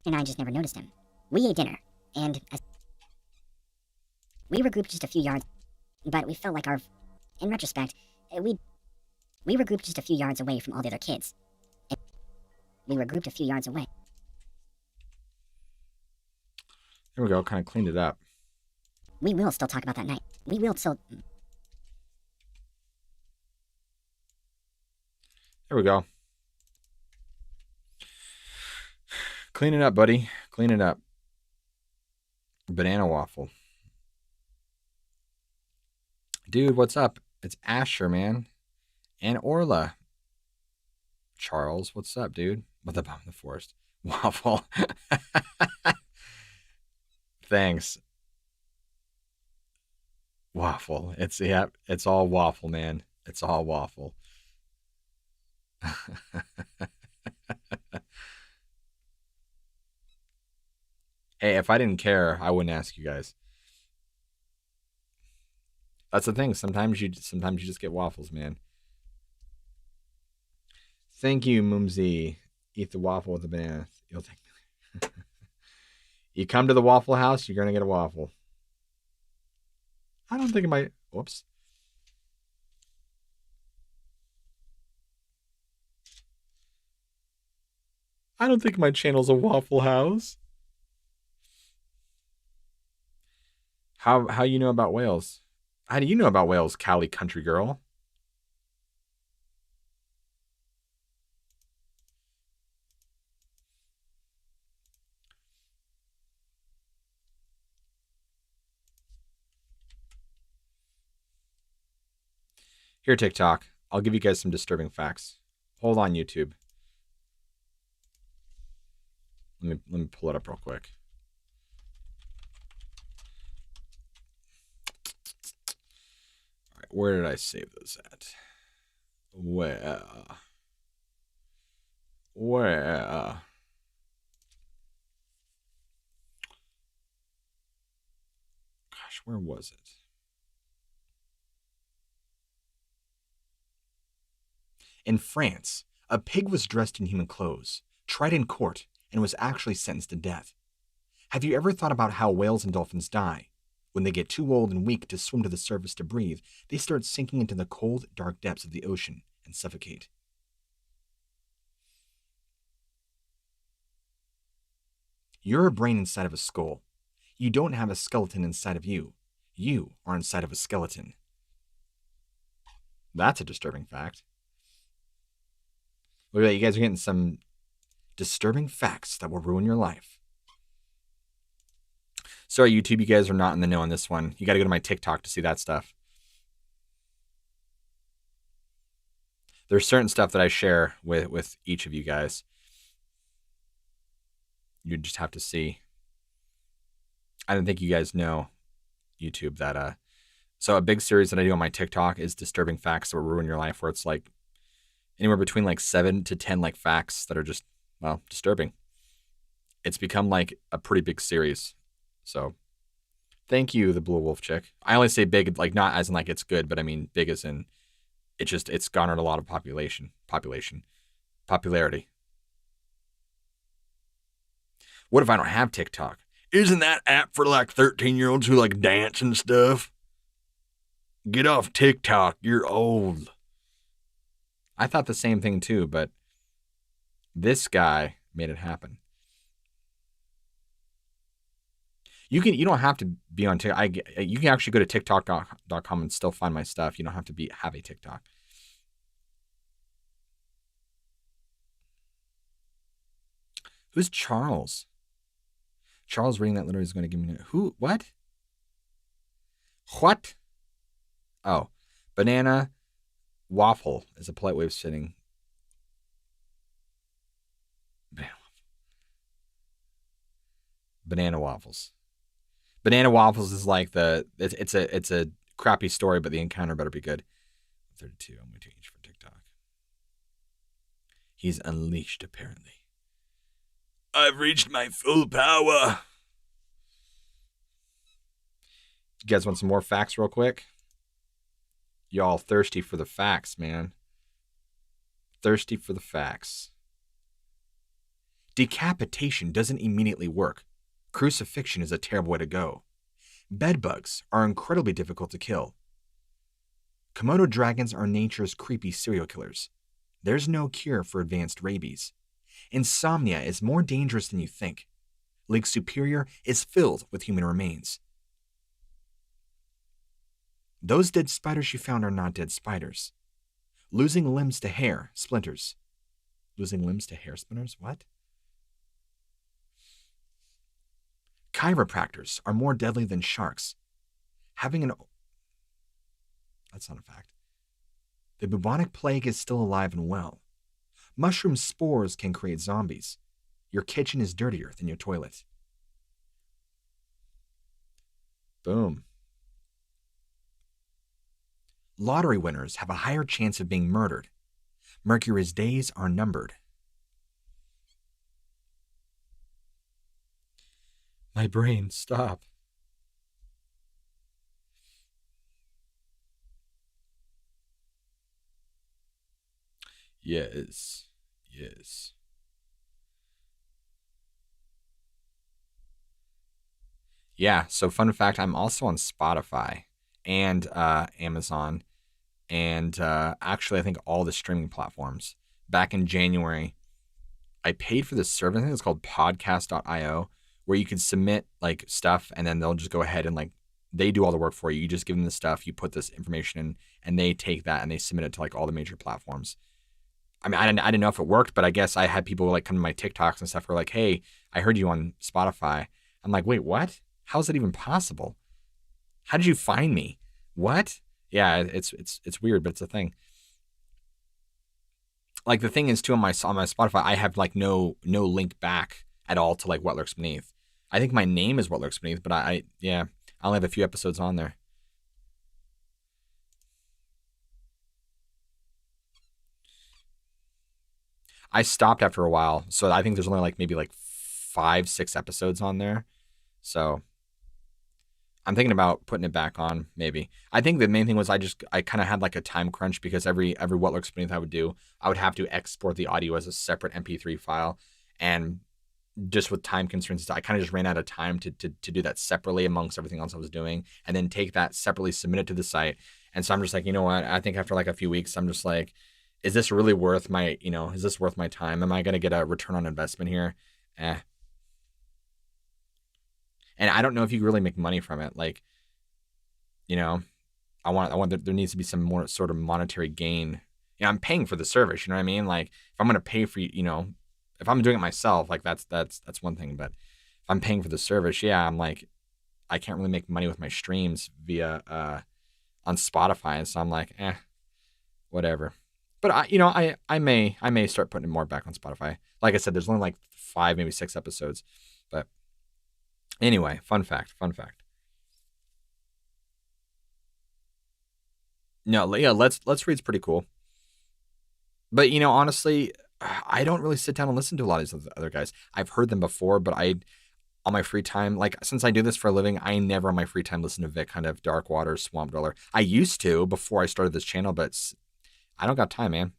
And I just never noticed him. We ate dinner, and we were grouped just a few yards, but we felt like in retrospect, we were grouped just a few yards away from all the other kids. We were grouped a few yards away. There we go. Kind of cleaned it up. We will still talk about that night. We will still. There we go. Clean it up, buddy. Clean it up. Banana waffle. Dude, what's up? It's Asher, man. And Orla. Charles, what's up, dude? What about the forest? Waffle. Thanks. Waffle. It's all waffle, man. It's all waffle. Hey, if I didn't care, I wouldn't ask you guys. That's the thing. Sometimes you just get waffles, man. Thank you, Mumsy. Eat the waffle with the banana. You'll take me. You come to the Waffle House, you're gonna get a waffle. I don't think it might. Whoops. I don't think my channel's a Waffle House. How you know about Wales? How do you know about Wales, Cali country girl? Here, TikTok. I'll give you guys some disturbing facts. Hold on, YouTube. Let me pull it up real quick. All right, where did I save those at? Where? Gosh, where was it? In France, a pig was dressed in human clothes, tried in court, and was actually sentenced to death. Have you ever thought about how whales and dolphins die? When they get too old and weak to swim to the surface to breathe, they start sinking into the cold, dark depths of the ocean and suffocate. You're a brain inside of a skull. You don't have a skeleton inside of you. You are inside of a skeleton. That's a disturbing fact. Look at that, you guys are getting some disturbing facts that will ruin your life. Sorry, YouTube, you guys are not in the know on this one. You got to go to my TikTok to see that stuff. There's certain stuff that I share with each of you guys. You just have to see. I don't think you guys know, YouTube, that so a big series that I do on my TikTok is disturbing facts that will ruin your life, where it's like anywhere between like 7 to 10 like facts that are just, well, disturbing. It's become like a pretty big series. So thank you, the Blue Wolf chick. I only say big, like not as in like it's good, but I mean big as in it's garnered a lot of popularity. What if I don't have TikTok? Isn't that app for like 13-year-olds who like dance and stuff? Get off TikTok, you're old. I thought the same thing too, but this guy made it happen. You don't have to be on TikTok. You can actually go to TikTok.com and still find my stuff. You don't have to have a TikTok. Who's Charles? Charles reading that literally is going to give me who? What? What? Oh, banana waffle is a polite way of saying. Banana waffles. Banana waffles is like it's a crappy story, but the encounter better be good. 32. I'm going to each for TikTok. He's unleashed apparently. I've reached my full power. You guys want some more facts real quick? Y'all thirsty for the facts, man. Thirsty for the facts. Decapitation doesn't immediately work. Crucifixion is a terrible way to go. Bedbugs are incredibly difficult to kill. Komodo dragons are nature's creepy serial killers. There's no cure for advanced rabies. Insomnia is more dangerous than you think. Lake Superior is filled with human remains. Those dead spiders you found are not dead spiders. Losing limbs to hair splinters. Losing limbs to hair splinters? What? Chiropractors are more deadly than sharks. That's not a fact. The bubonic plague is still alive and well. Mushroom spores can create zombies. Your kitchen is dirtier than your toilet. Boom. Lottery winners have a higher chance of being murdered. Mercury's days are numbered. My brain, stop. Yes. Yeah, so fun fact, I'm also on Spotify and Amazon and actually I think all the streaming platforms. Back in January, I paid for this service. I think it's called podcast.io, where you can submit like stuff and then they'll just go ahead and like they do all the work for you. You just give them the stuff, you put this information in, and they take that and they submit it to like all the major platforms. I mean, I didn't know if it worked, but I guess I had people like come to my TikToks and stuff who were like, hey, I heard you on Spotify. I'm like, wait, what? How is that even possible? How did you find me? What? Yeah, it's weird, but it's a thing. Like the thing is too on my Spotify, I have like no link back at all to like What Lurks Beneath. I think my name is What Lurks Beneath, but I only have a few episodes on there. I stopped after a while, so I think there's only like maybe like 5-6 episodes on there. So I'm thinking about putting it back on. Maybe. I think the main thing was I kind of had like a time crunch because every What Lurks Beneath I would do, I would have to export the audio as a separate MP3 file, and just with time constraints, I kind of just ran out of time to do that separately amongst everything else I was doing, and then take that separately, submit it to the site. And so I'm just like, you know what? I think after like a few weeks, I'm just like, is this really worth my, is this worth my time? Am I going to get a return on investment here? Eh. And I don't know if you can really make money from it. Like, I want there needs to be some more sort of monetary gain. I'm paying for the service. You know what I mean? Like, if I'm going to pay for, if I'm doing it myself, like that's one thing. But if I'm paying for the service, yeah, I'm like, I can't really make money with my streams via on Spotify, and so I'm like, whatever. But I may start putting more back on Spotify. Like I said, there's only like 5, maybe 6 episodes. But anyway, fun fact. No, yeah, let's read's pretty cool. But honestly, I don't really sit down and listen to a lot of these other guys. I've heard them before, but on my free time, like since I do this for a living, I never on my free time listen to Vic, kind of Dark Water, Swamp Dweller. I used to before I started this channel, but I don't got time, man.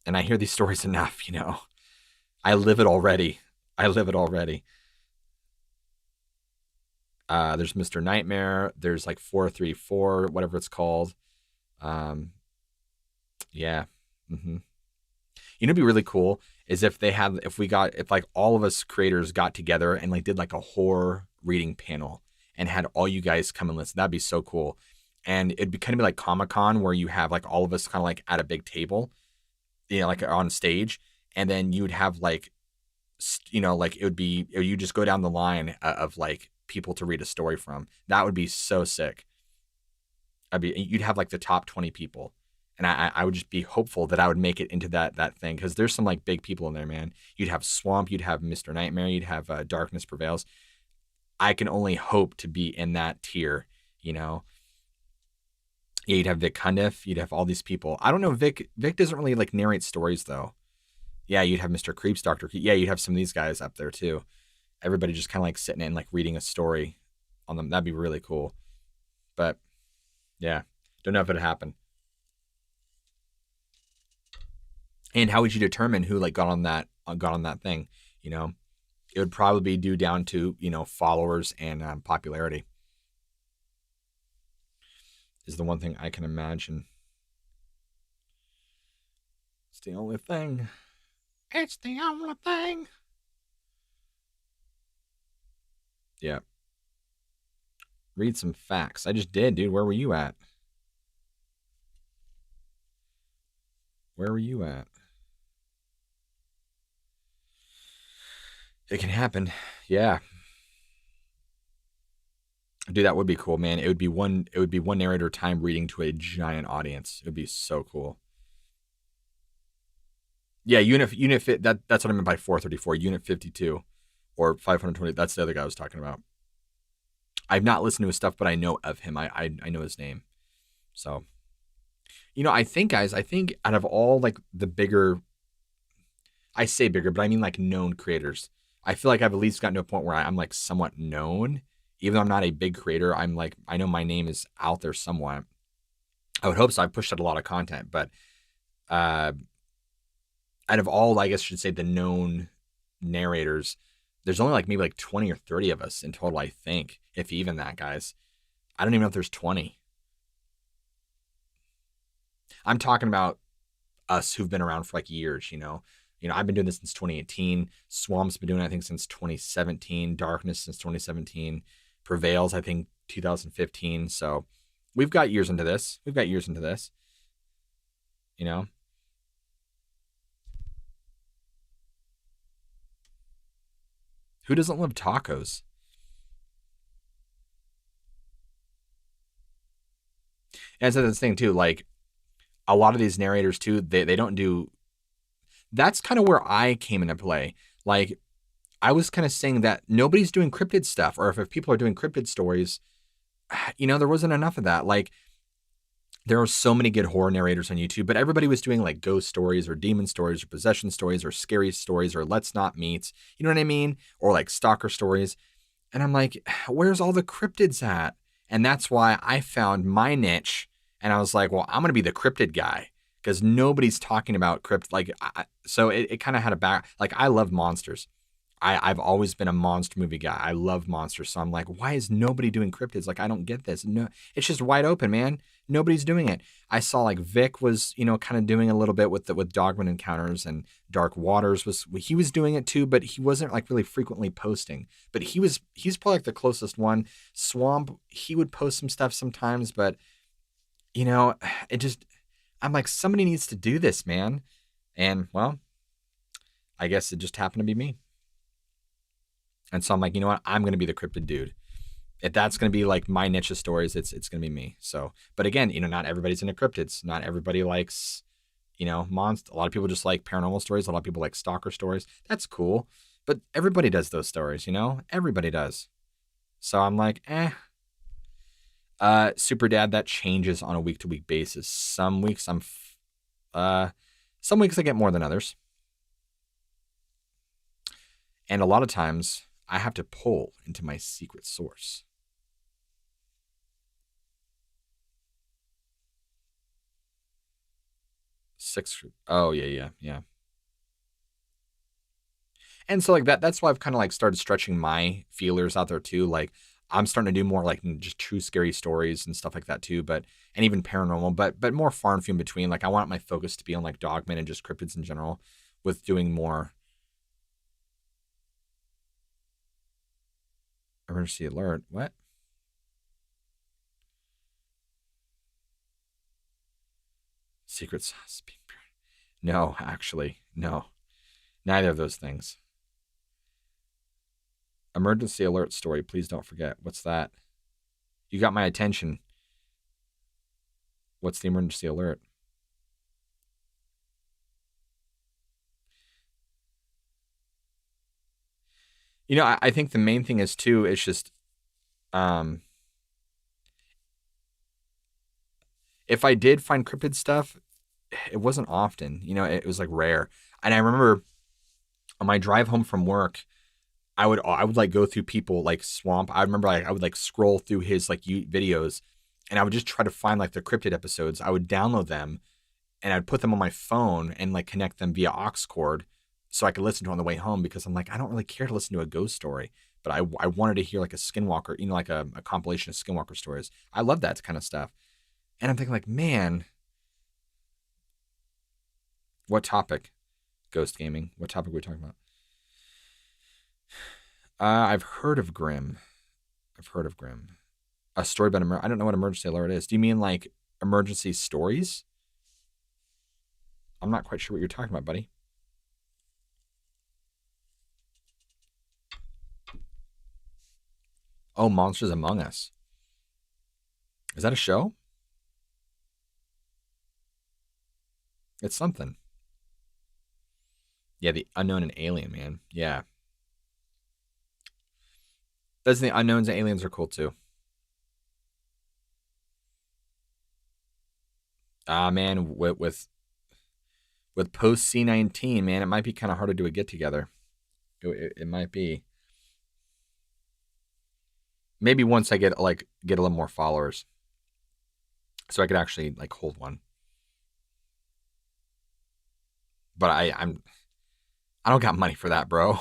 And I hear these stories enough, I live it already. There's Mr. Nightmare. There's like 434, whatever it's called. Yeah. Mm-hmm. It'd be really cool is if like all of us creators got together and like did like a horror reading panel and had all you guys come and listen. That'd be so cool. And it'd be kind of be like Comic-Con where you have like all of us kind of like at a big table, like on stage. And then you would have like, like you just go down the line of like people to read a story from. That would be so sick. You'd have like the top 20 people. And I would just be hopeful that I would make it into that thing, because there's some like big people in there, man. You'd have Swamp, you'd have Mr. Nightmare, you'd have Darkness Prevails. I can only hope to be in that tier, Yeah, you'd have Vic Cundiff, you'd have all these people. I don't know, Vic doesn't really like narrate stories though. Yeah, you'd have Mr. Creeps, Dr. Yeah, you'd have some of these guys up there too. Everybody just kind of like sitting and like reading a story on them. That'd be really cool. But yeah, don't know if it'd happen. And how would you determine who like got on that thing? It would probably be due down to followers and popularity. Is the one thing I can imagine. It's the only thing. It's the only thing. Yeah. Read some facts. I just did, dude. Where were you at? It can happen. Yeah. Dude, that would be cool, man. It would be one narrator time reading to a giant audience. It would be so cool. Yeah, unit that's what I meant by 434, unit 52 or 520. That's the other guy I was talking about. I've not listened to his stuff, but I know of him. I know his name. So, I think out of all like the bigger, I say bigger, but I mean like known creators, I feel like I've at least gotten to a point where I'm like somewhat known. Even though I'm not a big creator, I'm like, I know my name is out there somewhat. I would hope so. I've pushed out a lot of content, but out of all, I guess I should say the known narrators, there's only like maybe like 20 or 30 of us in total, I think, if even that, guys. I don't even know if there's 20. I'm talking about us who've been around for like years, I've been doing this since 2018. Swamp's been doing it, I think, since 2017. Darkness since 2017. Prevails, I think, 2015. So we've got years into this. Who doesn't love tacos? And so this thing too, like a lot of these narrators too, they don't do. That's kind of where I came into play. Like, I was kind of saying that nobody's doing cryptid stuff, or if people are doing cryptid stories, there wasn't enough of that. Like, there are so many good horror narrators on YouTube, but everybody was doing like ghost stories or demon stories or possession stories or scary stories or let's not meet, you know what I mean? Or like stalker stories. And I'm like, where's all the cryptids at? And that's why I found my niche. And I was like, well, I'm going to be the cryptid guy because nobody's talking about cryptid. Like, so it kind of had a back. Like, I love monsters. I've always been a monster movie guy. I love monsters. So I'm like, why is nobody doing cryptids? Like, I don't get this. No, it's just wide open, man. Nobody's doing it. I saw like Vic was, kind of doing a little bit with Dogman Encounters, and Dark Waters he was doing it too, but he wasn't like really frequently posting. But he's probably like the closest one. Swamp, he would post some stuff sometimes, but it just, I'm like, somebody needs to do this, man. And well, I guess it just happened to be me. And so I'm like, you know what? I'm going to be the cryptid dude. If that's going to be like my niche of stories, it's going to be me. So, but again, not everybody's into cryptids. Not everybody likes, monster. A lot of people just like paranormal stories. A lot of people like stalker stories. That's cool. But everybody does those stories, Everybody does. So I'm like, Super Dad, that changes on a week-to-week basis. Some weeks some weeks I get more than others. And a lot of times I have to pull into my secret source. Oh, yeah. And so like that's why I've kind of like started stretching my feelers out there too. Like I'm starting to do more like just true scary stories and stuff like that too, and even paranormal, but more far and few in between. Like I want my focus to be on like dogmen and just cryptids in general, with doing more emergency alert. What? Secret sauce. No, actually, no. Neither of those things. Emergency alert story. Please don't forget. What's that? You got my attention. What's the emergency alert? I think the main thing is too, it's just, if I did find cryptid stuff, it wasn't often, it was like rare. And I remember on my drive home from work, I would like go through people like Swamp. I remember like I would like scroll through his like videos, and I would just try to find like the cryptid episodes. I would download them, and I'd put them on my phone and like connect them via aux cord so I could listen to it on the way home, because I'm like, I don't really care to listen to a ghost story, but I wanted to hear like a Skinwalker, like a compilation of Skinwalker stories. I love that kind of stuff. And I'm thinking like, man, what topic? Ghost gaming. What topic are we talking about? I've heard of Grimm. A story about I don't know what emergency alert is. Do you mean like emergency stories? I'm not quite sure what you're talking about, buddy. Oh, Monsters Among Us. Is that a show? It's something. Yeah, the unknown and alien, man. Yeah. Those the unknowns and aliens are cool too. Man, with post C19, man, it might be kind of hard to do a get together. It might be. Maybe once I get a little more followers, so I could actually like hold one. But I don't got money for that, bro.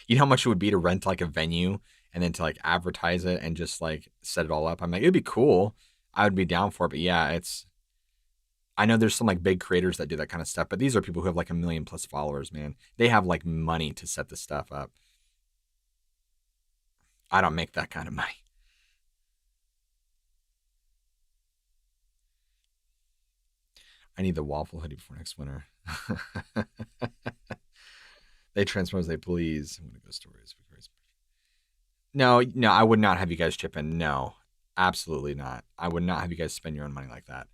You know how much it would be to rent like a venue and then to like advertise it and just like set it all up? I'm like, it'd be cool. I would be down for it. But yeah, I know there's some like big creators that do that kind of stuff, but these are people who have like 1 million plus followers, man. They have like money to set this stuff up. I don't make that kind of money. I need the waffle hoodie before next winter. They transform as they please. I'm gonna go stories. No, I would not have you guys chip in. No, absolutely not. I would not have you guys spend your own money like that.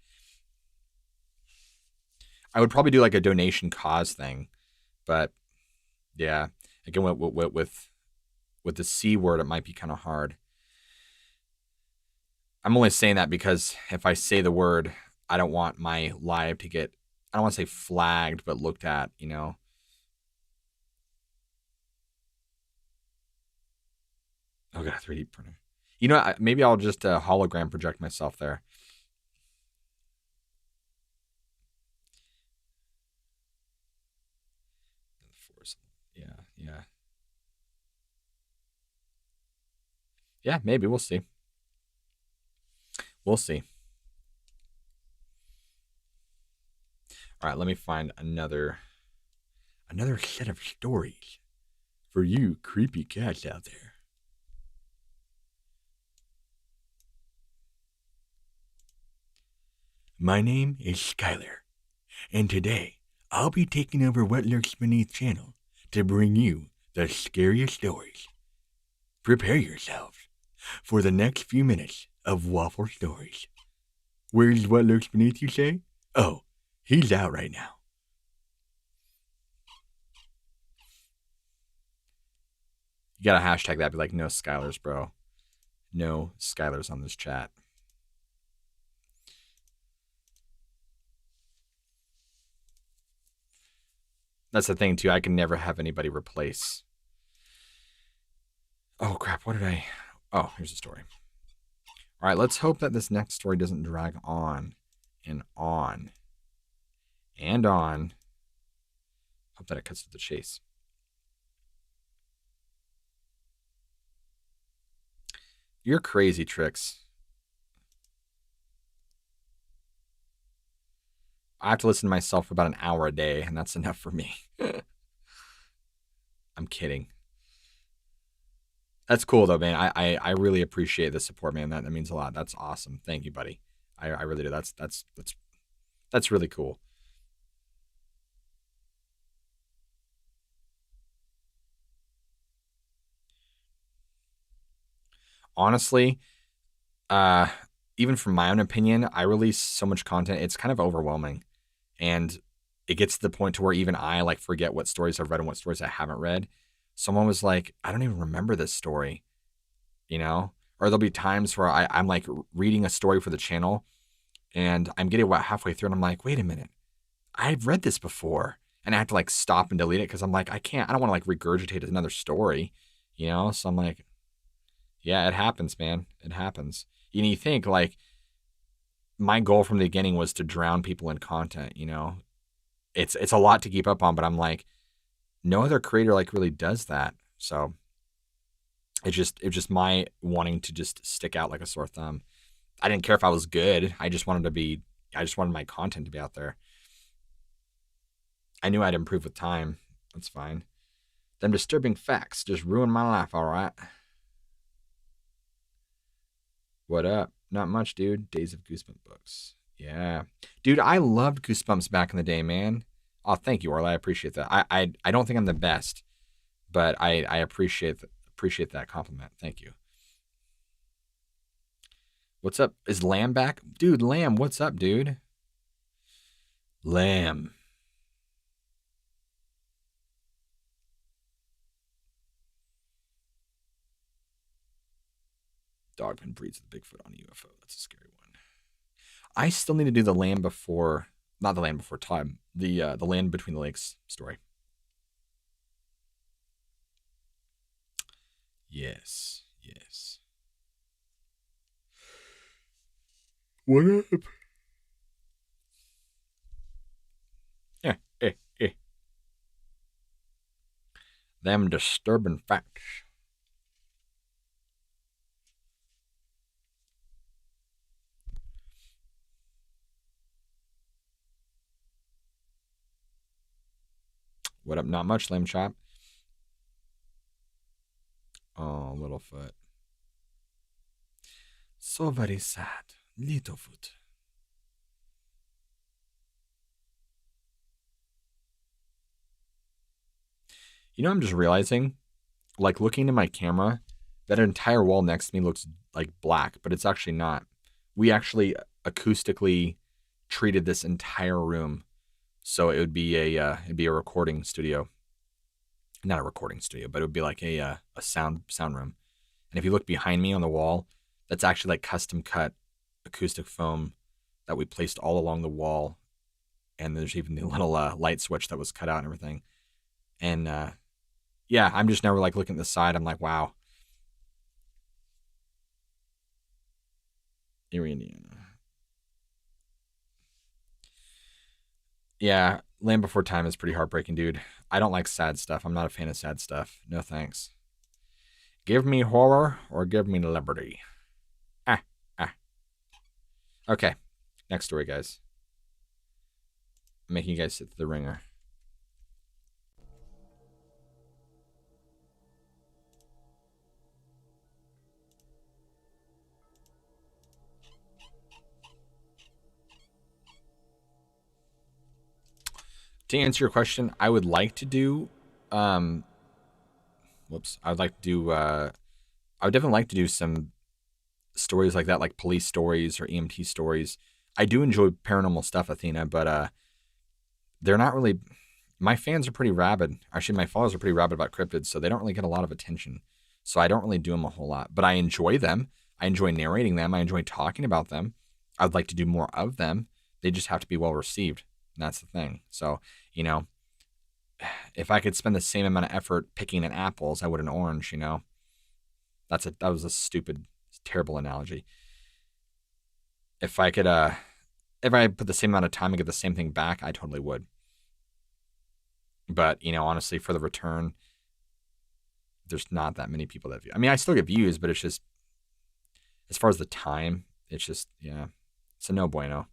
I would probably do like a donation cause thing, but yeah, again with the C word, it might be kind of hard. I'm only saying that because if I say the word, I don't want my live to get, I don't want to say flagged, but looked at, Oh, got a 3D printer. You know, maybe I'll just hologram project myself there. Yeah, yeah. Yeah, maybe. We'll see. We'll see. All right, let me find another set of stories for you creepy cats out there. My name is Skylar, and today I'll be taking over What Lurks Beneath channel to bring you the scariest stories. Prepare yourselves for the next few minutes of Waffle Stories. Where's What Lurks Beneath, you say? Oh, he's out right now. You gotta hashtag that, be like, no Skylers, bro. No Skylers on this chat. That's the thing, too. I can never have anybody replace. Oh, crap. What did I... Oh, here's the story. All right, let's hope that this next story doesn't drag on and on and on. Hope that it cuts to the chase. You're crazy, Tricks. I have to listen to myself for about an hour a day, and that's enough for me. I'm kidding. That's cool though, man. I really appreciate the support, man. That means a lot. That's awesome. Thank you, buddy. I really do. That's really cool. Honestly, even from my own opinion, I release so much content, it's kind of overwhelming. And it gets to the point to where even I like forget what stories I've read and what stories I haven't read. Someone was like, I don't even remember this story, you know? Or there'll be times where I'm like reading a story for the channel and I'm getting about halfway through and I'm like, wait a minute, I've read this before. And I have to like stop and delete it because I'm like, I don't want to like regurgitate another story, you know? So I'm like, yeah, it happens, man. It happens. You think like my goal from the beginning was to drown people in content, you know? It's a lot to keep up on, but I'm like, no other creator like really does that. So it's just my wanting to just stick out like a sore thumb. I didn't care if I was good. I just wanted my content to be out there. I knew I'd improve with time. That's fine. Them disturbing facts just ruined my life, all right. What up? Not much, dude. Days of Goosebumps books. Yeah. Dude, I loved Goosebumps back in the day, man. Oh, thank you, Orla. I appreciate that. I don't think I'm the best, but I appreciate that compliment. Thank you. What's up? Is Lamb back? Dude, Lamb, what's up, dude? Lamb. Dogman breeds the Bigfoot on a UFO. That's a scary one. I still need to do the Land Before, not the Land Before Time, the Land Between the Lakes story. Yes, yes. What up? Them disturbing facts. What up? Not much, Lamb Chop. Oh, Littlefoot. So very sad. Littlefoot. You know, I'm just realizing, like looking at my camera, that entire wall next to me looks like black, but it's actually not. We actually acoustically treated this entire room, so it would be a recording studio. Not a recording studio, but it would be like a sound room. And if you look behind me on the wall, that's actually like custom cut acoustic foam that we placed all along the wall. And there's even the little light switch that was cut out and everything. And yeah, I'm just never like looking at the side. I'm like, wow, Erie, Indiana. Yeah, Land Before Time is pretty heartbreaking, dude. I don't like sad stuff. I'm not a fan of sad stuff. No thanks. Give me horror or give me liberty. Ah, ah. Okay, next story, guys. I'm making you guys sit through the ringer. To answer your question, I would like to do I would like to do I would definitely like to do some stories like that, like police stories or EMT stories. I do enjoy paranormal stuff, Athena, but they're not really. My fans are pretty rabid. Actually, my followers are pretty rabid about cryptids, so they don't really get a lot of attention. So I don't really do them a whole lot, but I enjoy them. I enjoy narrating them. I enjoy talking about them. I'd like to do more of them. They just have to be well received. And that's the thing. So, you know, if I could spend the same amount of effort picking an apple as I would an orange, you know, that was a stupid, terrible analogy. If I could, if I put the same amount of time and get the same thing back, I totally would. But, you know, honestly, for the return, there's not that many people that view. I mean, I still get views, but it's just, as far as the time, it's just, yeah, it's a no bueno.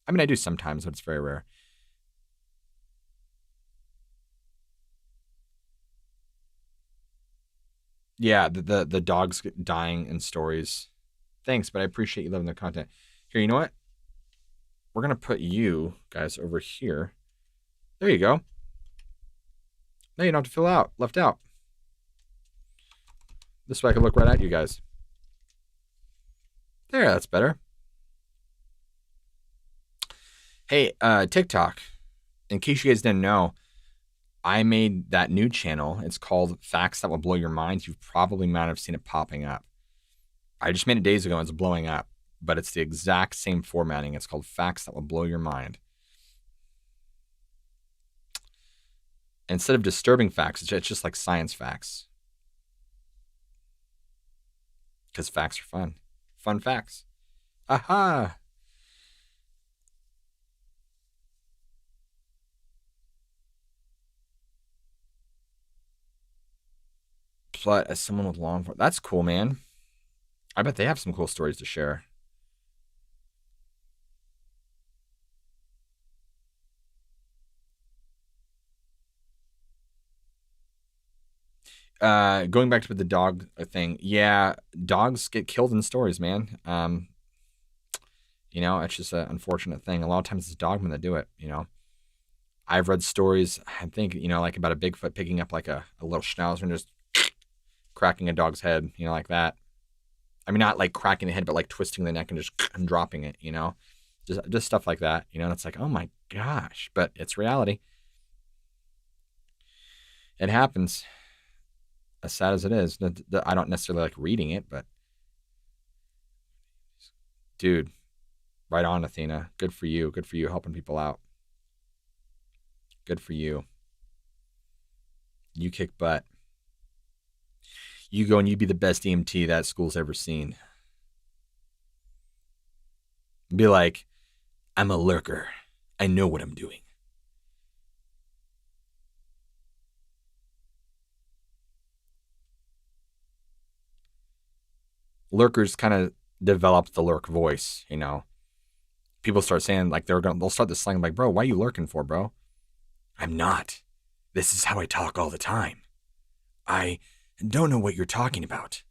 I mean, I do sometimes, but it's very rare. Yeah, the dogs dying in stories. Thanks, but I appreciate you loving the content. Here, you know what? We're gonna put you guys over here. There you go. Now you don't have to fill left out. This way I can look right at you guys. There, that's better. Hey, TikTok. In case you guys didn't know, I made that new channel. It's called Facts That Will Blow Your Mind. You probably might have seen it popping up. I just made it days ago and it's blowing up, but it's the exact same formatting. It's called Facts That Will Blow Your Mind. Instead of disturbing facts, it's just like science facts. Because facts are fun. Fun facts. Aha! But as someone with law enforcement, that's cool, man. I bet they have some cool stories to share. Going back to the dog thing, yeah, dogs get killed in stories, man. You know, it's just an unfortunate thing. A lot of times it's dogmen that do it, you know. I've read stories, I think, you know, like about a Bigfoot picking up like a little schnauzer and just cracking a dog's head, you know, like that. I mean, not like cracking the head, but like twisting the neck and just dropping it, you know, just stuff like that, you know. And it's like, oh my gosh, but it's reality. It happens. As sad as it is, I don't necessarily like reading it, but dude, right on, Athena. Good for you. Good for you helping people out. Good for you. You kick butt. You go and you be the best EMT that school's ever seen. Be like, I'm a lurker. I know what I'm doing. Lurkers kind of develop the lurk voice, you know. People start saying like they'll start this slang like, bro, why are you lurking for, bro? I'm not. This is how I talk all the time. I don't know what you're talking about.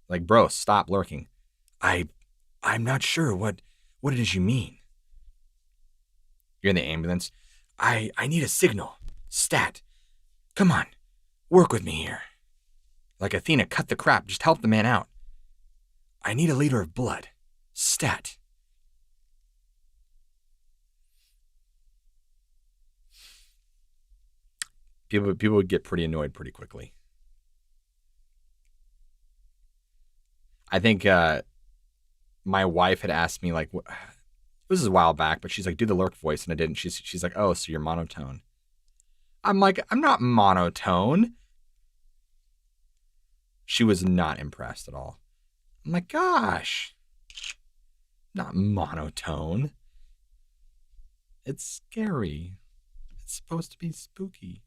Like, bro, stop lurking. I'm not sure what it is you mean. You're in the ambulance. I need a signal. Stat. Come on. Work with me here. Like, Athena, cut the crap. Just help the man out. I need a liter of blood. Stat. People would get pretty annoyed pretty quickly. I think my wife had asked me, like, this is a while back, but she's like, do the lurk voice, and I didn't. She's like, oh, so you're monotone. I'm like, I'm not monotone. She was not impressed at all. I'm like, gosh. Not monotone. It's scary. It's supposed to be spooky.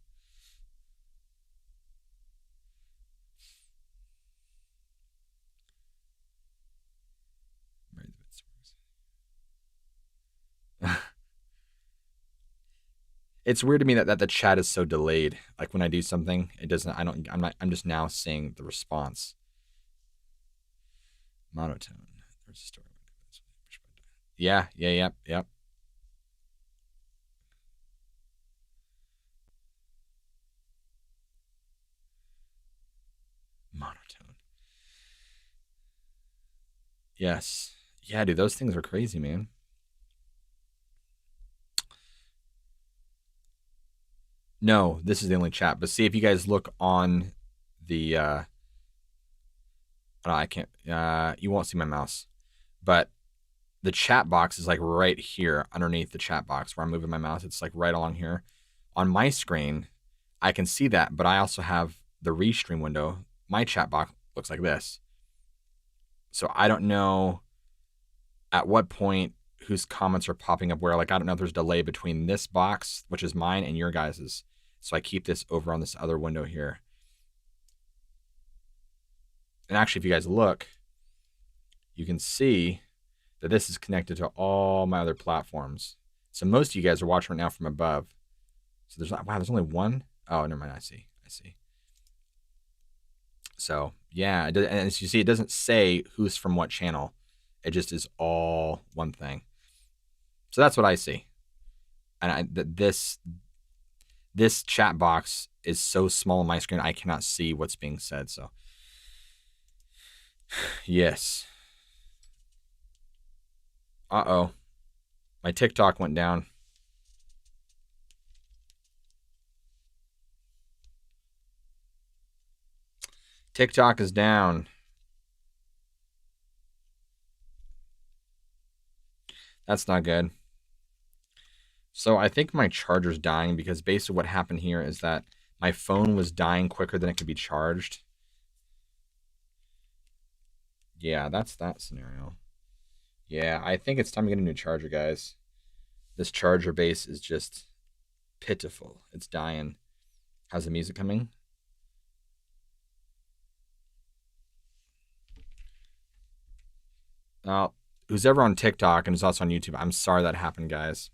It's weird to me that the chat is so delayed. Like when I do something, it doesn't. I'm just now seeing the response. Monotone. There's a story. Yeah. Yep. Monotone. Yes. Yeah, dude, those things are crazy, man. No, this is the only chat. But see if you guys look on the oh, I can't you won't see my mouse. But the chat box is like right here underneath the chat box where I'm moving my mouse. It's like right along here. On my screen, I can see that, but I also have the restream window. My chat box looks like this. So I don't know at what point whose comments are popping up where. Like, I don't know if there's a delay between this box, which is mine, and your guys's. So I keep this over on this other window here. And actually, if you guys look, you can see that this is connected to all my other platforms. So most of you guys are watching right now from above. So there's wow, there's only one. Oh, never mind. I see. So yeah, and as you see, it doesn't say who's from what channel. It just is all one thing. So that's what I see. And this chat box is so small on my screen, I cannot see what's being said. So yes. Uh-oh. My TikTok went down. TikTok is down. That's not good. So I think my charger's dying because basically what happened here is that my phone was dying quicker than it could be charged. Yeah, that's that scenario. Yeah, I think it's time to get a new charger, guys. This charger base is just pitiful. It's dying. How's the music coming? Who's ever on TikTok and is also on YouTube, I'm sorry that happened, guys.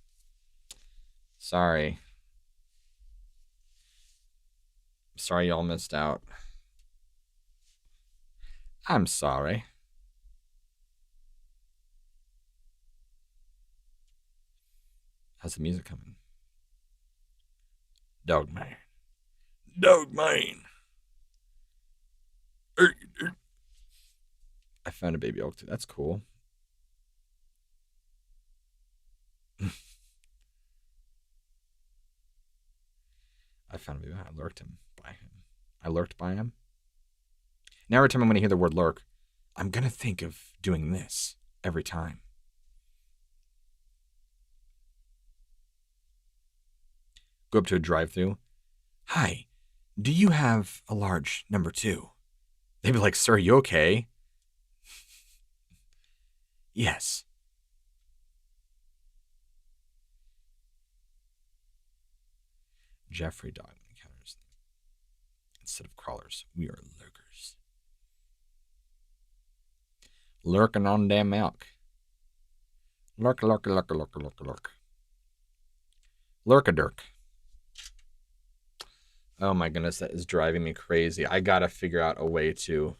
Sorry. Sorry y'all missed out. I'm sorry. How's the music coming? Dog man. I found a baby elk too. That's cool. I found a baby. I lurked by him. Now every time I'm going to hear the word lurk, I'm going to think of doing this every time. Go up to a drive-thru. Hi, do you have a large number 2? They'd be like, sir, you okay? Yes. Jeffrey Dog encounters. Instead of crawlers, we are lurkers. Lurking on damn elk. Lurk. Lurk-a-dirk. Oh my goodness, that is driving me crazy. I gotta figure out a way to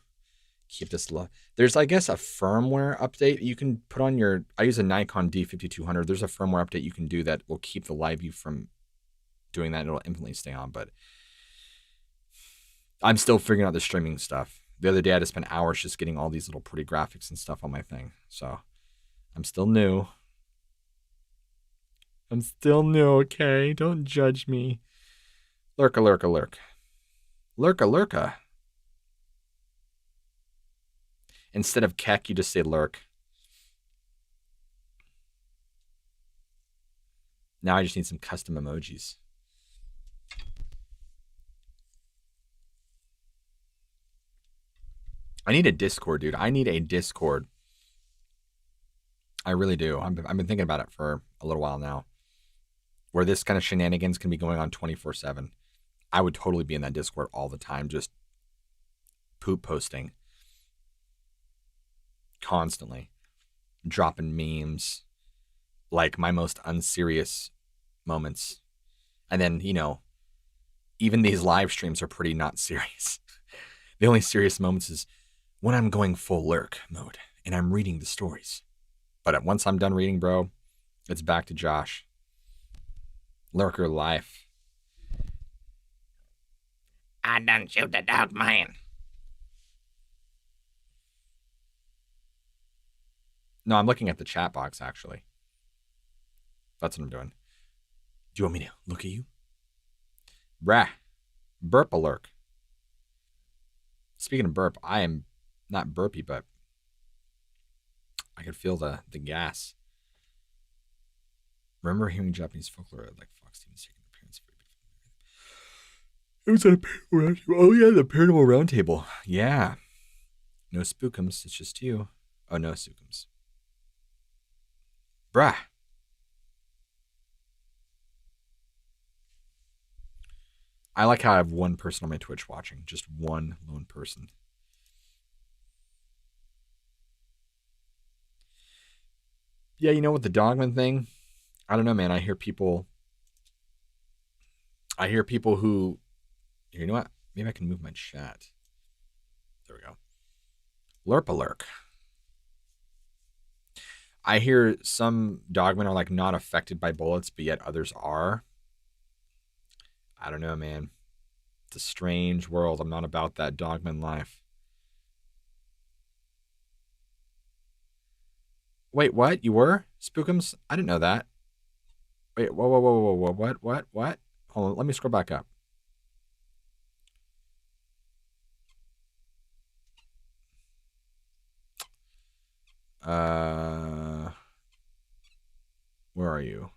keep this low. There's, I guess, a firmware update you can put on your. I use a Nikon D5200. There's a firmware update you can do that will keep the live view from doing that. It'll infinitely stay on, but I'm still figuring out the streaming stuff. The other day, I had to spend hours just getting all these little pretty graphics and stuff on my thing. So I'm still new. Okay? Don't judge me. Lurka. Instead of keck, you just say lurk. Now I just need some custom emojis. I need a Discord, dude. I need a Discord. I really do. I've been thinking about it for a little while now. Where this kind of shenanigans can be going on 24/7. I would totally be in that Discord all the time, just poop posting constantly, dropping memes, like my most unserious moments. And then, even these live streams are pretty not serious. The only serious moments is when I'm going full lurk mode and I'm reading the stories. But once I'm done reading, bro, it's back to Josh. Lurker life. I done shoot the dog, man. No, I'm looking at the chat box, actually. That's what I'm doing. Do you want me to look at you? Brah. Burp a lurk. Speaking of burp, I am not burpy, but I could feel the gas. Remember hearing Japanese folklore like Fox Stevens taking appearance. It was at a paranormal roundtable. Oh yeah, the paranormal roundtable. Yeah. No spookums, it's just you. Oh, no spookums. Bruh. I like how I have one person on my Twitch watching. Just one lone person. Yeah, with the Dogman thing, I don't know, man. I hear people who, you know what? Maybe I can move my chat. There we go. Lurk. I hear some dogmen are like not affected by bullets, but yet others are. I don't know, man. It's a strange world. I'm not about that dogman life. Wait, what? You were? Spookums? I didn't know that. Wait, whoa. What? Hold on, let me scroll back up. Where are you?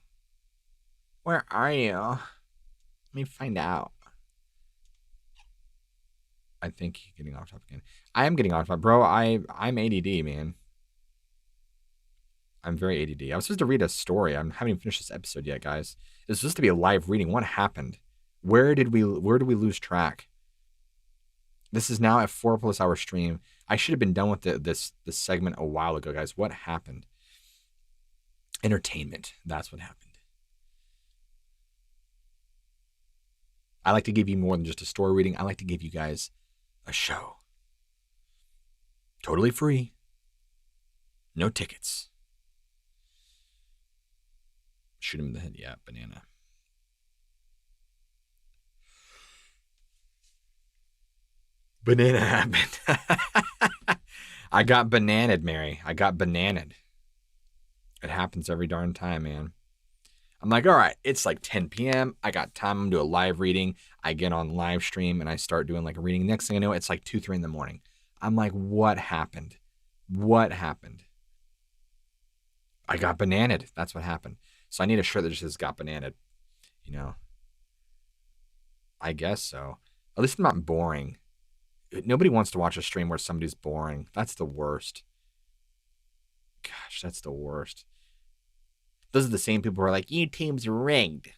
Where are you? Let me find out. I think you're getting off topic again. I am getting off topic, bro. I'm ADD, man. I'm very ADD. I was supposed to read a story. I haven't even finished this episode yet, guys. It's supposed to be a live reading. What happened? Where did we lose track? This is now a 4+ hour stream. I should have been done with this segment a while ago, guys. What happened? Entertainment. That's what happened. I like to give you more than just a story reading. I like to give you guys a show. Totally free. No tickets. Shoot him in the head. Yeah, banana. Banana happened. I got bananaed, Mary. I got bananaed. It happens every darn time, man. I'm like, all right, it's like 10 p.m. I got time to do a live reading. I get on live stream and I start doing like a reading. Next thing I know, it's like 2, 3 in the morning. I'm like, what happened? What happened? I got bananaed. That's what happened. So I need a shirt that just says got bananaed. I guess so. At least I'm not boring. Nobody wants to watch a stream where somebody's boring. That's the worst. Gosh, that's the worst. Those are the same people who are like, YouTube's rigged.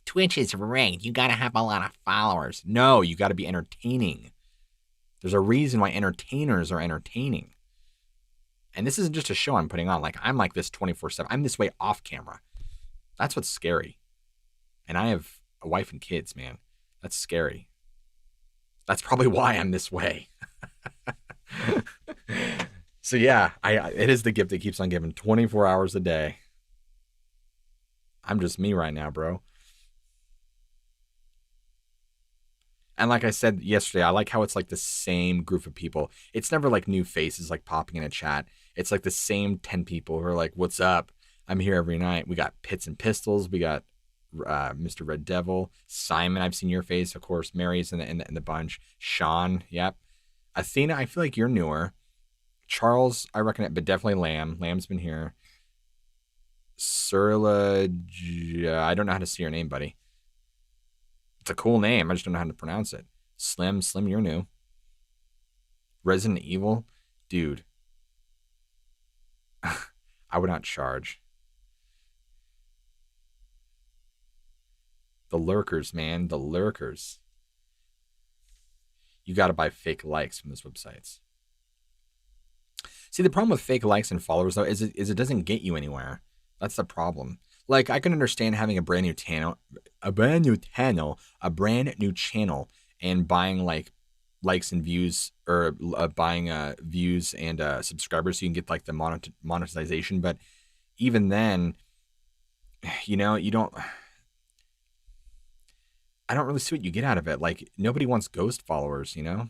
Twitch is rigged. You gotta have a lot of followers. No, you gotta be entertaining. There's a reason why entertainers are entertaining. And this isn't just a show I'm putting on. Like, I'm like this 24/7. I'm this way off camera. That's what's scary. And I have a wife and kids, man. That's scary. That's probably why I'm this way. So yeah, it is the gift that keeps on giving. 24 hours a day. I'm just me right now, bro. And like I said yesterday, I like how it's like the same group of people. It's never like new faces like popping in a chat. It's like the same 10 people who are like, what's up? I'm here every night. We got Pits and Pistols. We got Mr. Red Devil. Simon, I've seen your face. Of course, Mary's in the bunch. Sean, yep. Athena, I feel like you're newer. Charles, I reckon it, but definitely Lamb. Lamb's been here. Surla, I don't know how to see your name, buddy. It's a cool name. I just don't know how to pronounce it. Slim, you're new. Resident Evil, dude. I would not charge. The lurkers, man, the lurkers. You got to buy fake likes from those websites. See, the problem with fake likes and followers though is it doesn't get you anywhere. That's the problem. Like I can understand having a brand new channel, and buying like likes and views, or buying views and subscribers so you can get like the monetization. But even then, you know, I don't really see what you get out of it. Like nobody wants ghost followers, you know?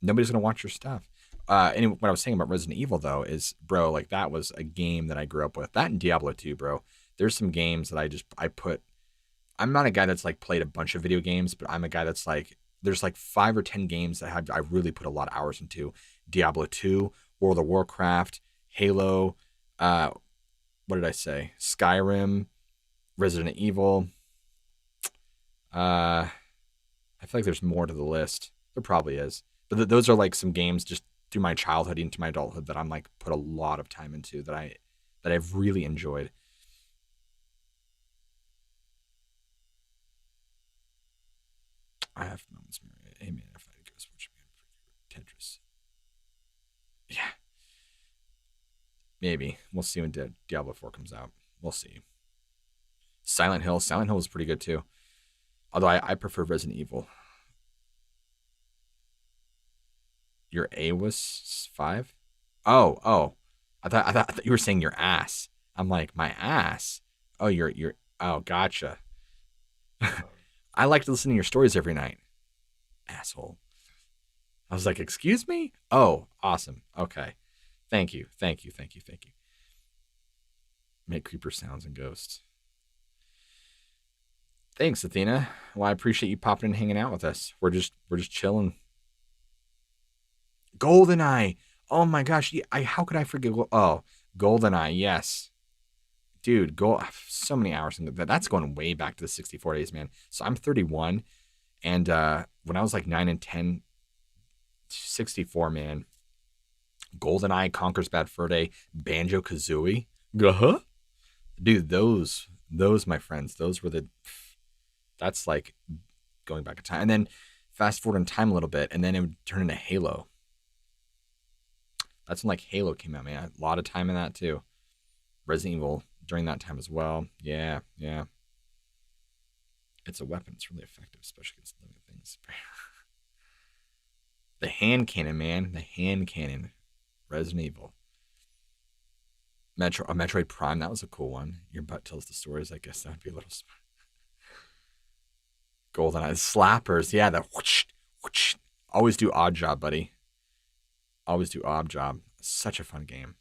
Nobody's gonna watch your stuff. And what I was saying about Resident Evil though is, bro, like that was a game that I grew up with. That and Diablo 2, bro. There's some games that I put. I'm not a guy that's like played a bunch of video games, but I'm a guy that's like, there's like 5 or 10 games that I really put a lot of hours into. Diablo 2, World of Warcraft, Halo, what did I say? Skyrim, Resident Evil. I feel like there's more to the list. There probably is. But those are like some games just through my childhood into my adulthood that I'm like put a lot of time into that I've really enjoyed. I have moments. Hey man, if I had a ghost watch Tetris. Yeah. Maybe. We'll see when Diablo 4 comes out. We'll see. Silent Hill. Silent Hill is pretty good too. Although I prefer Resident Evil. Your A was 5? Oh. I thought you were saying your ass. I'm like, my ass. Oh, you're oh, gotcha. I like to listen to your stories every night. Asshole. I was like, excuse me? Oh, awesome. Okay. Thank you. Make creeper sounds and ghosts. Thanks, Athena. Well, I appreciate you popping and hanging out with us. We're just chilling. GoldenEye. Oh my gosh. How could I forget? Oh, GoldenEye. Yes. Dude, so many hours into that. That's going way back to the 64 days, man. So I'm 31. And when I was like 9 and 10, 64, man. GoldenEye, Conker's Bad Fur Day, Banjo Kazooie. Uh-huh. Dude, those, my friends, that's like going back in time. And then fast forward in time a little bit, and then it would turn into Halo. That's when like Halo came out, man. A lot of time in that too. Resident Evil during that time as well. Yeah. It's a weapon. It's really effective, especially against living things. The hand cannon, man. The hand cannon. Resident Evil. Metroid Prime. That was a cool one. Your butt tells the stories. I guess that would be a little smart. GoldenEye. Slappers. Yeah, the whoosh, whoosh. Always do Odd Job, buddy. Always do Odd Job. Such a fun game.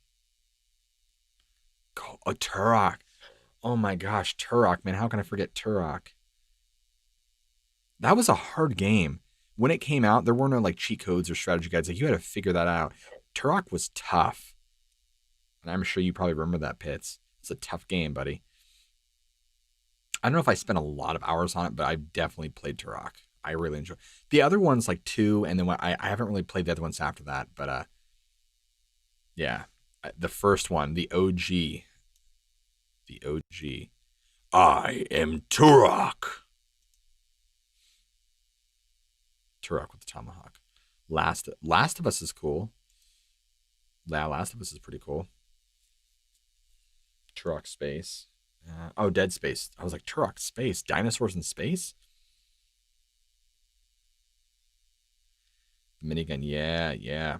Oh, Turok. Oh my gosh, Turok, man. How can I forget Turok? That was a hard game. When it came out, there were no like cheat codes or strategy guides. Like you had to figure that out. Turok was tough. And I'm sure you probably remember that, Pitts. It's a tough game, buddy. I don't know if I spent a lot of hours on it, but I definitely played Turok. I really enjoy the other ones, like 2, and then I haven't really played the other ones after that. But yeah, the first one, the OG. The OG. I am Turok. Turok with the tomahawk. Last of Us is cool. Yeah, Last of Us is pretty cool. Turok Space. Dead Space. I was like, Turok Space? Dinosaurs in space? Minigun, yeah.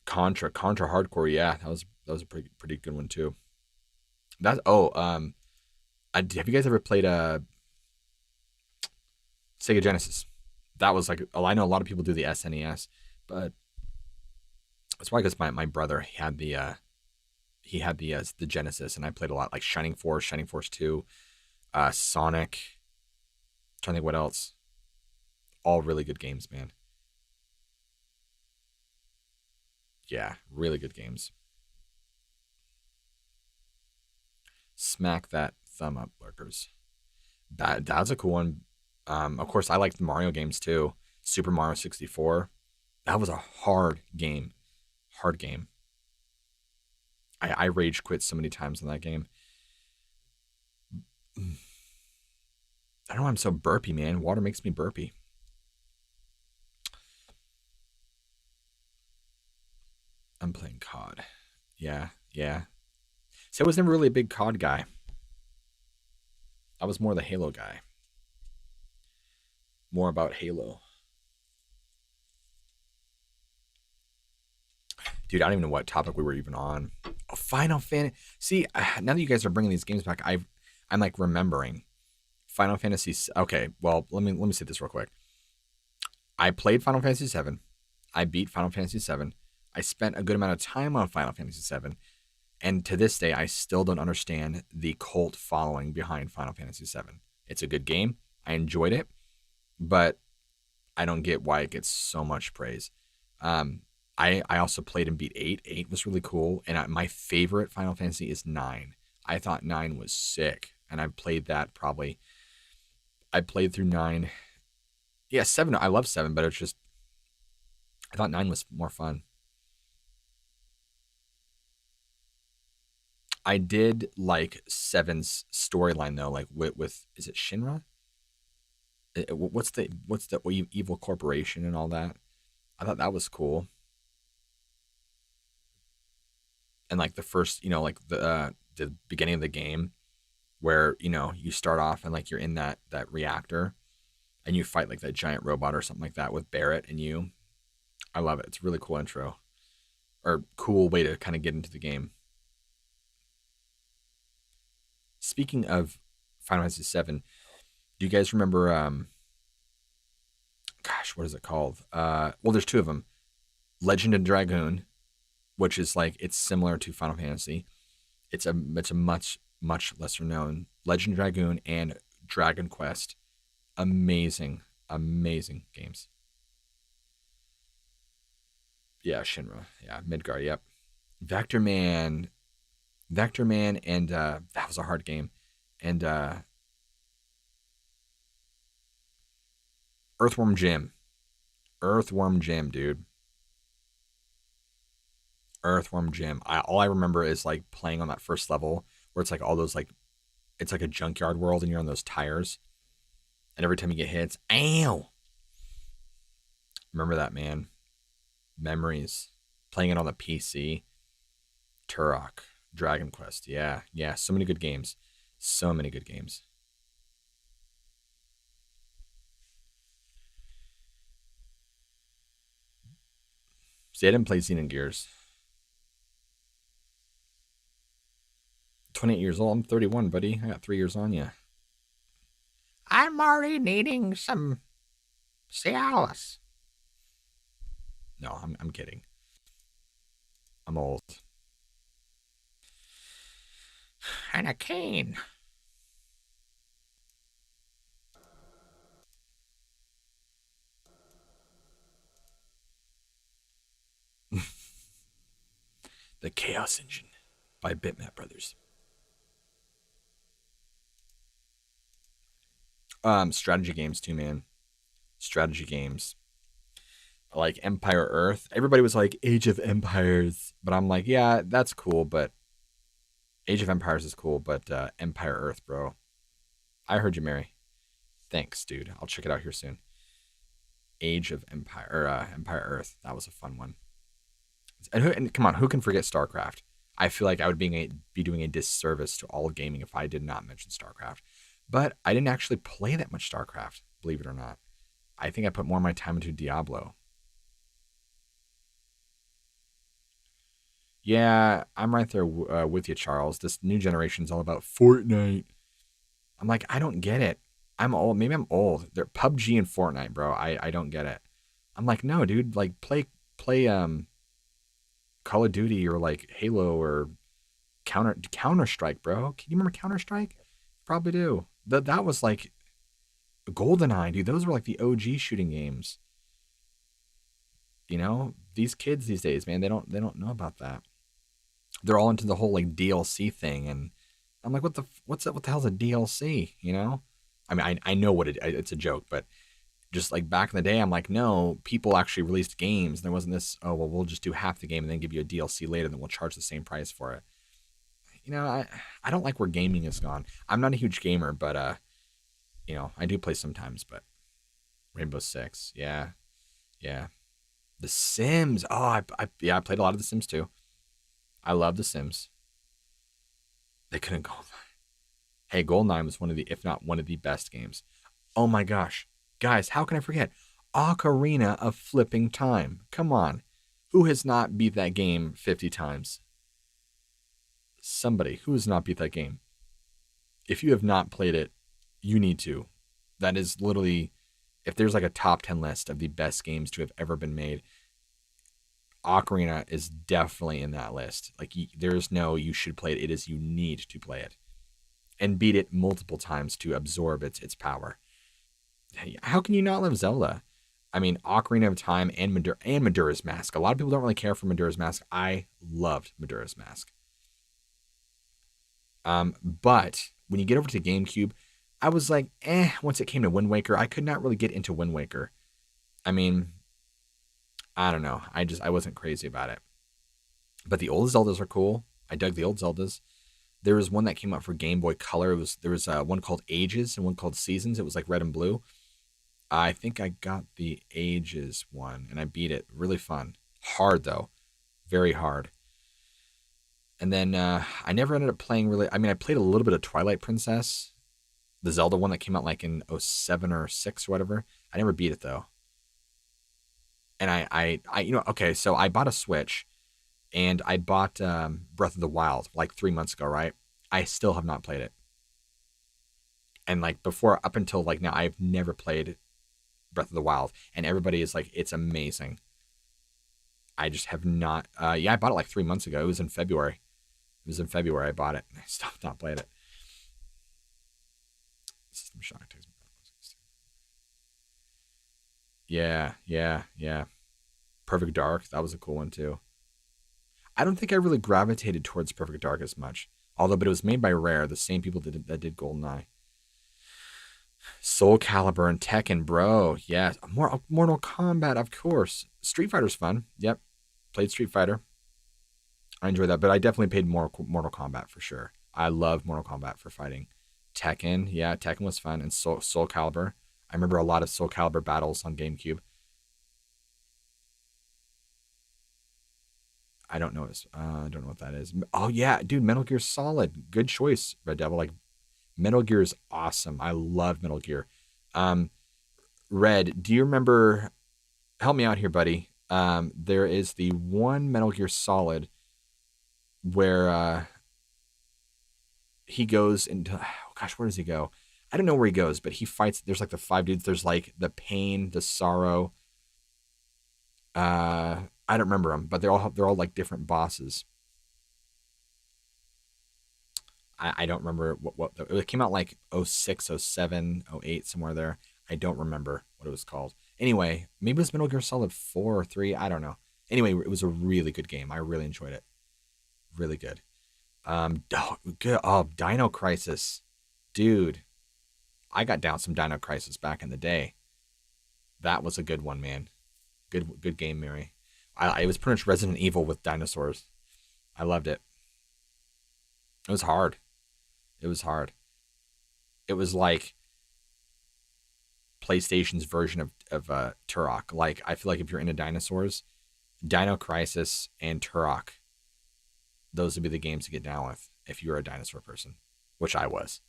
Contra Hardcore, yeah. That was a pretty good one too. Have you guys ever played Sega Genesis? That was like, I know a lot of people do the SNES, but that's why, because my brother had the Genesis, and I played a lot, like Shining Force 2, Sonic. I'm trying to think what else. All really good games, man. Yeah, really good games. Smack that thumb up, Lurkers. That's a cool one. Of course, I liked the Mario games too. Super Mario 64. That was a hard game. I rage quit so many times in that game. I don't know why I'm so burpy, man. Water makes me burpy. I'm playing COD. Yeah, yeah. See, I was never really a big COD guy. I was more the Halo guy. More about Halo. Dude, I don't even know what topic we were even on. Oh, Final Fantasy. See, now that you guys are bringing these games back, I'm like remembering Final Fantasy. Okay, well, let me say this real quick. I played Final Fantasy 7. I beat Final Fantasy 7. I spent a good amount of time on Final Fantasy 7. And to this day, I still don't understand the cult following behind Final Fantasy 7. It's a good game. I enjoyed it, but I don't get why it gets so much praise. I also played and beat 8. 8 was really cool. And my favorite Final Fantasy is 9. I thought 9 was sick. And I've played that probably. I played through 9. Yeah, 7. I love 7, but it's just. I thought 9 was more fun. I did like 7's storyline though, like with is it Shinra? What's the evil corporation and all that? I thought that was cool. And like the first, like the beginning of the game, where you start off and like you're in that reactor, and you fight like that giant robot or something like that with Barrett and you. I love it. It's a really cool intro, or cool way to kind of get into the game. Speaking of Final Fantasy 7, do you guys remember? Gosh, what is it called? Well, there's two of them. Legend and Dragoon, which is like it's similar to Final Fantasy. It's a much lesser known Legend Dragoon and Dragon Quest. Amazing games. Yeah, Shinra. Yeah, Midgar. Yep. Vector Man, and that was a hard game, and Earthworm Jim, dude. Earthworm Jim. All I remember is like playing on that first level where it's like all those like, it's like a junkyard world and you're on those tires, and every time you get hit, it's ow. Remember that, man. Memories. Playing it on the PC. Turok. Dragon Quest. Yeah. So many good games. See, I didn't play Xenogears. 28 years old. I'm 31, buddy. I got 3 years on you. I'm already needing some Cialis. No, I'm kidding. I'm old. And a cane. The Chaos Engine by Bitmap Brothers. Strategy games too, man. Strategy games. Like Empire Earth. Everybody was like Age of Empires, but I'm like, yeah, that's cool, but Age of Empires is cool, but Empire Earth, bro. I heard you, Mary. Thanks, dude. I'll check it out here soon. Age of Empire, or Empire Earth. That was a fun one. And come on, who can forget StarCraft? I feel like I would be doing a disservice to all gaming if I did not mention StarCraft. But I didn't actually play that much StarCraft, believe it or not. I think I put more of my time into Diablo. Yeah, I'm right there with you, Charles. This new generation is all about Fortnite. I'm like, I don't get it. I'm old. Maybe I'm old. They're PUBG and Fortnite, bro. I don't get it. I'm like, no, dude. Like, play Call of Duty or like Halo or Counter Strike, bro. Can you remember Counter Strike? Probably do. That was like GoldenEye, dude. Those were like the OG shooting games. These kids these days, man, they don't know about that. They're all into the whole like DLC thing, and I'm like, what the hell's a DLC? I mean, I know what it's a joke, but Just like back in the day, I'm like, no, people actually released games. And there wasn't this, oh, well, we'll just do half the game and then give you a DLC later, and then we'll charge the same price for it. I don't like where gaming has gone. I'm not a huge gamer, but I do play sometimes. But Rainbow Six, yeah, yeah. The Sims, oh, I played a lot of The Sims too. I love The Sims. They couldn't go. Hey, Goldeneye was one of the, if not one of the best games. Oh my gosh, guys, how can I forget? Ocarina of Flipping Time. Come on, who has not beat that game 50 times? Somebody who has not beat that game. If you have not played it, you need to. That is literally, if there's like a top 10 list of the best games to have ever been made, Ocarina is definitely in that list. Like, there's no you should play it. It is you need to play it and beat it multiple times to absorb its power. How can you not love Zelda? I mean, Ocarina of Time and Majora's Mask. A lot of people don't really care for Majora's Mask. I loved Majora's Mask. But when you get over to GameCube, I was like, once it came to Wind Waker, I could not really get into Wind Waker. I mean, I don't know. I wasn't crazy about it. But the old Zeldas are cool. I dug the old Zeldas. There was one that came out for Game Boy Color. There was one called Ages and one called Seasons. It was like red and blue. I think I got the Ages one and I beat it. Really fun. Hard though. Very hard. And then I never ended up playing really. I mean, I played a little bit of Twilight Princess, the Zelda one that came out like in 07 or 06 or whatever. I never beat it though. And I okay, so I bought a Switch and I bought Breath of the Wild like 3 months ago, right? I still have not played it. And like before, up until like now, I've never played Breath of the Wild. And everybody is like, it's amazing. I just have not. Yeah, I bought it like 3 months ago. It was in February. I bought it. I still have not played it. System Shock takes me back. Yeah. Perfect Dark. That was a cool one too. I don't think I really gravitated towards Perfect Dark as much. But it was made by Rare, the same people that did GoldenEye. Soul Calibur and Tekken, bro. Yeah. Mortal Kombat, of course. Street Fighter's fun. Yep. Played Street Fighter. I enjoy that, but I definitely played Mortal Kombat for sure. I love Mortal Kombat for fighting. Tekken, yeah, Tekken was fun. And Soul Calibur. I remember a lot of Soul Calibur battles on GameCube. I don't know what that is. Oh yeah, dude, Metal Gear Solid. Good choice, Red Devil. Like, Metal Gear is awesome. I love Metal Gear. Red, do you remember? Help me out here, buddy. There is the one Metal Gear Solid where he goes into, oh gosh, where does he go? I don't know where he goes, but he fights. There's like the 5 dudes. There's like the pain, the sorrow. I don't remember them, but they're all like different bosses. I don't remember what it came out like 06, 07, 08, somewhere there. I don't remember what it was called. Anyway, maybe it was Metal Gear Solid 4 or 3. I don't know. Anyway, it was a really good game. I really enjoyed it. Really good. Dino Crisis. Dude, I got down some Dino Crisis back in the day. That was a good one, man. Good game, Mary. It was pretty much Resident Evil with dinosaurs. I loved it. It was hard. It was like PlayStation's version of Turok. Like, I feel like if you're into dinosaurs, Dino Crisis and Turok, those would be the games to get down with if you're a dinosaur person, which I was.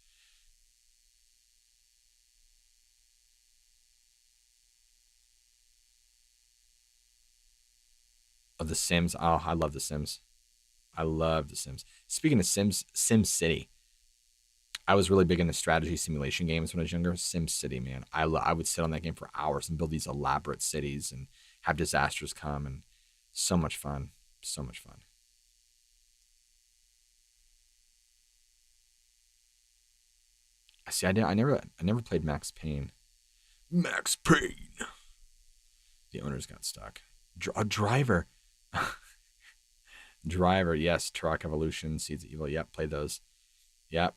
Oh, The Sims. Oh, I love The Sims. I love The Sims. Speaking of Sims, Sim City. I was really big into strategy simulation games when I was younger. Sim City, man. I would sit on that game for hours and build these elaborate cities and have disasters come, and so much fun. So much fun. See, I never played Max Payne. Max Payne. The owners got stuck. Driver. Driver, yes. Turok Evolution, Seeds of Evil. Yep, played those. Yep.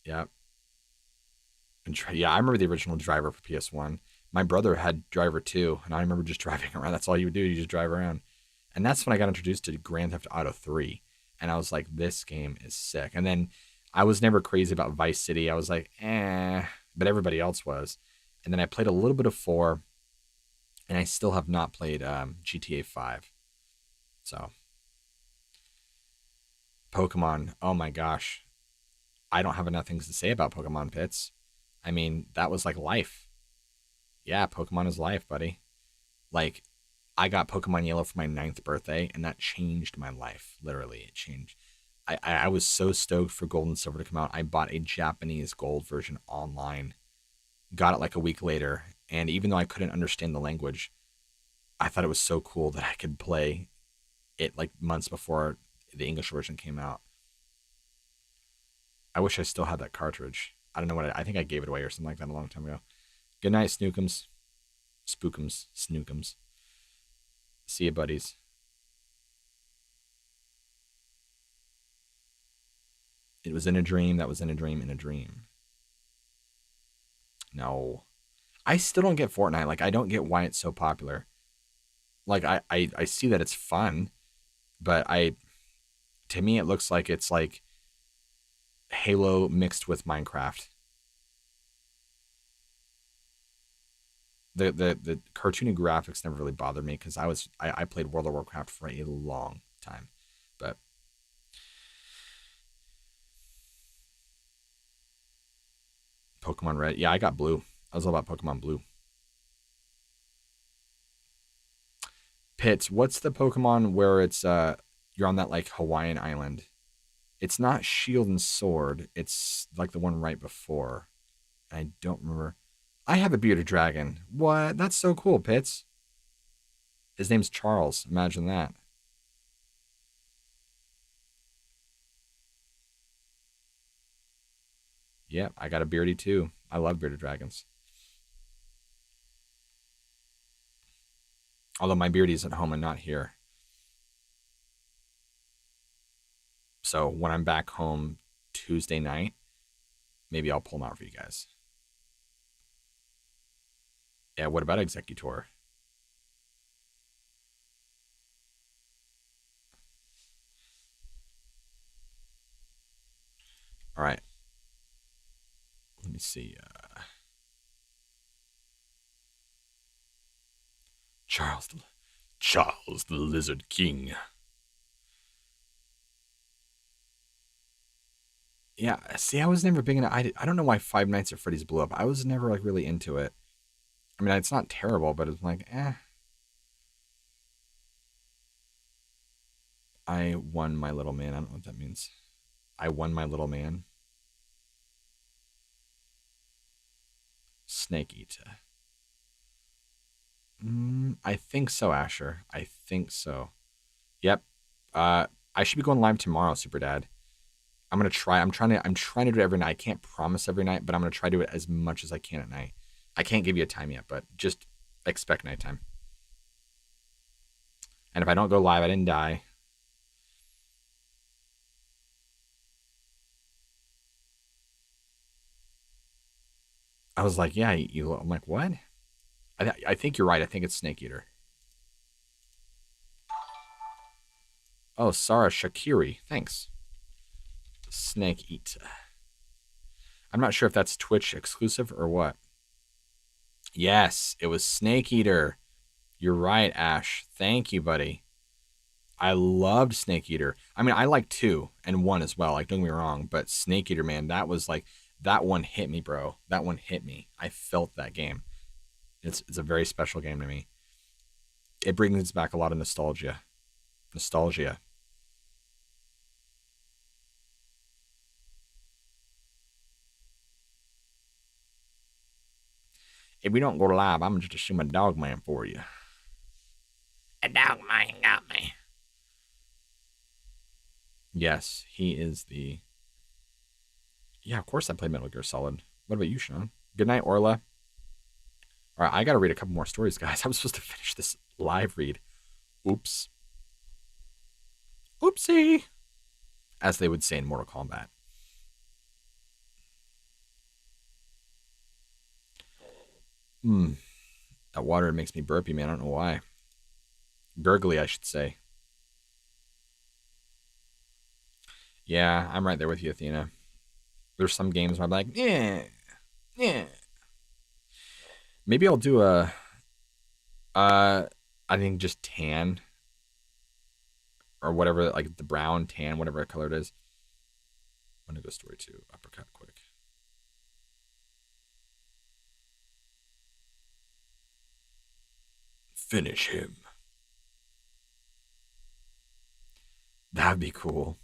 And I remember the original Driver for PS1. My brother had Driver 2, and I remember just driving around. That's all you would do. You just drive around. And that's when I got introduced to Grand Theft Auto 3. And I was like, this game is sick. And then I was never crazy about Vice City. I was like, but everybody else was. And then I played a little bit of 4, and I still have not played GTA 5. So, Pokemon, oh my gosh. I don't have enough things to say about Pokemon Pits. I mean, that was like life. Yeah, Pokemon is life, buddy. Like, I got Pokemon Yellow for my 9th birthday, and that changed my life. Literally, it changed. I was so stoked for Gold and Silver to come out. I bought a Japanese Gold version online, got it like a week later, and even though I couldn't understand the language, I thought it was so cool that I could play it like months before the English version came out. I wish I still had that cartridge. I don't know what I think I gave it away or something like that a long time ago. Good night, Snookums. Spookums. Snookums. See you, buddies. It was in a dream. That was in a dream in a dream. No. I still don't get Fortnite. Like, I don't get why it's so popular. Like, I see that it's fun, but to me, it looks like it's like Halo mixed with Minecraft. The cartoony graphics never really bothered me because I played World of Warcraft for a long time. But Pokemon Red, yeah, I got Blue. I was all about Pokemon Blue. Pits, what's the Pokemon where it's you're on that like Hawaiian island? It's not Shield and Sword. It's like the one right before. I don't remember. I have a bearded dragon. What? That's so cool, Pits. His name's Charles. Imagine that. Yep, I got a beardy too. I love bearded dragons. Although my beardy's at home and not here. So when I'm back home Tuesday night, maybe I'll pull him out for you guys. Yeah, what about Executor? All right. Let me see. Charles the Lizard King. Yeah, see, I was never big into. I don't know why Five Nights at Freddy's blew up. I was never like really into it. I mean, it's not terrible, but it's like, eh. I won my little man. I don't know what that means. I won my little man. Snake Eater. I think so, Asher. I think so. Yep. I should be going live tomorrow, Super Dad. I'm gonna try. I'm trying to do it every night. I can't promise every night, but I'm gonna try to do it as much as I can at night. I can't give you a time yet, but just expect nighttime. And if I don't go live, I didn't die. I was like, yeah, I'm like, what? I think you're right. I think it's Snake Eater. Oh, Sarah Shakiri. Thanks. Snake Eater. I'm not sure if that's Twitch exclusive or what. Yes, it was Snake Eater. You're right, Ash. Thank you, buddy. I loved Snake Eater. I mean, I like 2 and 1 as well. Like, don't get me wrong, but Snake Eater, man, that was like, that one hit me, bro. That one hit me. I felt that game. It's a very special game to me. It brings back a lot of nostalgia. Nostalgia. If we don't go live, I'm just assume a dog man for you. A dog man got me. Yes, he is the. Yeah, of course I played Metal Gear Solid. What about you, Sean? Good night, Orla. All right, I got to read a couple more stories, guys. I was supposed to finish this live read. Oops. Oopsie. As they would say in Mortal Kombat. That water makes me burpy, man. I don't know why. Gurgly, I should say. Yeah, I'm right there with you, Athena. There's some games where I'm like, yeah, yeah. Maybe I'll do uh, I think just tan or whatever, like the brown, tan, whatever color it is. I'm gonna go story 2, uppercut quick. Finish him. That'd be cool.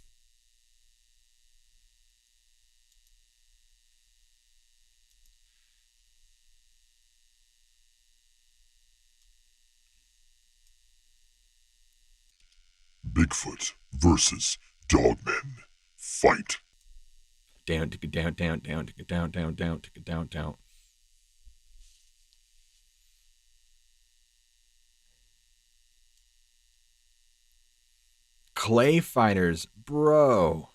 Bigfoot versus Dogmen. Fight. Down, tick it down, down, down, tick it down, down, down, tick it down, down. Clay Fighters, bro.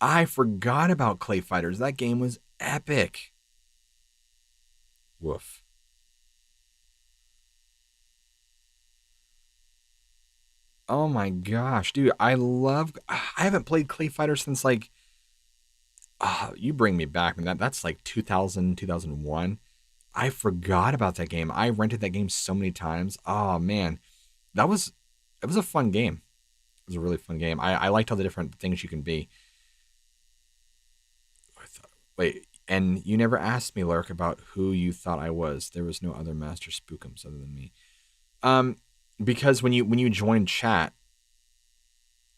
I forgot about Clay Fighters. That game was epic. Woof. Oh my gosh, dude. I haven't played Clay Fighters since like you bring me back. Man, that's like 2000, 2001. I forgot about that game. I rented that game so many times. Oh man. That was it was a fun game. It was a really fun game. I liked all the different things you can be. I thought, wait, and you never asked me, Lurk, about who you thought I was. There was no other Master Spookums other than me. Um, because when you joined chat,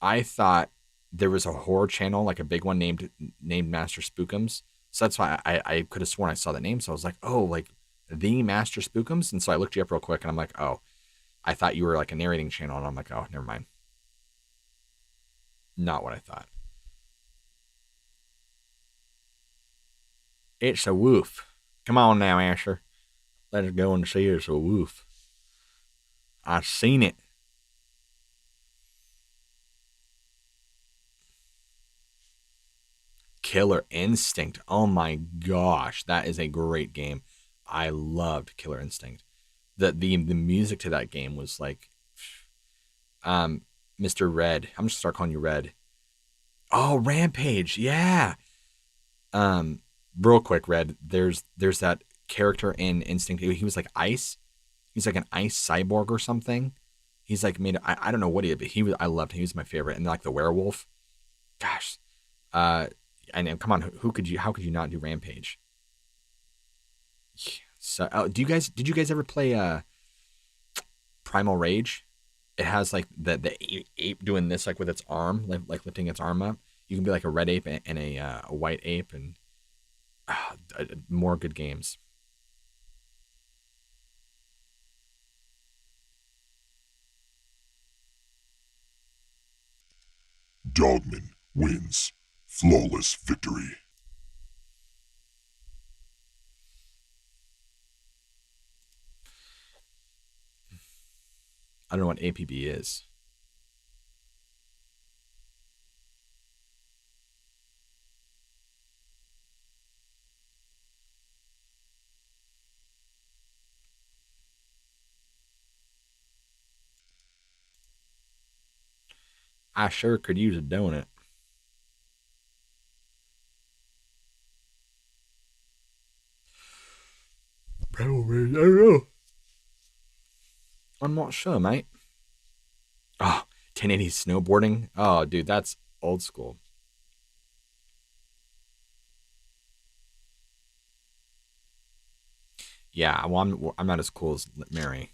I thought there was a horror channel, like a big one named Master Spookums. So that's why I could have sworn I saw the name. So I was like, oh, like the Master Spookums. And so I looked you up real quick, and I'm like, oh, I thought you were like a narrating channel, and I'm like, oh, never mind. Not what I thought. It's a woof. Come on now, Asher. Let us go and see it's a woof. I've seen it. Killer Instinct. Oh my gosh, that is a great game. I loved Killer Instinct. The music to that game was like um Mr. Red. I'm just gonna start calling you Red. Oh, Rampage. Yeah. Real quick, Red. There's that character in Instinct. He was like ice. He's like an ice cyborg or something. He's like made. I don't know what he is, but he was. I loved him. He was my favorite. And like the werewolf. Gosh. Uh, and come on, who could you? How could you not do Rampage? So, did you guys ever play Primal Rage? It has like the ape doing this like with its arm, like lifting its arm up. You can be like a red ape and a white ape, and more good games. Dogman wins. Flawless victory. I don't know what APB is. I sure could use a donut. Probably, I don't know. I'm not sure, mate. Oh, 1080 snowboarding. Oh, dude, that's old school. Yeah, well, I'm not as cool as Mary.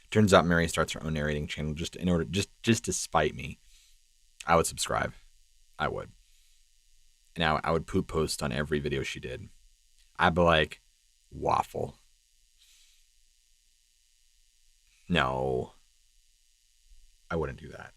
Turns out Mary starts her own narrating channel just in order just to spite me. I would subscribe. I would. And I would poop post on every video she did. I'd be like, waffle. No, I wouldn't do that.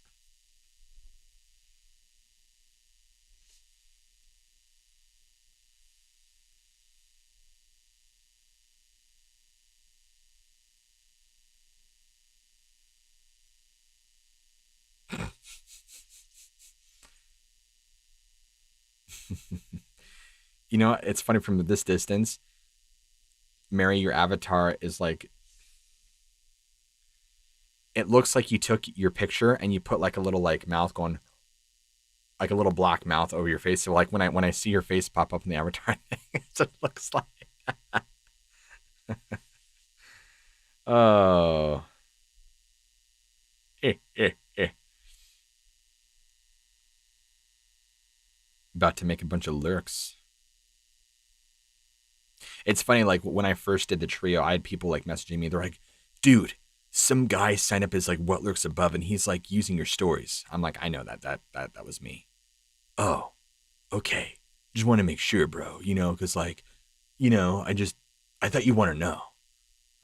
You know, it's funny from this distance. Mary, your avatar is like, it looks like you took your picture and you put like a little like mouth going, like a little black mouth over your face. So like when I see your face pop up in the avatar thing, it looks like. Oh. About to make a bunch of lurks. It's funny, like when I first did the trio, I had people like messaging me. They're like, dude, some guy signed up as like what lurks above and he's like using your stories. I'm like, I know that was me. Oh, okay. Just want to make sure, bro, you know, because like, you know, I thought you want to know.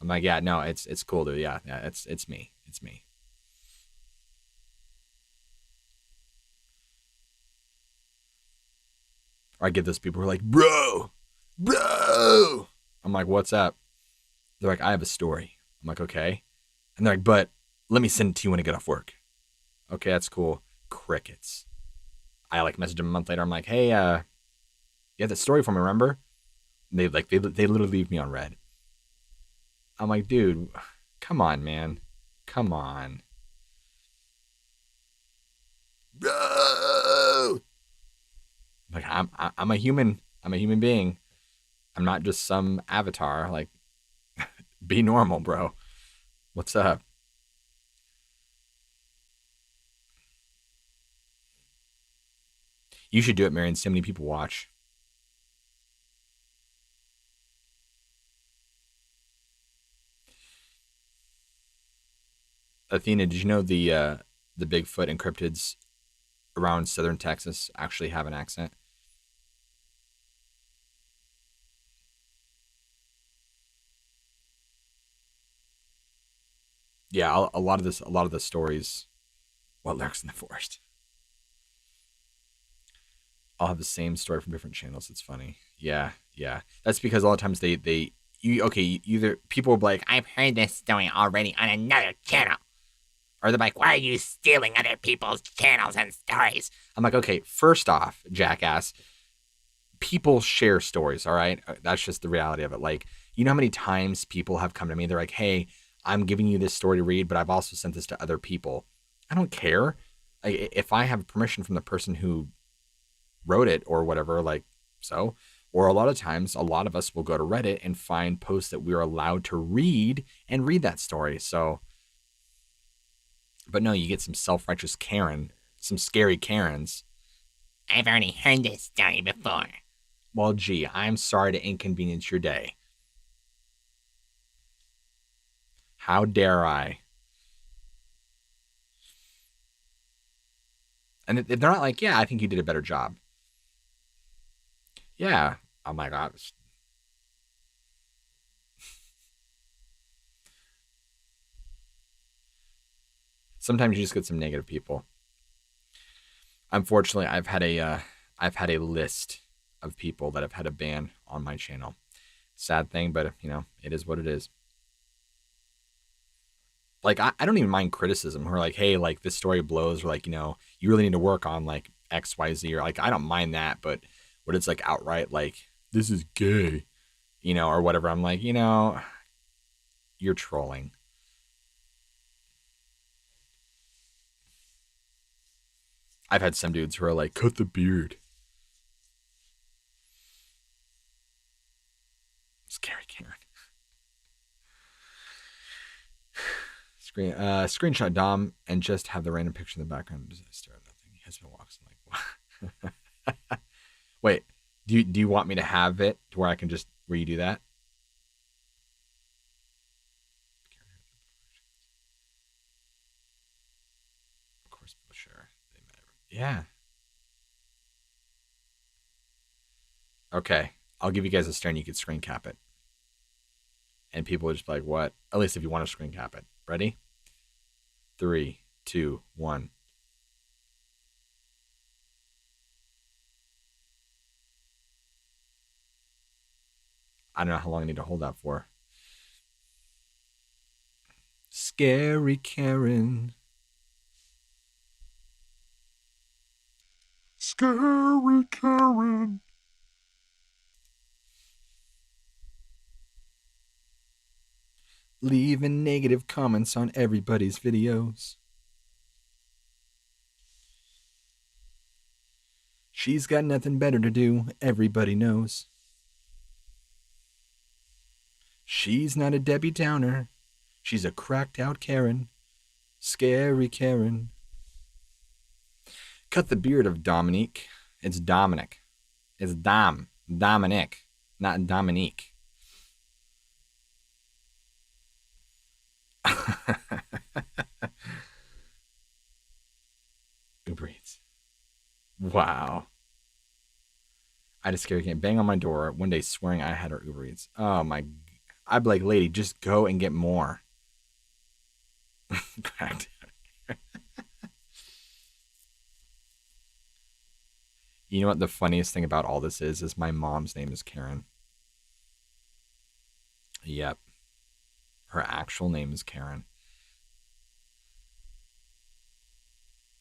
I'm like, yeah, no, it's cool, dude. Yeah, it's me. It's me. Or I get those people who are like, bro. I'm like, what's up? They're like, I have a story. I'm like, okay. And they're like, but let me send it to you when I get off work. Okay, that's cool. Crickets. I like messaged them a month later. I'm like, hey, you had that story for me, remember? And they literally leave me on red. I'm like, dude, come on, man. Come on. Bro. Like I'm a human. I'm a human being. I'm not just some avatar. Like, be normal, bro. What's up? You should do it, Marion. So many people watch. Athena, did you know the Bigfoot and cryptids around southern Texas actually have an accent? Yeah, a lot of the stories. What lurks in the forest? I'll have the same story from different channels. It's funny. Yeah, yeah. That's because a lot of times they you okay. Either people will be like, I've heard this story already on another channel, or they're like, why are you stealing other people's channels and stories? I'm like, okay, first off, jackass, people share stories, all right? That's just the reality of it. Like, you know how many times people have come to me, they're like, hey, I'm giving you this story to read, but I've also sent this to other people. I don't care. If I have permission from the person who wrote it or whatever, like, so. Or a lot of times, a lot of us will go to Reddit and find posts that we're allowed to read and read that story. So, but no, you get some self righteous Karen, some scary Karens. I've already heard this story before. Well, gee, I'm sorry to inconvenience your day. How dare I? And if they're not like, yeah, I think you did a better job. Yeah. Oh my God. Sometimes you just get some negative people. Unfortunately, I've had a list of people that have had a ban on my channel. Sad thing, but you know, it is what it is. Like I don't even mind criticism or like, hey, like this story blows, or like, you know, you really need to work on like XYZ, or like I don't mind that, but when it's like outright like this is gay, you know, or whatever, I'm like, you know, you're trolling. I've had some dudes who are like, cut the beard. Scary Karen. Screenshot Dom and just have the random picture in the background. Does stare at nothing? He has been walks. I'm like, what? Wait, do you want me to have it to where I can just where you do that? Of course, people share. Yeah. Okay, I'll give you guys a stare and you can screen cap it, and people will just be like, what? At least if you want to screen cap it. Ready? Three, two, one. I don't know how long I need to hold that for. Scary Karen. Scary Karen. Leaving negative comments on everybody's videos. She's got nothing better to do, everybody knows. She's not a Debbie Downer. She's a cracked out Karen. Scary Karen. Cut the beard of Dominique. It's Dominic. It's Dominic, not Dominique. Uber Eats. Wow. I had a scary kid bang on my door one day swearing I had her Uber Eats. Oh my. I'd be like, lady, just go and get more. Cracked. You know what the funniest thing about all this is my mom's name is Karen. Yep. Her actual name is Karen.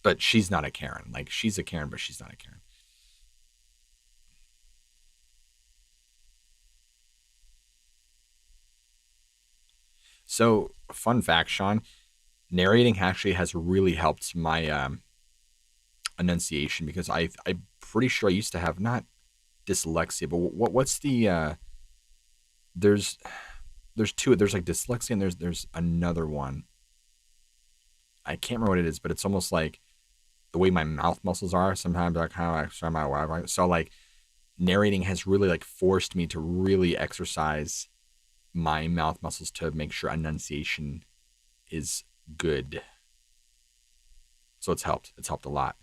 But she's not a Karen. Like, she's a Karen, but she's not a Karen. So, fun fact, Sean, narrating actually has really helped my enunciation because I'm pretty sure I used to have not dyslexia, but what's the there's two. There's like dyslexia and there's another one. I can't remember what it is, but it's almost like the way my mouth muscles are. Sometimes I kind of like start my whatever. So like narrating has really like forced me to really exercise my mouth muscles to make sure enunciation is good. So it's helped. It's helped a lot.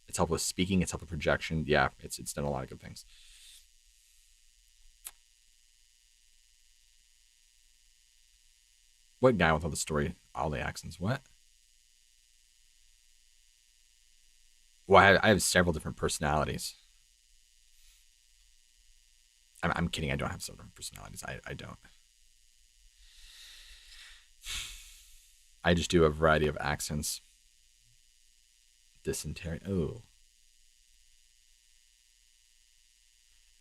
It's helped with speaking. It's helped with projection. Yeah, it's done a lot of good things. What guy with all the story, all the accents? What? Well, I have several different personalities. I'm kidding. I don't have several different personalities. I don't. I just do a variety of accents. Dysentery. Oh.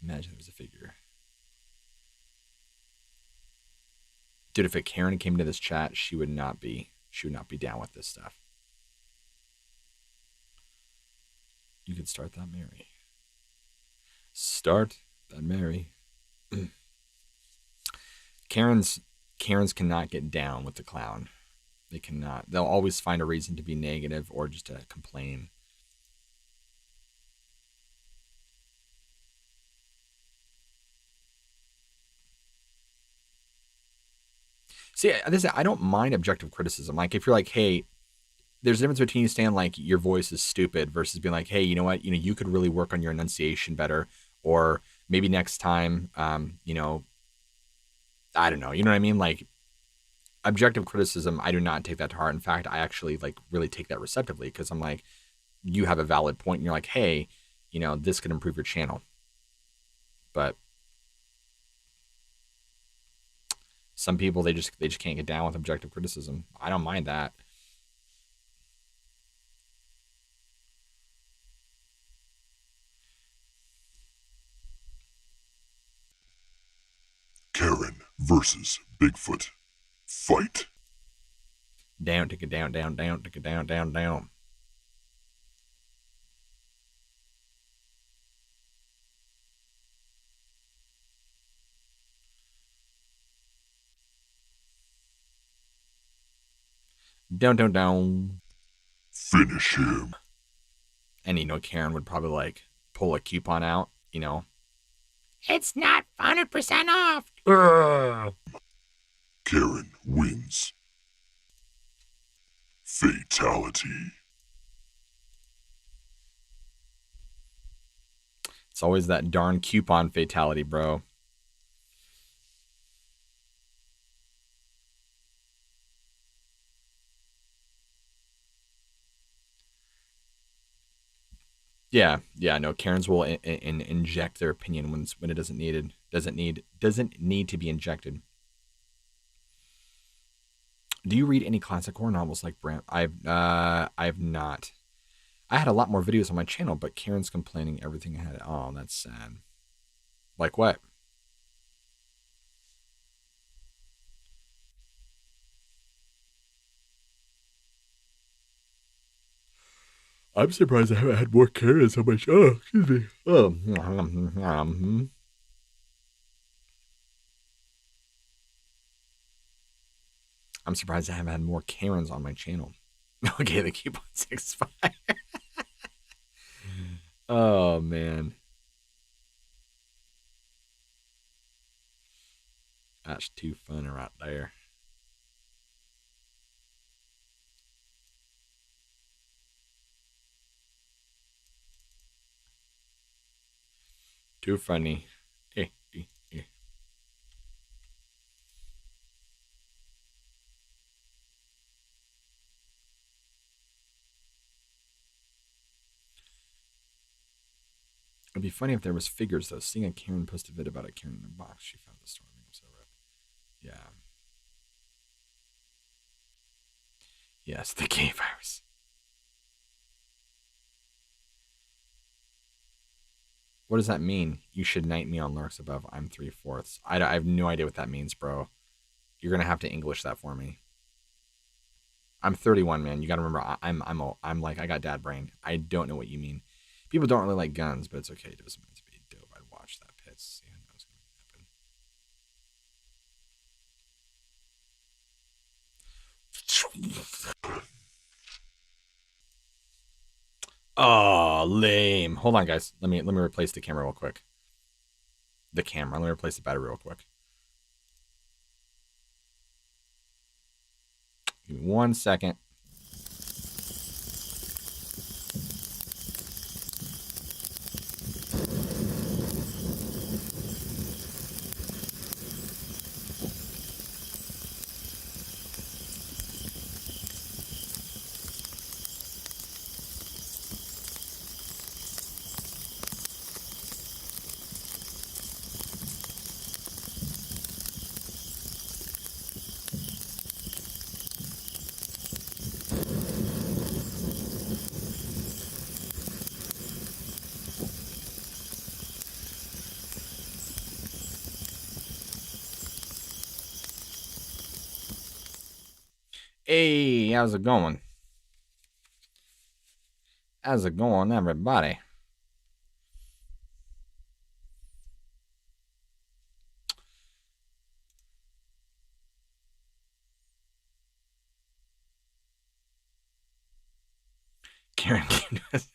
Imagine there was a figure. Dude, if a Karen came into this chat, she would not be down with this stuff. You could start that Mary. Start that Mary. Karens cannot get down with the clown. They cannot. They'll always find a reason to be negative or just to complain. See, I don't mind objective criticism. Like if you're like, hey, there's a difference between you saying like your voice is stupid versus being like, hey, you know what, you could really work on your enunciation better, or maybe next time, I don't know, you know what I mean? Like objective criticism, I do not take that to heart. In fact, I actually like really take that receptively because I'm like, you have a valid point, and you're like, hey, this could improve your channel. But some people they just can't get down with objective criticism. I don't mind that. Karen versus Bigfoot. Fight. Down, take it down, take it down. Down. Finish him. And Karen would probably like pull a coupon out, It's not 100% off. Karen wins. Fatality. It's always that darn coupon fatality, bro. Yeah, no. Karens will inject their opinion when it doesn't need to be injected. Do you read any classic horror novels like Bram? I've not. I had a lot more videos on my channel, but Karen's complaining everything I had. Oh, that's sad. Like what? I'm surprised I haven't had more Karens on my channel. Oh, excuse me. Oh. I'm surprised I haven't had more Karens on my channel. Okay, they keep on 6'5". Oh, man. That's too funny right there. Too funny. Eh, eh, eh. It'd be funny if there was figures, though. Seeing a Karen post a vid about a Karen in a box. She found the store. Yeah. Yes, the gay virus. What does that mean? You should knight me on Lurks above. I'm 3/4. I have no idea what that means, bro. You're gonna have to English that for me. I'm 31, man. You gotta remember, I'm like, I got dad brain. I don't know what you mean. People don't really like guns, but it's okay. It was meant to be dope. I'd watch that pits. See, I know it's gonna happen. Oh, lame. Hold on, guys. Let me replace the camera real quick. The camera. Let me replace the battery real quick. Give me 1 second. Hey, how's it going? How's it going, everybody? Karen came to us.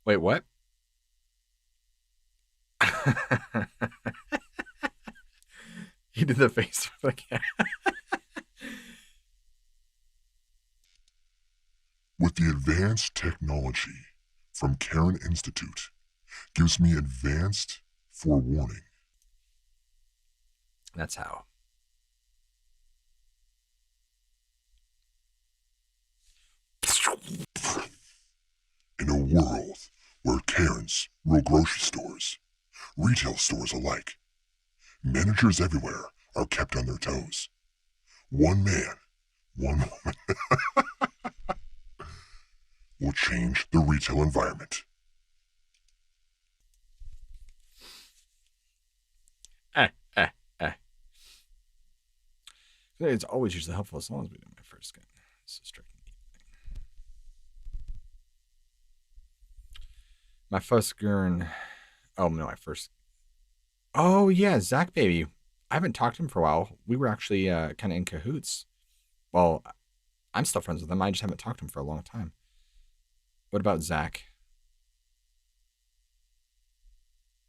Wait, what? He did the face for the cat. With the advanced technology from Karen Institute gives me advanced forewarning. That's how. In a world where Karens rule grocery stores, retail stores alike, managers everywhere are kept on their toes. One man, one woman will change the retail environment. It's always usually helpful as long as we do my first gun. It's a strict thing. My first gun. Oh no, my first. Oh yeah, Zach baby. I haven't talked to him for a while. We were actually kind of in cahoots. Well, I'm still friends with him. I just haven't talked to him for a long time. What about Zach?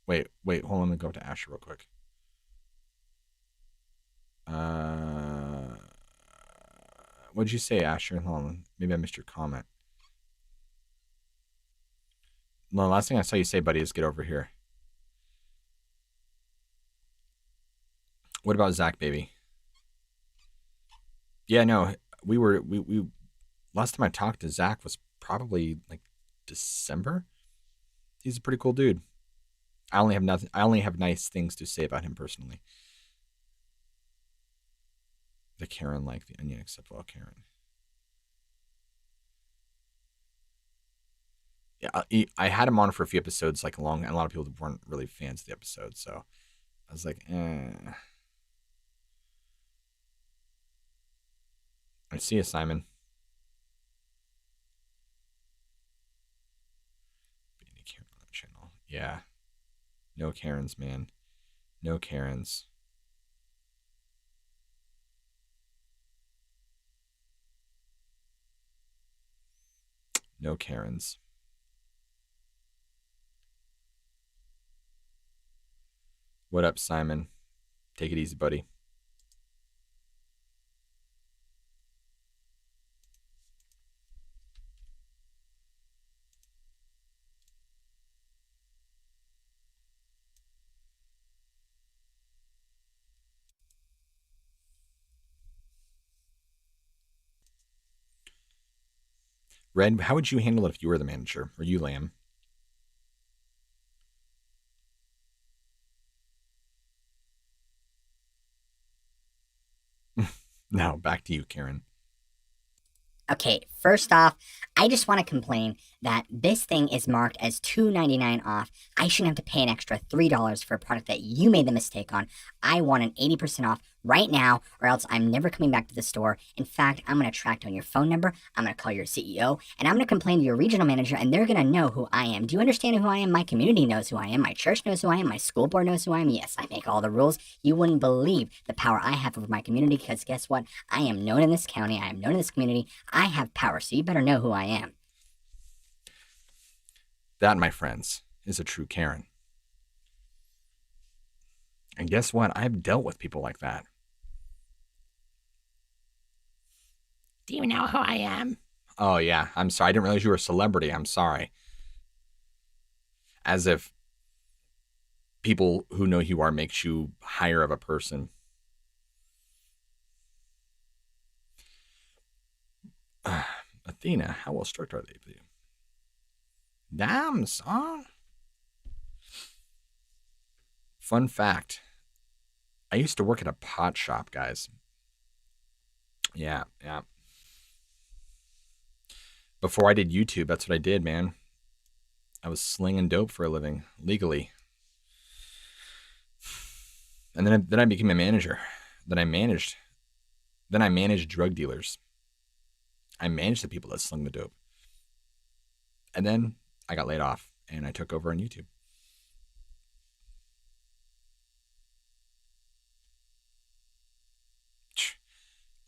Wait, hold on. Let me go up to Asher real quick. What'd you say, Asher? Hold on. Maybe I missed your comment. No, the last thing I saw you say, buddy, is get over here. What about Zach, baby? Yeah, no, we last time I talked to Zach was probably like December. He's a pretty cool dude. I only have nice things to say about him personally. The Karen like the onion, except well, Karen. Yeah, I had him on for a few episodes, like long, and a lot of people weren't really fans of the episode, so I was like, I see you, Simon. Any Karen on that channel? Yeah, no Karens, man, no Karens. No Karens. What up, Simon? Take it easy, buddy. Red, how would you handle it if you were the manager, or you, Lamb? Now, back to you, Karen. Okay, first off, I just want to complain that this thing is marked as $2.99 off. I shouldn't have to pay an extra $3 for a product that you made the mistake on. I want an 80% off right now, or else I'm never coming back to the store. In fact, I'm going to track down your phone number, I'm going to call your CEO, and I'm going to complain to your regional manager, and they're going to know who I am. Do you understand who I am? My community knows who I am. My church knows who I am. My school board knows who I am. Yes, I make all the rules. You wouldn't believe the power I have over my community, because guess what? I am known in this county. I am known in this community. I have power, so you better know who I am. That, my friends, is a true Karen. And guess what? I've dealt with people like that. Do you know who I am? Oh, yeah. I'm sorry. I didn't realize you were a celebrity. I'm sorry. As if people who know who you are makes you higher of a person. Athena, how well struck are they with you? Damn, son. Fun fact. I used to work at a pot shop, guys. Yeah. Before I did YouTube, that's what I did, man. I was slinging dope for a living, legally. And then I became a manager. Then I managed drug dealers. I managed the people that sling the dope. And then I got laid off and I took over on YouTube.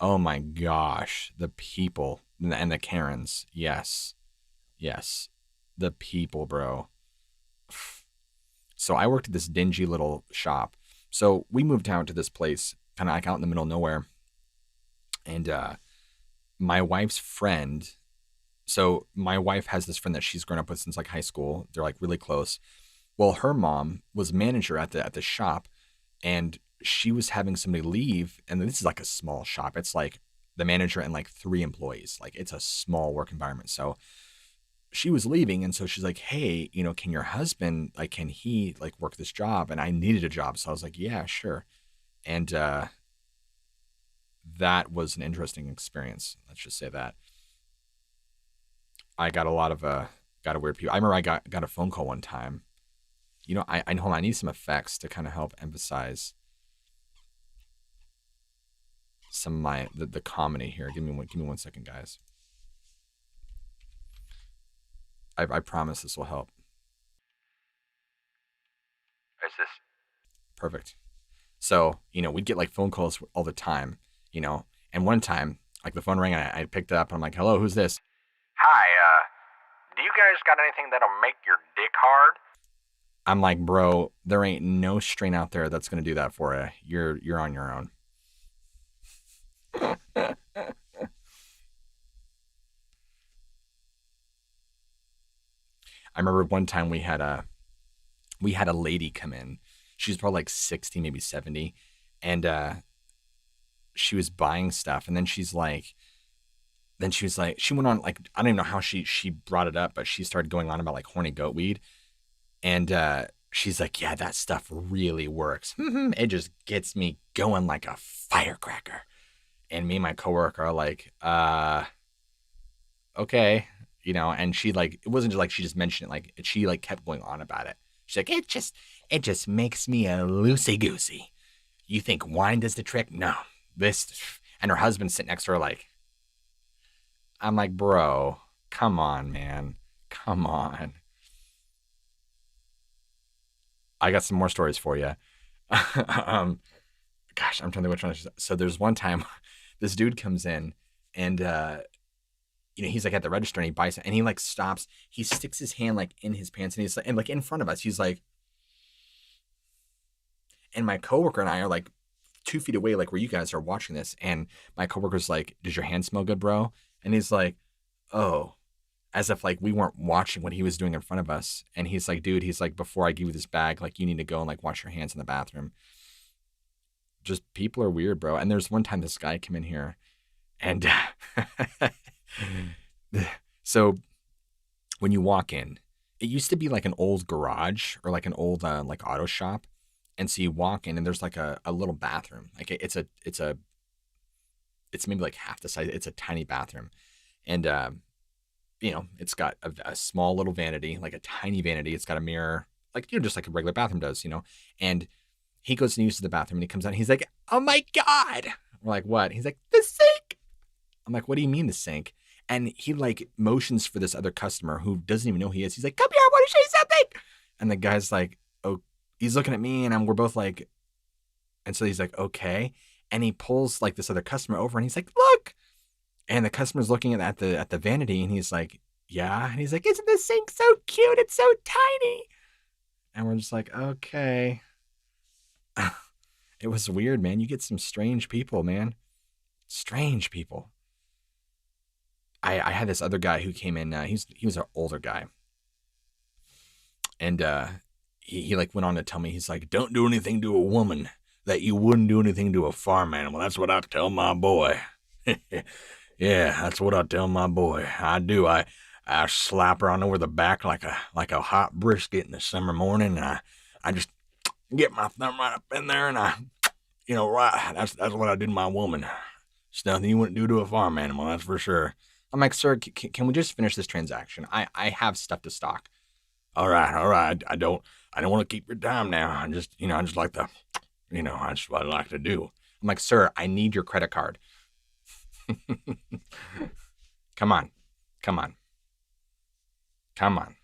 Oh my gosh, the people and the Karens. Yes. The people, bro. So I worked at this dingy little shop. So we moved out to this place, kind of like out in the middle of nowhere. And my wife's friend, so my wife has this friend that she's grown up with since like high school. They're like really close. Well, her mom was manager at the shop, and she was having somebody leave. And this is like a small shop. It's like the manager and like 3 employees. Like it's a small work environment. So she was leaving, and so she's like, hey, can your husband, like, can he like work this job? And I needed a job, so I was like, yeah, sure. And that was an interesting experience. Let's just say that. I got a lot of got a weird people. I remember I got a phone call one time. I know I need some effects to kind of help emphasize some of my the comedy here. Give me 1 second, guys. I promise this will help. Is this Perfect. So, we'd get like phone calls all the time, and one time, like the phone rang and I picked it up and I'm like, hello, who's this? Hi, do you guys got anything that'll make your dick hard? I'm like, bro, there ain't no strain out there that's going to do that for you. You're on your own. I remember one time we had a lady come in. She was probably like 60, maybe 70. And she was buying stuff. And then she went on, like, I don't even know how she brought it up, but she started going on about like horny goat weed. And she's like, yeah, that stuff really works. It just gets me going like a firecracker. And me and my coworker are like, okay, and she like, it wasn't just like she just mentioned it, like she like kept going on about it. She's like, it just makes me a loosey goosey. You think wine does the trick? No, this. And her husband's sitting next to her like, I'm like, bro, come on, man, come on. I got some more stories for you. um, gosh, I'm trying to think which one. So there's one time, this dude comes in, and he's like at the register and he buys it, and he like stops. He sticks his hand like in his pants, and he's like, and like in front of us, he's like, and my coworker and I are like 2 feet away, like where you guys are watching this, and my coworker's like, "Does your hand smell good, bro?" And he's like, "Oh." As if like we weren't watching what he was doing in front of us. And he's like, dude, he's like, before I give you this bag, like you need to go and like wash your hands in the bathroom. Just people are weird, bro. And there's one time this guy came in here and so when you walk in, it used to be like an old garage or like an old like auto shop. And so you walk in and there's like a little bathroom. Like it's maybe like half the size. It's a tiny bathroom. And it's got a small little vanity, like a tiny vanity. It's got a mirror, like, just like a regular bathroom does. And he goes and uses the bathroom and he comes out and he's like, oh my God. We're like, what? He's like, the sink. I'm like, what do you mean the sink? And he like motions for this other customer who doesn't even know who he is. He's like, come here, I want to show you something. And the guy's like, oh, he's looking at me and we're both like, and so he's like, okay. And he pulls like this other customer over and he's like, look. And the customer's looking at the vanity and he's like, yeah. And he's like, isn't this sink so cute? It's so tiny. And we're just like, okay. It was weird, man. You get some strange people, man. Strange people. I had this other guy who came in. He was an older guy. And he like went on to tell me, he's like, don't do anything to a woman that you wouldn't do anything to a farm animal. That's what I tell my boy. Yeah, that's what I tell my boy. I do. I slap her on over the back like a hot brisket in the summer morning. And I just get my thumb right up in there and right. That's what I do to my woman. It's nothing you wouldn't do to a farm animal, that's for sure. I'm like, sir, can we just finish this transaction? I have stuff to stock. All right. I don't want to keep your time now. I just like to, that's what I like to do. I'm like, sir, I need your credit card. Come on. Come on. Come on.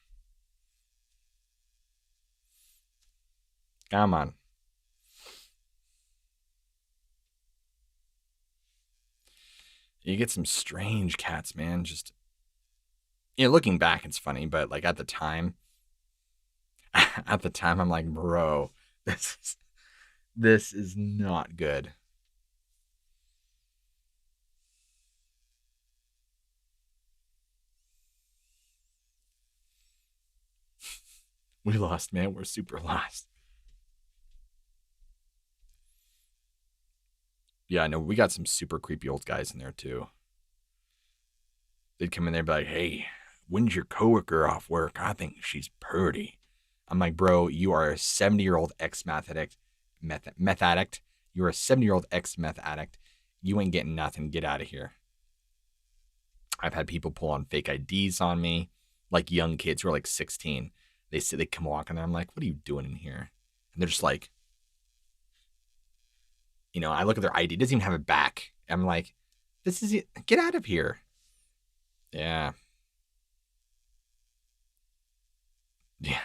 Come on. You get some strange cats, man. Just, looking back, it's funny, but like at the time, I'm like, bro, this is not good. We lost, man. We're super lost. Yeah, no, we got some super creepy old guys in there too. They'd come in there and be like, hey, when's your coworker off work? I think she's pretty. I'm like, bro, you are a 70-year-old ex-meth addict. Meth addict. You're a 70-year-old ex-meth addict. You ain't getting nothing. Get out of here. I've had people pull on fake IDs on me, like young kids who are like 16. They come walking there. I'm like, what are you doing in here? And they're just like, I look at their ID. It doesn't even have it back. I'm like, this is it. Get out of here. Yeah. Yeah.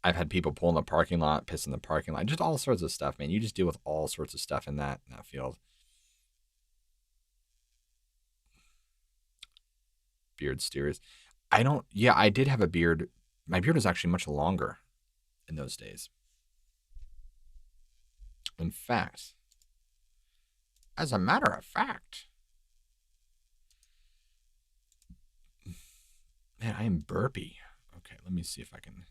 I've had people pull in the parking lot, piss in the parking lot, just all sorts of stuff, man. You just deal with all sorts of stuff in that field. Beard steers. I did have a beard. My beard was actually much longer in those days. In fact, as a matter of fact, man, I am burpy. Okay, let me see if I can.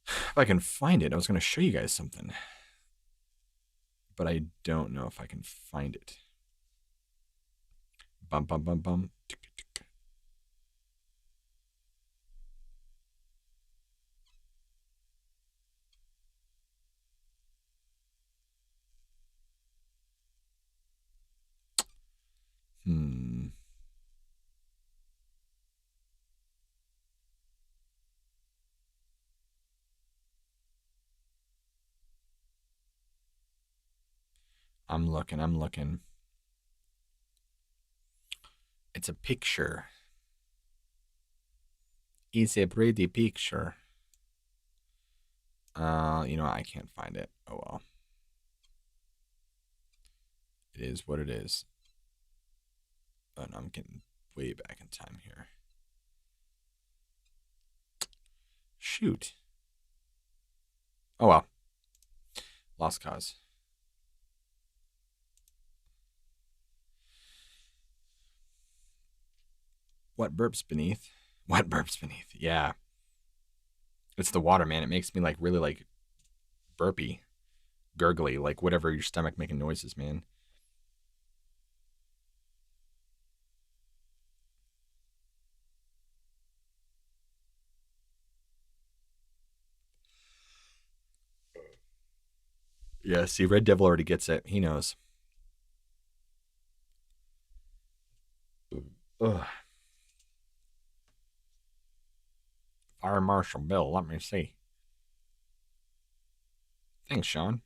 If I can find it, I was going to show you guys something, but I don't know if I can find it. Bum bum bum bum. I'm looking. It's a picture. It's a pretty picture. I can't find it. Oh well. It is what it is. But I'm getting way back in time here. Shoot. Oh well. Lost cause. What burps beneath? What burps beneath? Yeah. It's the water, man. It makes me like really like burpy, gurgly, like whatever your stomach making noises, man. Yeah, see, Red Devil already gets it. He knows. Ugh. Fire Marshal Bill, let me see. Thanks, Sean.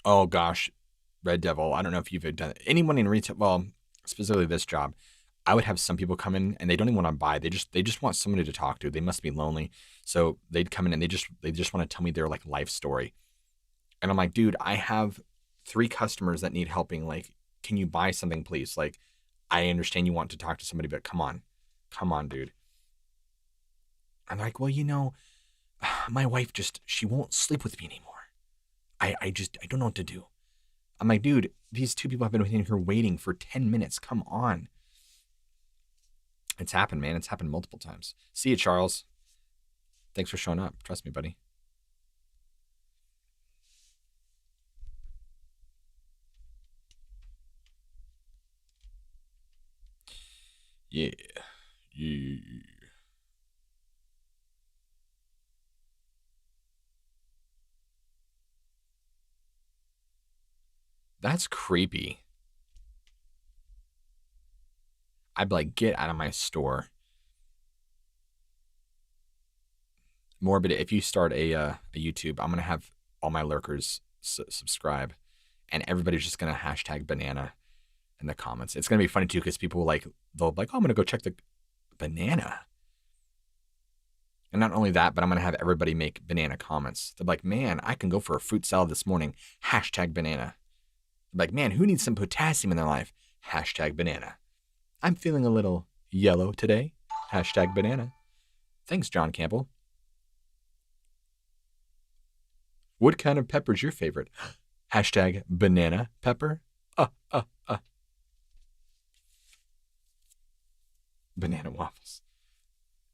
Oh gosh, Red Devil. I don't know if you've done it. Anyone in retail, well, specifically this job, I would have some people come in and they don't even want to buy. They just want somebody to talk to. They must be lonely. So they'd come in and they just want to tell me their like life story. And I'm like, dude, I have 3 customers that need helping. Like, can you buy something, please? Like, I understand you want to talk to somebody, but come on. Come on, dude. I'm like, well, my wife she won't sleep with me anymore. I don't know what to do. I'm like, dude, these 2 people have been waiting here waiting for 10 minutes. Come on. It's happened, man. It's happened multiple times. See you, Charles. Thanks for showing up. Trust me, buddy. Yeah. Yeah. That's creepy. I'd be like, get out of my store. Morbid, if you start a YouTube, I'm going to have all my lurkers subscribe. And everybody's just going to hashtag banana in the comments. It's going to be funny too because people they'll be like, oh, I'm going to go check the banana. And not only that, but I'm going to have everybody make banana comments. They're like, man, I can go for a fruit salad this morning. Hashtag banana. They're like, man, who needs some potassium in their life? Hashtag banana. I'm feeling a little yellow today. Hashtag banana. Thanks, John Campbell. What kind of pepper's your favorite? Hashtag banana pepper. Banana waffles.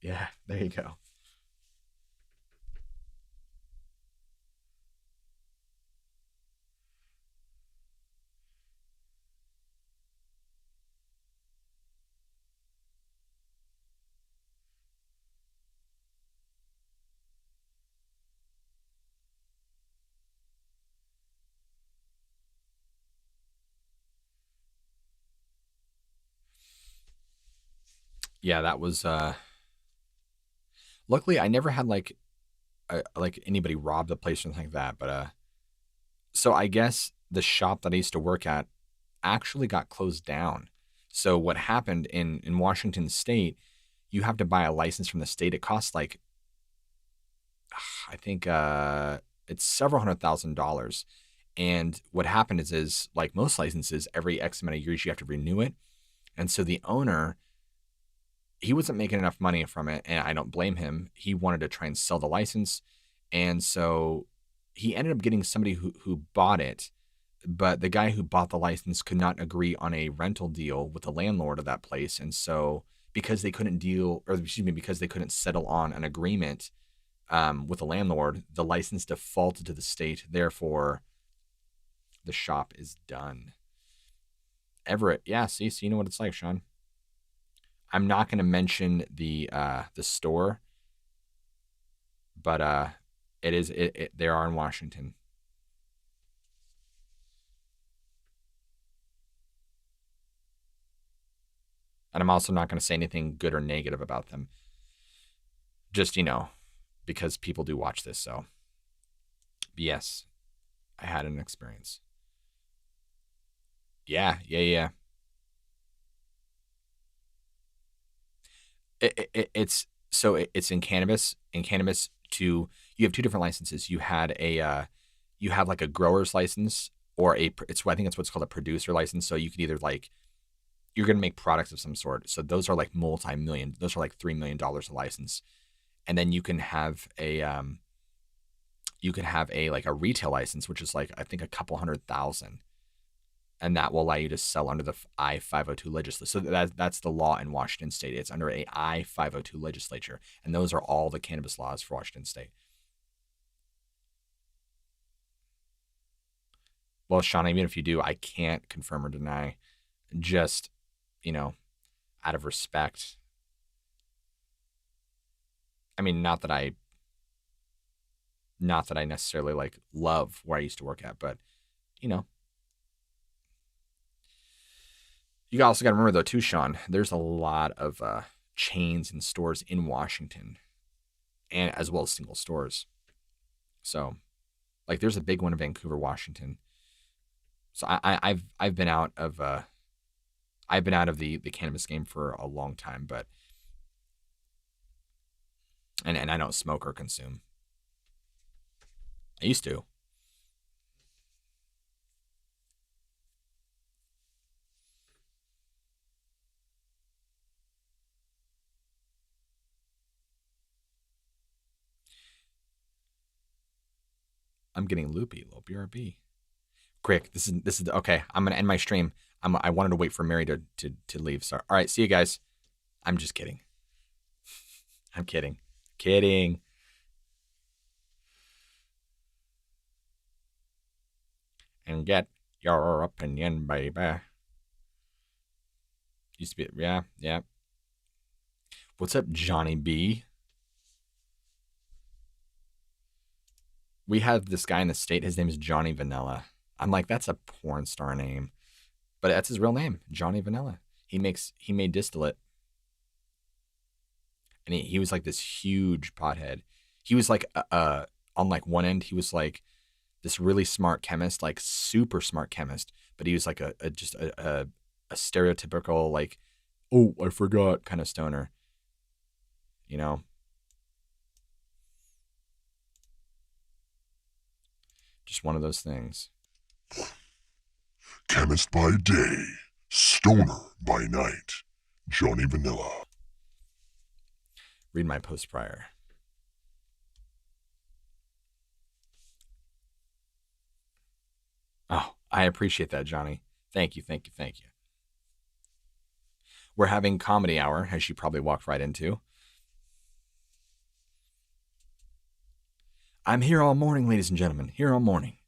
Yeah, there you go. Yeah, that was luckily I never had like anybody rob the place or anything like that, but so I guess the shop that I used to work at actually got closed down. So what happened in Washington State, you have to buy a license from the state. It costs like I think it's several $100,000. And what happened is like most licenses, every X amount of years you have to renew it. And so the owner, he wasn't making enough money from it, and I don't blame him. He wanted to try and sell the license, and so he ended up getting somebody who bought it, but the guy who bought the license could not agree on a rental deal with the landlord of that place, and so because they couldn't because they couldn't settle on an agreement with the landlord, the license defaulted to the state. Therefore, the shop is done. Everett, yeah, see, so you know what it's like, Sean. I'm not going to mention the store, but they are in Washington. And I'm also not going to say anything good or negative about them. Just, because people do watch this. So, yes, I had an experience. Yeah. It's so it's in cannabis. In cannabis, to you have two different licenses. You have like a grower's license or it's I think it's what's called a producer license. So you could either like you're gonna make products of some sort. So those are like multi-million. Those are like $3 million a license, and then you can have a like a retail license, which is like I think a couple 100,000, and that will allow you to sell under the I-502 legislature. So that's the law in Washington State. It's under a I-502 legislature, and those are all the cannabis laws for Washington State. Well, Sean, even if you do, I can't confirm or deny. Just, you know, out of respect. I mean, not that I necessarily like love where I used to work at, but you know, you also got to remember though too, Sean. There's a lot of chains and stores in Washington, and as well as single stores. So, like, there's a big one in Vancouver, Washington. So I've been out of the cannabis game for a long time, but and I don't smoke or consume. I used to. I'm getting loopy. Low BRB. Quick, this is okay. I'm gonna end my stream. I wanted to wait for Mary to leave. Sorry. All right, see you guys. I'm just kidding. I'm kidding. Kidding. And get your opinion, baby. Used to be, yeah. What's up, Johnny B? We have this guy in the state. His name is Johnny Vanilla. I'm like, that's a porn star name, but that's his real name, Johnny Vanilla. He made distillate, and he was like this huge pothead. He was like on like one end, he was like this really smart chemist, like super smart chemist, but he was like a stereotypical like, oh, I forgot kind of stoner, you know. Just one of those things. Chemist by day, stoner by night. Johnny Vanilla. Read my post prior. Oh, I appreciate that, Johnny. Thank you. We're having comedy hour, as you probably walked right into. I'm here all morning, ladies and gentlemen. Here all morning.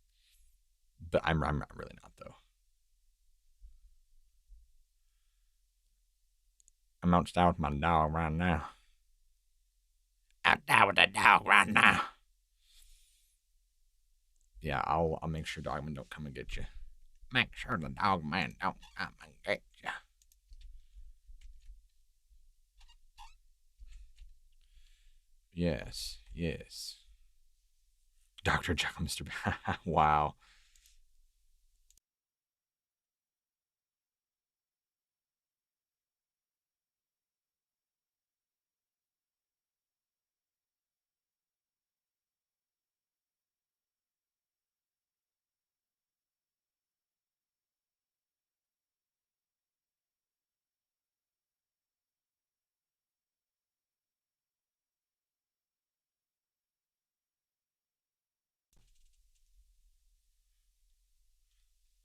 But I'm really not, though. I'm outside with my dog right now. Out there with the dog right now. Yeah, I'll make sure Dogman don't come and get you. Make sure the dog man don't come and get you. Yes. Dr. Jekyll, Mr. Wow.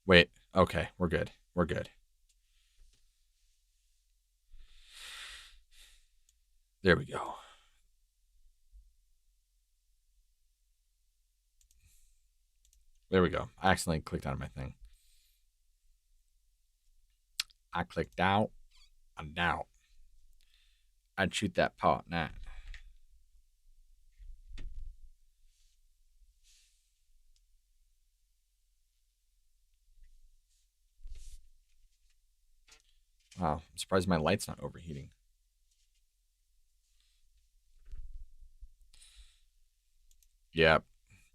Wait. Okay, we're good. There we go. I accidentally clicked out of my thing. I clicked out. I'm out. I'd shoot that part now. Wow, I'm surprised my light's not overheating. Yeah.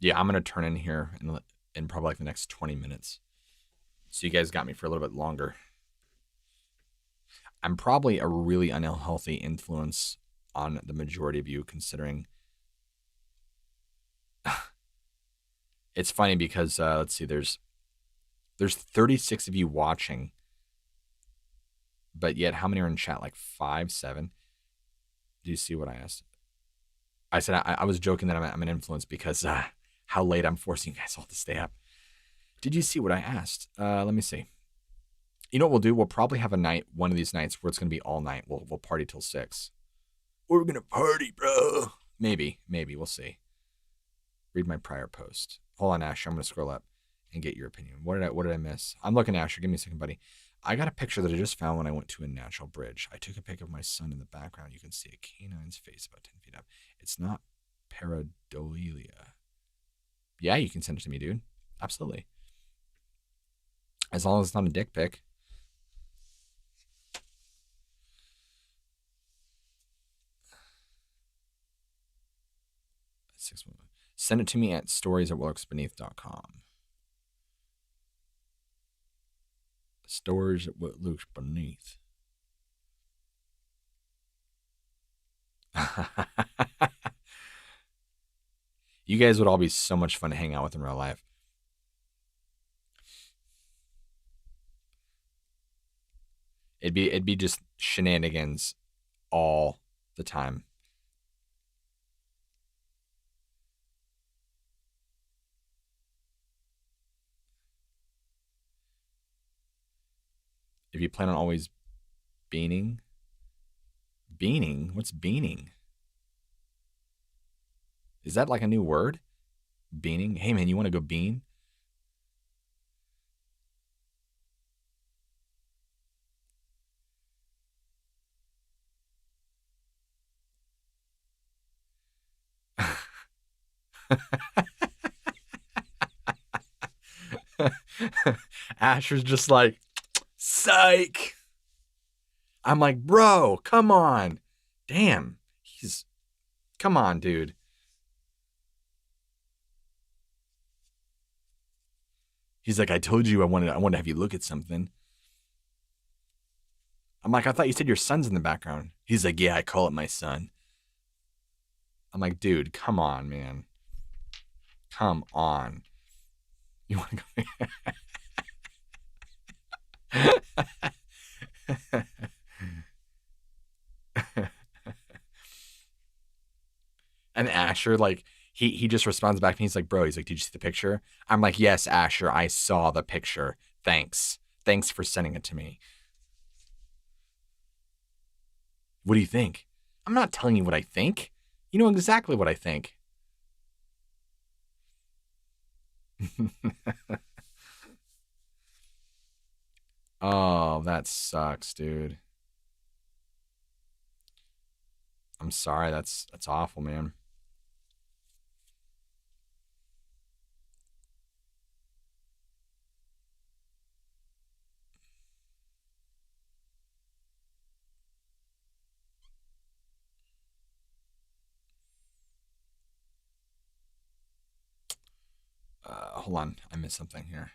Yeah, I'm going to turn in here in probably like the next 20 minutes. So you guys got me for a little bit longer. I'm probably a really unhealthy influence on the majority of you, considering it's funny because let's see, there's 36 of you watching, but yet how many are in chat? Like 5, 7. Do you see what I asked? I said I was joking that I'm an influence because how late I'm forcing you guys all to stay up. Did you see what I asked? Let me see. You know what we'll do? We'll probably have a night, one of these nights, where it's going to be all night. We'll party till 6. We're going to party, bro. Maybe. We'll see. Read my prior post. Hold on, Asher. I'm going to scroll up and get your opinion. What did I miss? I'm looking, Asher. Give me a second, buddy. I got a picture that I just found when I went to a natural bridge. I took a pic of my son in the background. You can see a canine's face about 10 feet up. It's not pareidolia. Yeah, you can send it to me, dude. Absolutely. As long as it's not a dick pic. Send it to me at stories@lurksbeneath.com. Stories at what lurks beneath. You guys would all be so much fun to hang out with in real life. It'd be just shenanigans all the time. If you plan on always beaning. Beaning? What's beaning? Is that like a new word? Beaning? Hey man, you want to go bean? Asher's just like, psych. I'm like, bro, come on. Damn. Come on, dude. He's like, I told you I wanted to have you look at something. I'm like, I thought you said your son's in the background. He's like, yeah, I call it my son. I'm like, dude, come on, man. Come on. You want to go? And Asher, like, he just responds back to me. He's like, bro, he's like, did you see the picture? I'm like, yes, Asher, I saw the picture. Thanks for sending it to me. What do you think? I'm not telling you what I think. You know exactly what I think. Oh, that sucks, dude. I'm sorry. That's awful, man. Hold on. I missed something here.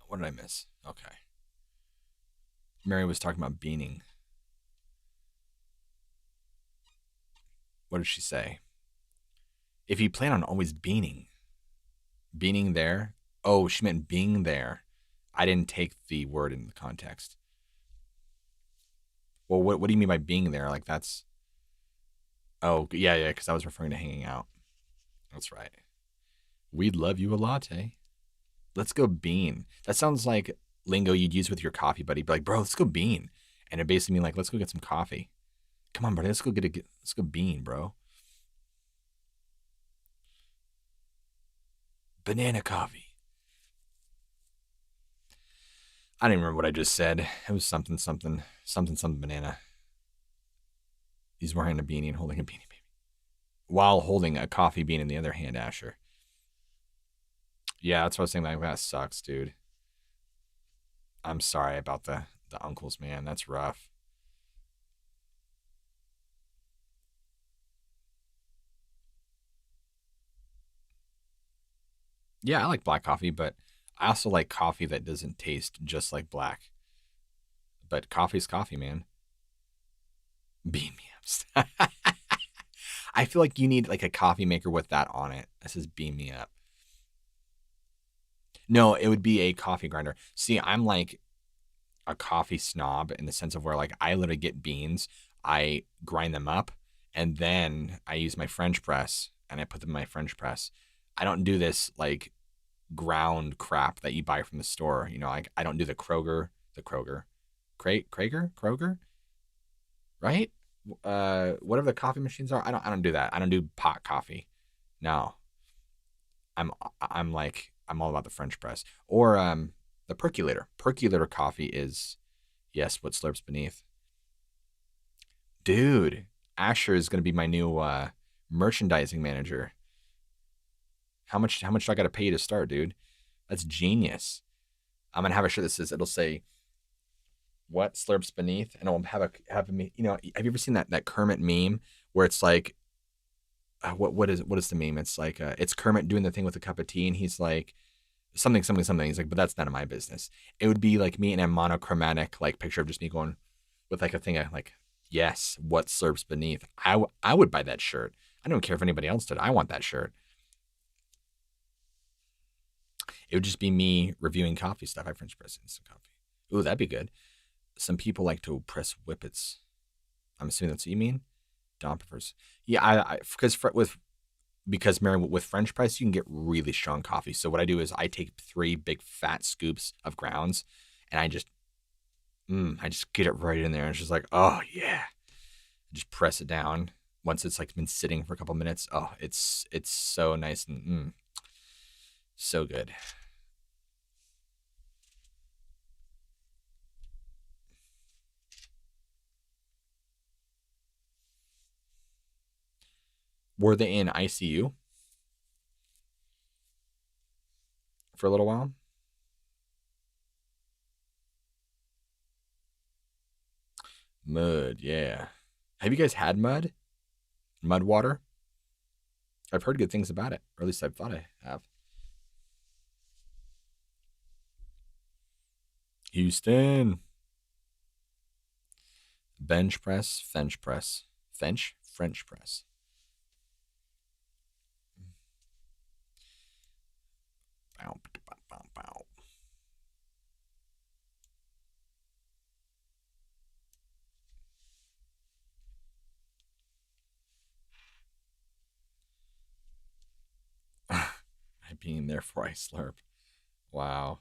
What did I miss? Okay. Mary was talking about beaning. What did she say? If you plan on always beaning there. Oh, she meant being there. I didn't take the word in the context. Well, what do you mean by being there? Like that's. Oh, yeah, because I was referring to hanging out. That's right. We'd love you a latte. Let's go bean. That sounds like lingo you'd use with your coffee buddy. Be like, bro, let's go bean. And it basically mean like, let's go get some coffee. Come on, buddy, let's go bean, bro. Banana coffee. I don't even remember what I just said. It was something banana. He's wearing a beanie and holding a beanie baby. While holding a coffee bean in the other hand, Asher. Yeah, that's what I was saying. Like, that sucks, dude. I'm sorry about the The uncles, man, that's rough. Yeah, I like black coffee, but I also like coffee that doesn't taste just like black. But coffee's coffee, man. Beam me up. I feel like you need like a coffee maker with that on it. That says beam me up. No, it would be a coffee grinder. See, I'm like a coffee snob in the sense of where like I literally get beans, I grind them up, and then I use my French press and I put them in my French press. I don't do this like ground crap that you buy from the store. You know, I don't do Kroger, right? Whatever the coffee machines are, I don't do that. I don't do pot coffee. No, I'm all about the French press or the percolator. Percolator coffee is yes, what slurps beneath. Dude, Asher is gonna be my new merchandising manager. How much do I gotta pay you to start, dude? That's genius. I'm gonna have a shirt that says it'll say what slurps beneath, and I'll have a you know, have you ever seen that Kermit meme where it's like what is the meme? It's like it's Kermit doing the thing with a cup of tea, and he's like something. He's like, but that's none of my business. It would be like me in a monochromatic like picture of just me going with like a thing of like, yes, what slurps beneath. I would buy that shirt. I don't care if anybody else did. I want that shirt. It would just be me reviewing coffee stuff. I French press instant coffee. Ooh, that'd be good. Some people like to press whippets. I'm assuming that's what you mean. Dom prefers. Yeah, I because Mary with French press you can get really strong coffee. So what I do is I take 3 big fat scoops of grounds, and I just get it right in there, and it's just like, oh yeah, just press it down. Once it's like been sitting for a couple minutes, oh, it's so nice and so good. Were they in ICU for a little while? Mud, yeah. Have you guys had mud? Mud water? I've heard good things about it, or at least I thought I have. Houston. Bench press, French press. French press. Bow, bow, bow, bow. I being there for I slurp. Wow.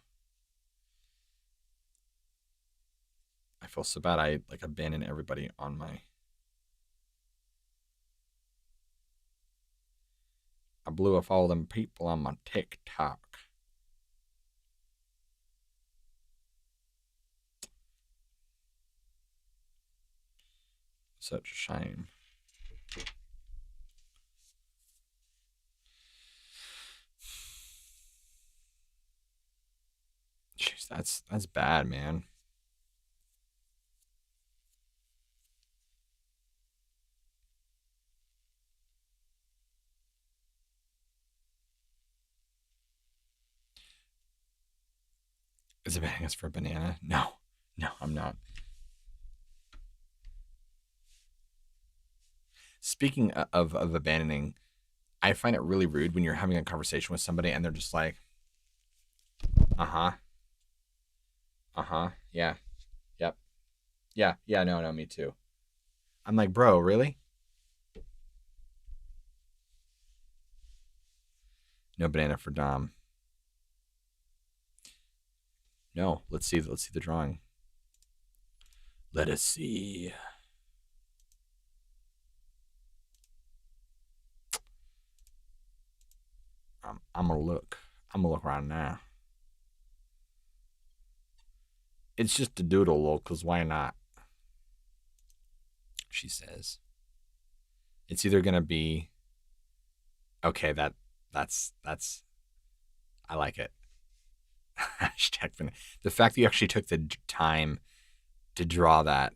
I feel so bad. I like abandoned everybody on my. I blew off all them people on my TikTok. Such a shame. Jeez, that's bad, man. Is it banning us for a banana? No, I'm not. Speaking of abandoning, I find it really rude when you're having a conversation with somebody and they're just like, uh huh, yeah, yep, yeah, no, me too. I'm like, bro, really? No banana for Dom. No, let's see the drawing. Let us see. I'm gonna look. I'm gonna look right now. It's just a doodle, lol, cause why not? She says. It's either gonna be okay. That's I like it. Hashtag the fact that you actually took the time to draw that.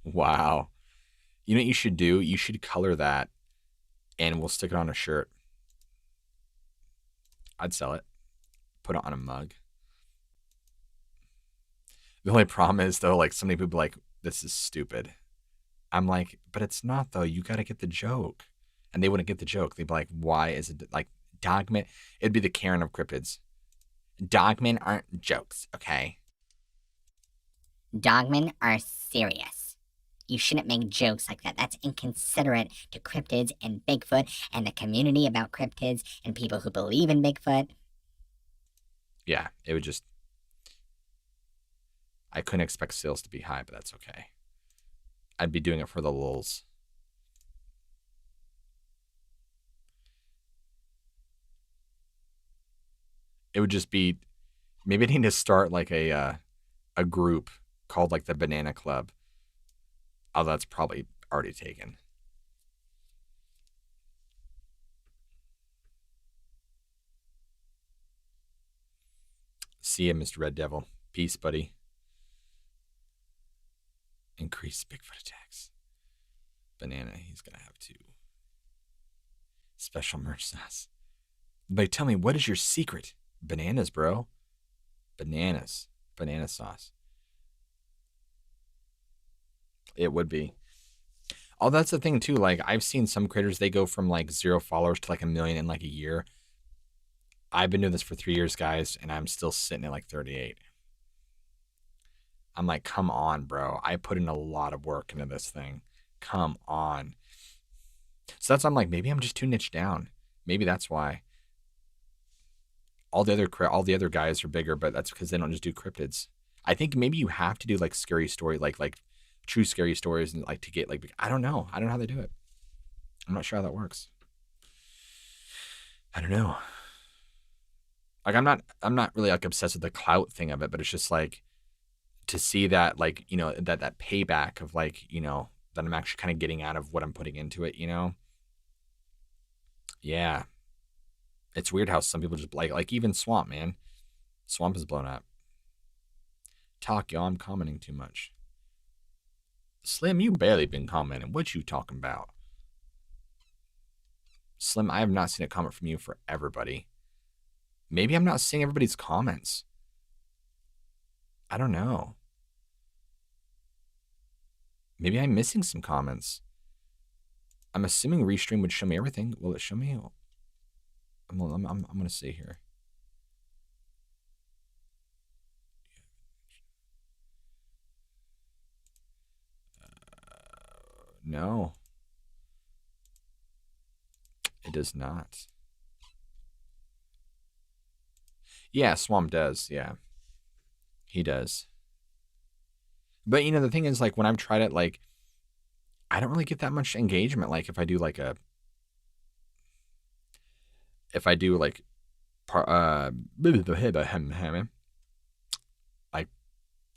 Wow. You know what you should do? You should color that and we'll stick it on a shirt. I'd sell it. Put it on a mug. The only problem is though, like some people be like, this is stupid. I'm like, but it's not though. You gotta get the joke. And they wouldn't get the joke. They'd be like, why is it like dogmen? It'd be the Karen of cryptids. Dogmen aren't jokes, okay? Dogmen are serious. You shouldn't make jokes like that. That's inconsiderate to cryptids and Bigfoot and the community about cryptids and people who believe in Bigfoot. Yeah, it would just. I couldn't expect sales to be high, but that's okay. I'd be doing it for the lulz. It would just be. Maybe I need to start like a group called like the Banana Club. Oh, that's probably already taken. See ya, Mr. Red Devil. Peace, buddy. Increase Bigfoot attacks. Banana, he's gonna have to. Special merch sauce. But tell me, what is your secret? Bananas, bro. Bananas. Banana sauce. It would be. Oh, that's the thing too. Like I've seen some creators, they go from like 0 followers to like 1 million in like a year. I've been doing this for 3 years, guys, and I'm still sitting at like 38. I'm like, come on, bro. I put in a lot of work into this thing. Come on. So that's, I'm like, maybe I'm just too niche down. Maybe that's why. All the other guys are bigger, but that's because they don't just do cryptids. I think maybe you have to do like scary story, like true scary stories, and like to get like, I don't know how they do it. I'm not sure how that works. I don't know. Like I'm not really like obsessed with the clout thing of it, but it's just like to see that like, you know, that payback of like, you know, that I'm actually kind of getting out of what I'm putting into it, you know? Yeah. It's weird how some people just like even Swamp, man. Swamp is blown up. Talk, y'all, I'm commenting too much. Slim, you barely been commenting. What you talking about? Slim, I have not seen a comment from you forever, buddy. Maybe I'm not seeing everybody's comments. I don't know. Maybe I'm missing some comments. I'm assuming Restream would show me everything. Will it show me? I'm going to see here. No. It does not. Yeah, Swamp does. Yeah. He does. But, you know, the thing is, like, when I've tried it, like, I don't really get that much engagement. Like, if I do, like, like,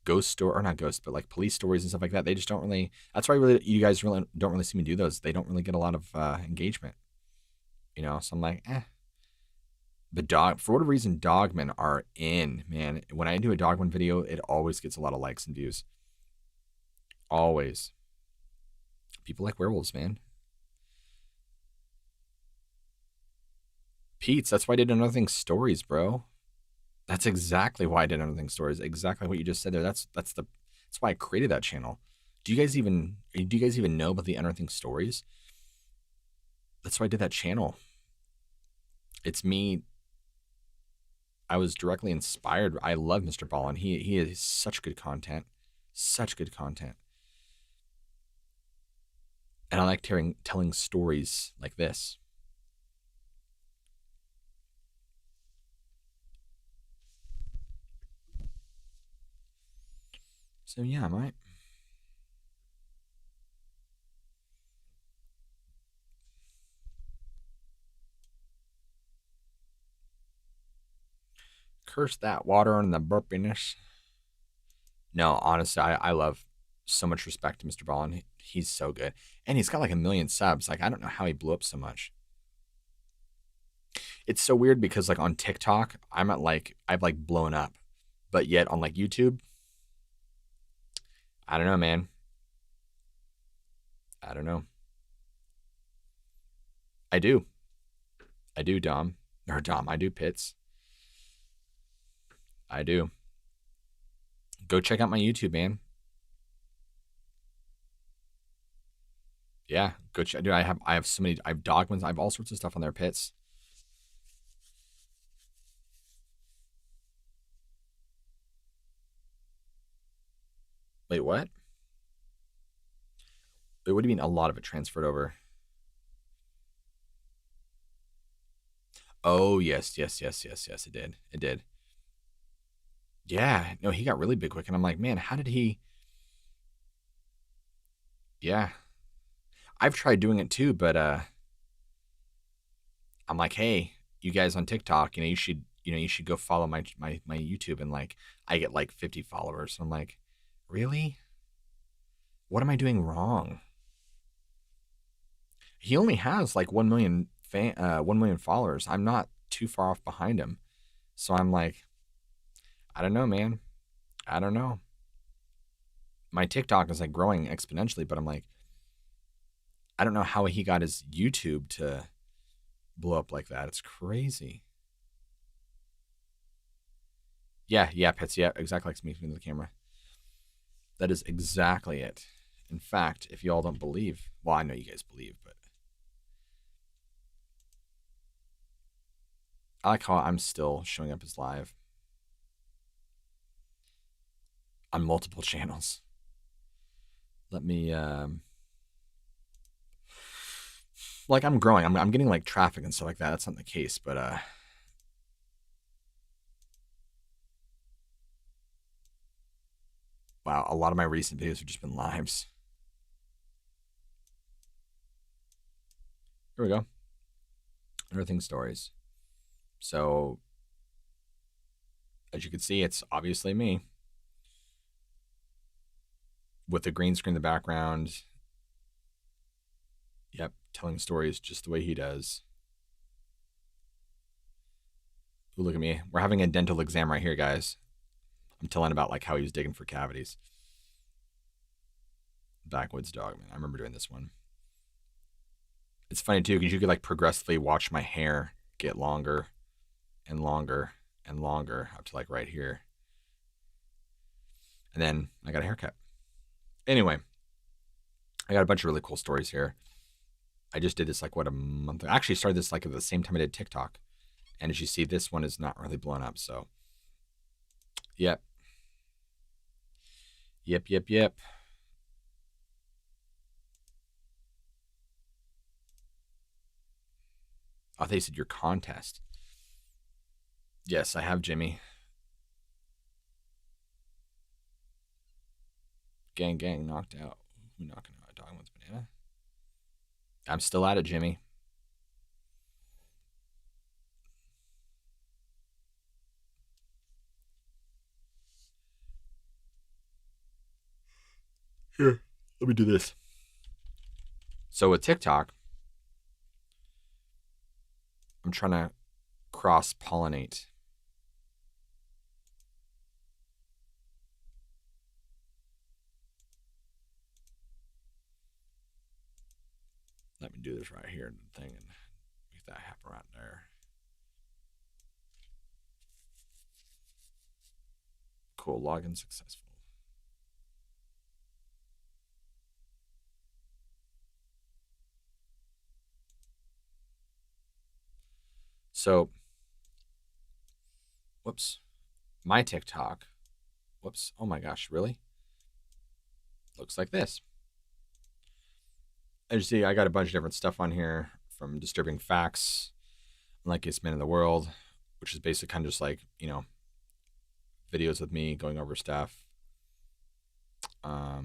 ghost story, or not ghost, but, like, police stories and stuff like that, they just don't really, that's why you guys really don't really see me do those. They don't really get a lot of engagement. You know, so I'm like, But for whatever reason, dogmen are in, man. When I do a dogman video, it always gets a lot of likes and views. Always. People like werewolves, man. Pete's, that's why I did Another Thing Stories, bro. That's exactly why I did Another Thing Stories. Exactly what you just said there. That's why I created that channel. Do you guys even know about the Another Thing Stories? That's why I did that channel. It's me. I was directly inspired. I love Mr. Ballin. He is such good content. Such good content. And I like telling stories like this. So yeah, I might. Curse that water and the burpiness. No, honestly, I love so much respect to Mr. Ballin. He's so good. And he's got like 1 million subs. Like, I don't know how he blew up so much. It's so weird because like on TikTok, I've like blown up. But yet on like YouTube, I don't know, man. I don't know. I do. I do, Dom. Or Dom, I do, Pitts. I do. Go check out my YouTube, man. Yeah, go check. Dude, I have so many. I have dog ones. I have all sorts of stuff on there, Pitts. Wait, what? Wait, what do you mean a lot of it transferred over? Oh, yes, yes, yes, yes, yes, it did. It did. Yeah, no, he got really big quick. And I'm like, man, how did he? Yeah. I've tried doing it too, but I'm like, hey, you guys on TikTok, you should go follow my YouTube, and like I get like 50 followers. So I'm like, really? What am I doing wrong? He only has like 1 million followers. I'm not too far off behind him. So I'm like, I don't know, man. I don't know. My TikTok is like growing exponentially, but I'm like, I don't know how he got his YouTube to blow up like that. It's crazy. Yeah, yeah, Pets. Yeah, exactly like speaking to the camera. That is exactly it. In fact, if y'all don't believe, well, I know you guys believe, but I like how I'm still showing up as live on multiple channels. Let me, like I'm growing. I'm getting like traffic and stuff like that. That's not the case, but wow, a lot of my recent videos have just been lives. Here we go. Unearthing stories. So, as you can see, it's obviously me with the green screen in the background. Yep, telling stories just the way he does. Ooh, look at me. We're having a dental exam right here, guys. I'm telling about like how he was digging for cavities. Backwoods dog, man. I remember doing this one. It's funny too because you could like progressively watch my hair get longer and longer and longer up to like right here. And then I got a haircut. Anyway, I got a bunch of really cool stories here. I just did this like what, a month. I actually started this like at the same time I did TikTok. And as you see, this one is not really blown up. So, yep. Yep, yep, yep. Oh, they said your contest. Yes, I have Jimmy. Gang, gang, knocked out. Who knocking out? Dog wants banana. I'm still at it, Jimmy. Here, let me do this. So with TikTok, I'm trying to cross pollinate. Let me do this right here in the thing and make that happen right there. Cool, login successful. So, whoops, my TikTok, whoops, oh my gosh, really? Looks like this. As you see, I got a bunch of different stuff on here, from disturbing facts, unlikeliest man in the world, which is basically kind of just like, videos with me going over stuff. A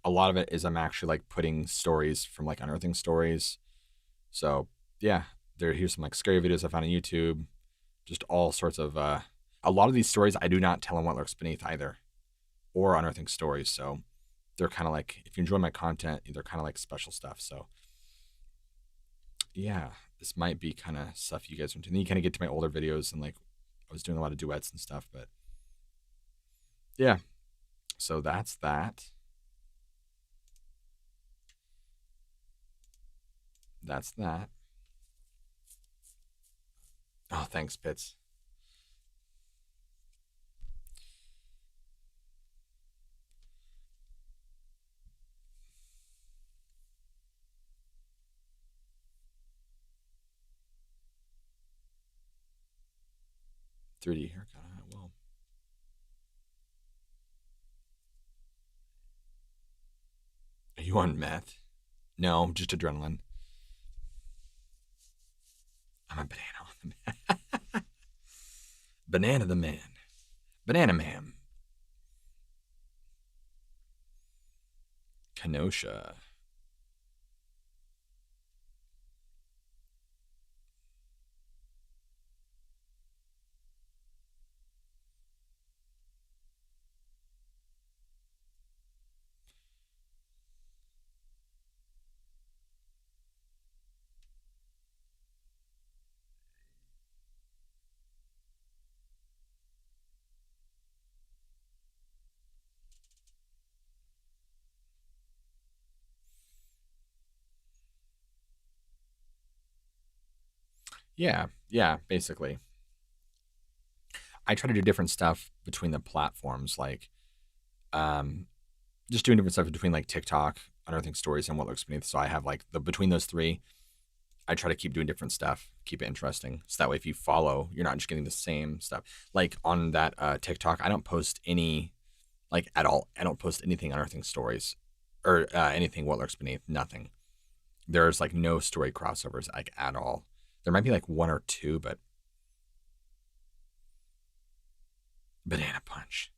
lot of it is I'm actually like putting stories from like unearthing stories. So yeah, here's some like scary videos I found on YouTube, just all sorts of. A lot of these stories I do not tell them what lurks beneath either, or unearthing stories. So they're kind of like, if you enjoy my content, they're kind of like special stuff. So yeah, this might be kind of stuff you guys want to. And then you kind of get to my older videos, and like I was doing a lot of duets and stuff, but Yeah. So that's that. That's that. Oh, thanks, Pitts. $3D haircut. Well, are you on meth? No, just adrenaline. I'm a banana on the man. Banana the man. Banana man. Kenosha. Yeah, basically. I try to do different stuff between the platforms, like um, just doing different stuff between like TikTok, Unearthing Stories, and What Lurks Beneath. So I have like the between those three, I try to keep doing different stuff, keep it interesting. So that way, if you follow, you're not just getting the same stuff. Like on that TikTok, I don't post any like at all. I don't post anything Unearthing Stories or anything What Lurks Beneath. Nothing. There's like no story crossovers like at all. There might be like one or two, but Banana Punch.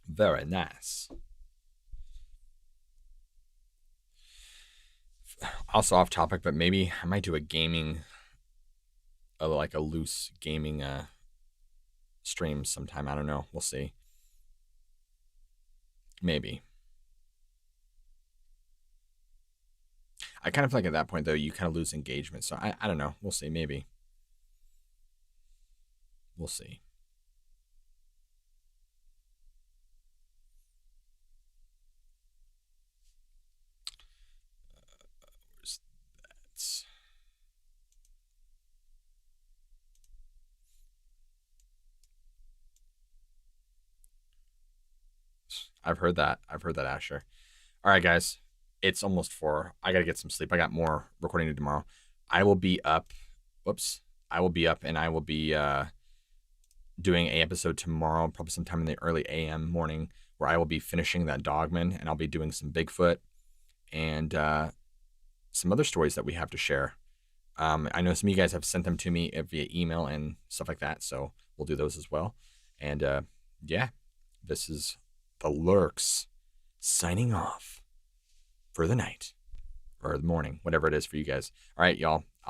Very nice. Also off topic, but maybe I might do a gaming, like a loose gaming stream sometime. I don't know. We'll see. Maybe. I kind of feel like at that point though, you kind of lose engagement. So I don't know. We'll see. Maybe. We'll see. Where's that? I've heard that. I've heard that, Asher. All right, guys. It's almost 4. I got to get some sleep. I got more recording to do tomorrow. I will be up. Whoops. I will be up and I will be doing a episode tomorrow, probably sometime in the early AM morning, where I will be finishing that Dogman and I'll be doing some Bigfoot and some other stories that we have to share. I know some of you guys have sent them to me via email and stuff like that, so we'll do those as well. And yeah, this is the Lurks signing off for the night or the morning, whatever it is for you guys. All right, y'all.